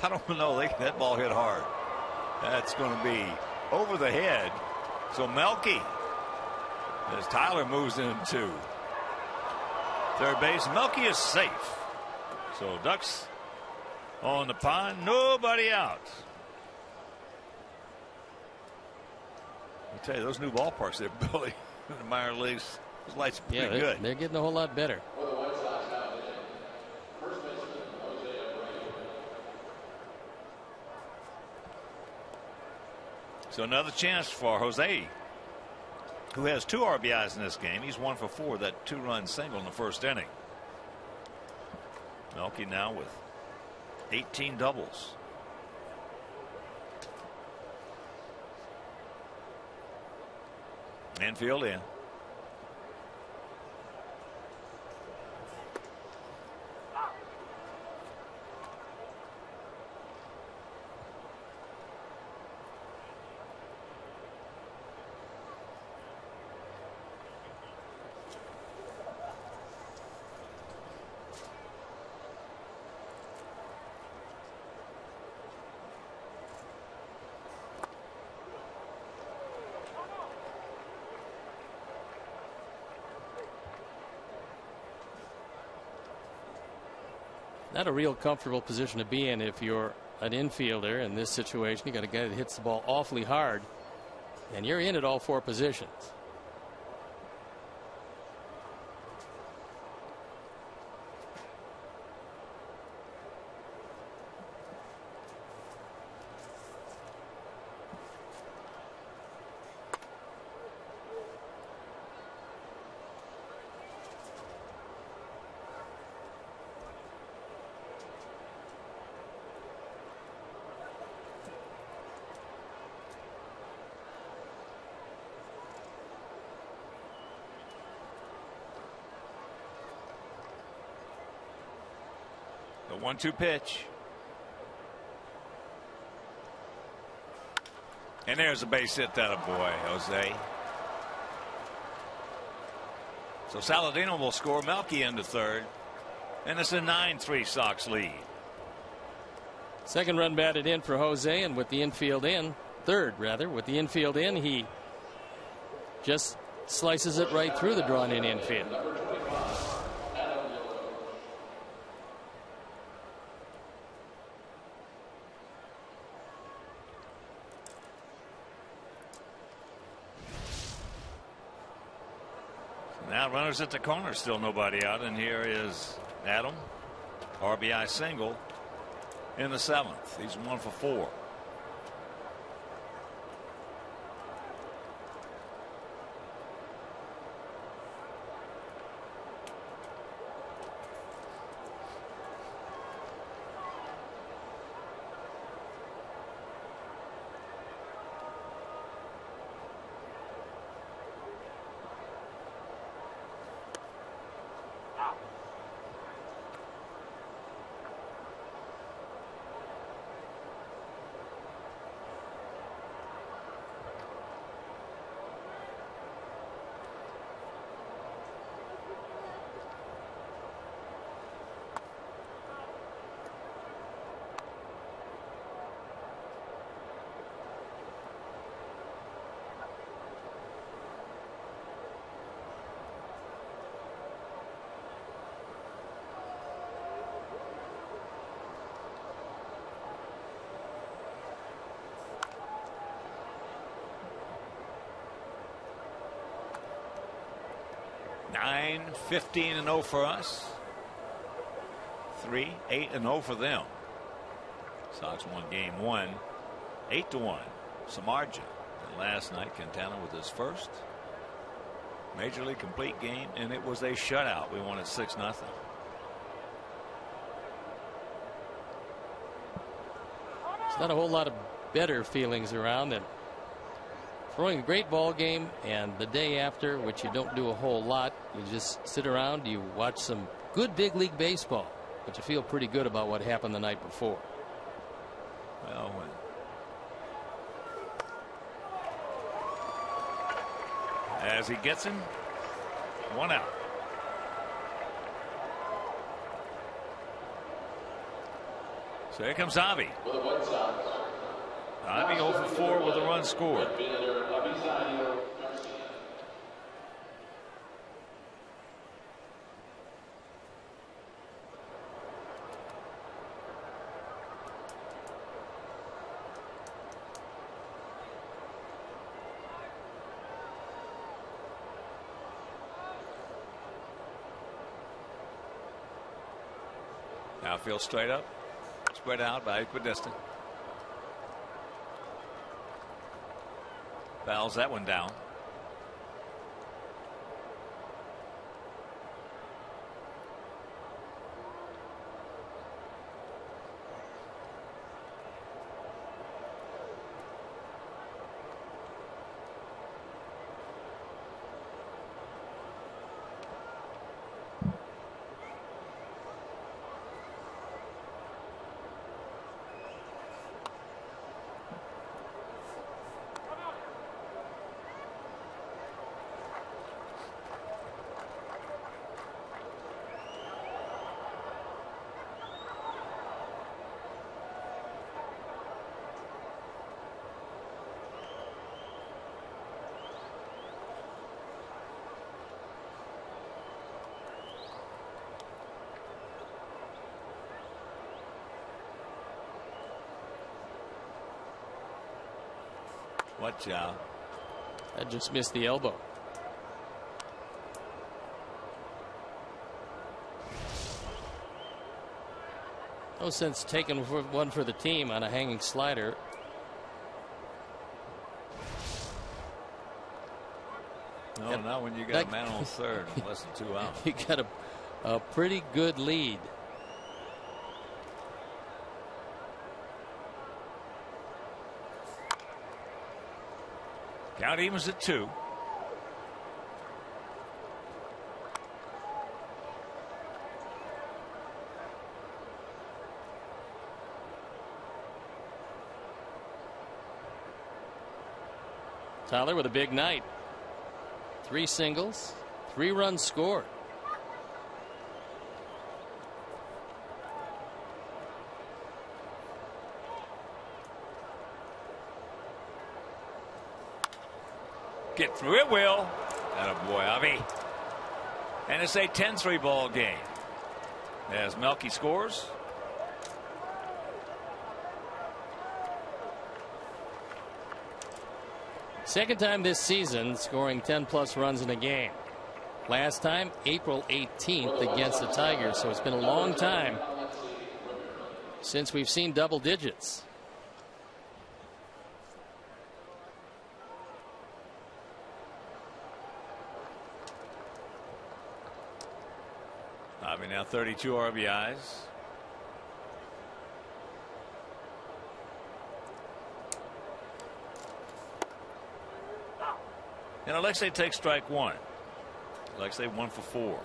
I don't know. That ball hit hard. That's going to be over the head. So Melky, as Tyler moves into third base, Melky is safe. So Ducks on the pond, nobody out. I tell you, those new ballparks they're building in the minor leagues, those lights are pretty good. They're getting a whole lot better. So another chance for Jose, who has 2 RBIs in this game. He's 1 for 4, that 2-run single in the first inning. Melky now with 18 doubles. Infield in. Not a real comfortable position to be in if you're an infielder in this situation. You got a guy that hits the ball awfully hard, and you're in at all 4 positions. The 1-2 pitch. And there's a base hit, that a boy, Jose. So Saladino will score. Melky into third. And it's a 9-3 Sox lead. Second run batted in for Jose, and with the infield in, third rather, with the infield in, he just slices it right through the drawn in infield. Now runners at the corner, still nobody out, and here is Adam, RBI single in the 7th. He's 1 for 4. Nine, 15-0 for us. 3, 8-0 for them. Sox won game 1, 8-1. Samardzija. And last night, Quintana with his first major league complete game, and it was a shutout. We won at 6-0. There's not a whole lot of better feelings around than throwing a great ball game and the day after, which you don't do a whole lot. You just sit around, you watch some good big league baseball, but you feel pretty good about what happened the night before. Well, as he gets him, 1 out. So here comes Avi. Avi 0 for 4 with a run scored. Outfield straight up, spread out by equidistant. Fouls that one down. Watch out. That just missed the elbow. No sense taking one for the team on a hanging slider. No, not when you got a man on third and less than 2 outs. You got a pretty good lead. Count evens at 2. Tyler with a big night. 3 singles, 3 runs scored. Get through it, will. Attaboy, Avi. And it's a 10-3 ball game. As Melky scores. Second time this season scoring 10+ runs in a game. Last time April 18th against the Tigers. So it's been a long time since we've seen double digits. I mean, now 32 RBIs. And Alexei takes strike 1. Alexei 1 for 4.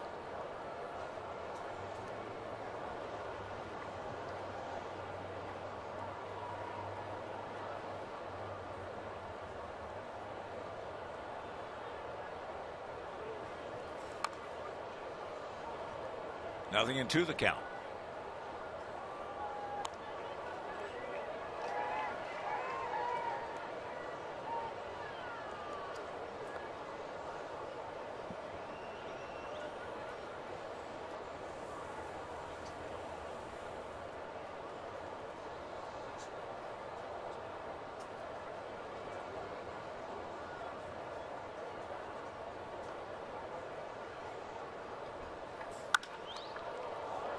Nothing into the count.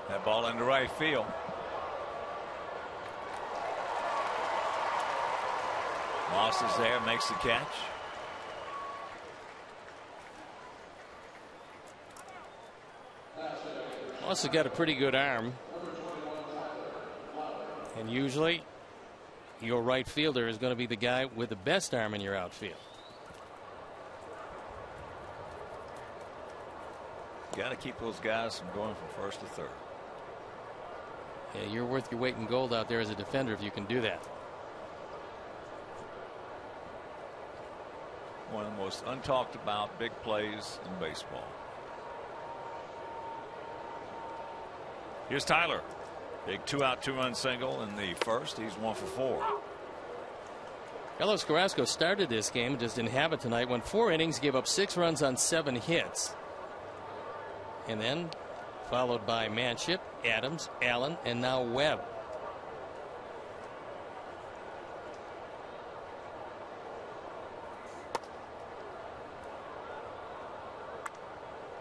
That ball into right field. Moss is there, makes the catch. Moss has got a pretty good arm. And usually your right fielder is going to be the guy with the best arm in your outfield. You got to keep those guys from going from first to third. Yeah, you're worth your weight in gold out there as a defender if you can do that. One of the most untalked about big plays in baseball. Here's Tyler. Big 2-out 2-run single in the first. He's 1 for 4. Carlos Carrasco started this game, just didn't have it tonight. Went 4 innings, gave up 6 runs on 7 hits. And then followed by Manship, Adams, Allen, and now Webb.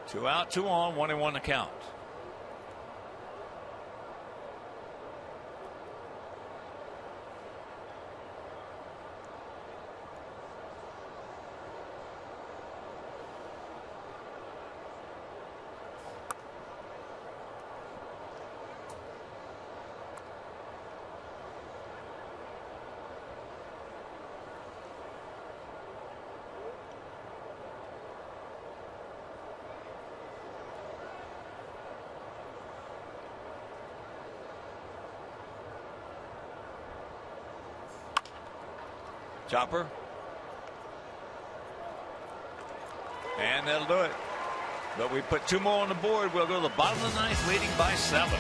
Two out, 2 on, 1-1 to count. Chopper. And that'll do it. But we put 2 more on the board. We'll go to the bottom of the 9th, leading by 7.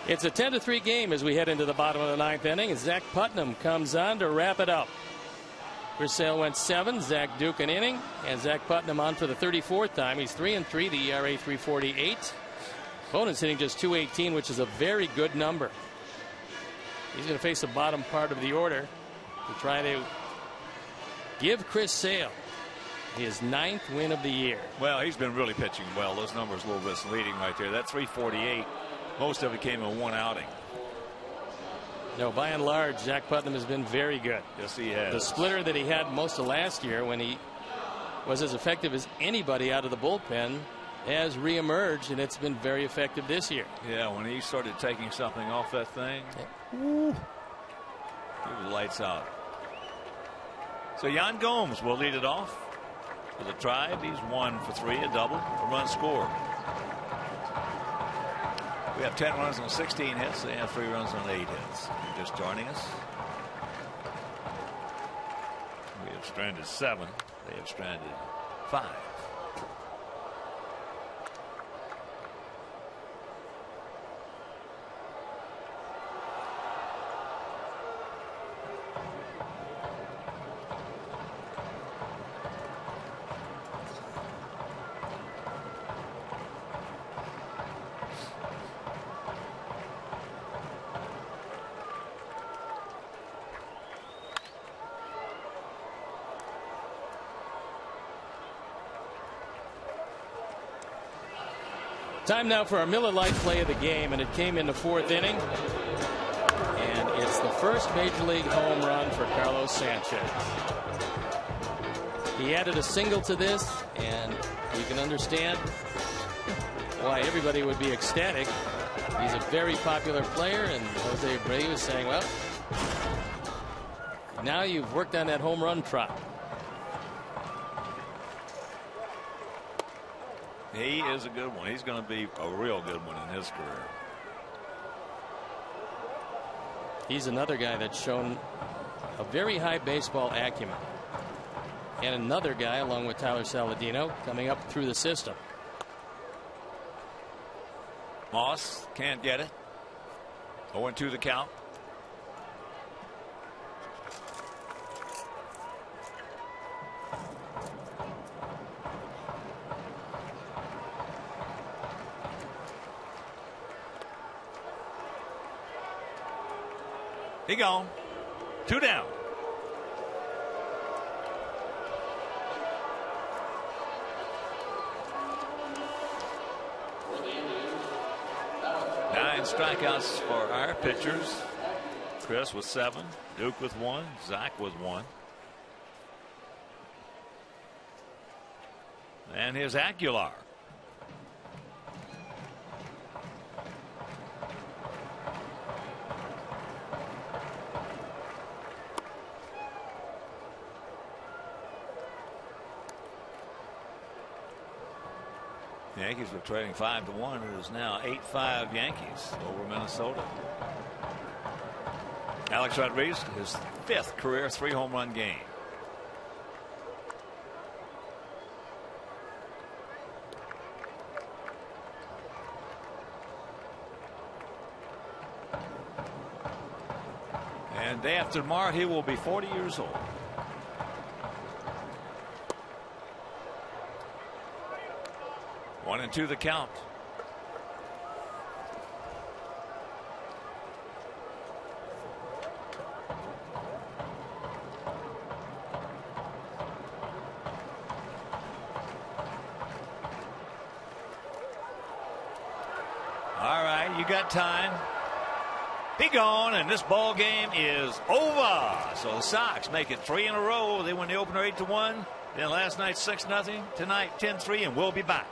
It's a 10-3 game as we head into the bottom of the 9th inning. Zach Putnam comes on to wrap it up. Chris Sale went 7, Zach Duke an inning, and Zach Putnam on for the 34th time. He's 3-3, the ERA 3.48. Opponent's hitting just .218, which is a very good number. He's going to face the bottom part of the order to try to give Chris Sale his 9th win of the year. Well, he's been really pitching well. Those numbers a little misleading right there. That 3.48, most of it came in 1 outing. No, by and large, Zach Putnam has been very good. Yes, he has. The splitter that he had most of last year, when he was as effective as anybody out of the bullpen, has reemerged, and it's been very effective this year. Yeah, when he started taking something off that thing, he was lights out. So Yan Gomes will lead it off for the Tribe. He's 1 for 3, a double, a run scored. We have 10 runs on 16 hits. They have 3 runs on 8 hits. If you're just joining us, we have stranded 7. They have stranded 5. Time now for our Miller Lite play of the game, and it came in the 4th inning. And it's the first Major League home run for Carlos Sanchez. He added a single to this, and you can understand why everybody would be ecstatic. He's a very popular player, and Jose Abreu was saying, well, now you've worked on that home run trot. He is a good one. He's going to be a real good one in his career. He's another guy that's shown a very high baseball acumen. And another guy, along with Tyler Saladino, coming up through the system. Moss can't get it. 0-2 the count. He gone. 2 down. Nine strikeouts for our pitchers. Chris with 7, Duke with 1, Zach with 1. And here's Aguilar. Yankees were trading 5-1. It is now 8-5 Yankees over Minnesota. Alex Rodriguez, his 5th career 3-home run game. And day after tomorrow, he will be 40 years old. One and 2 the count. All right, you got time. He gone, and this ball game is over. So the Sox make it 3 in a row. They win the opener 8-1. Then last night 6-0. Tonight 10-3, and we'll be back.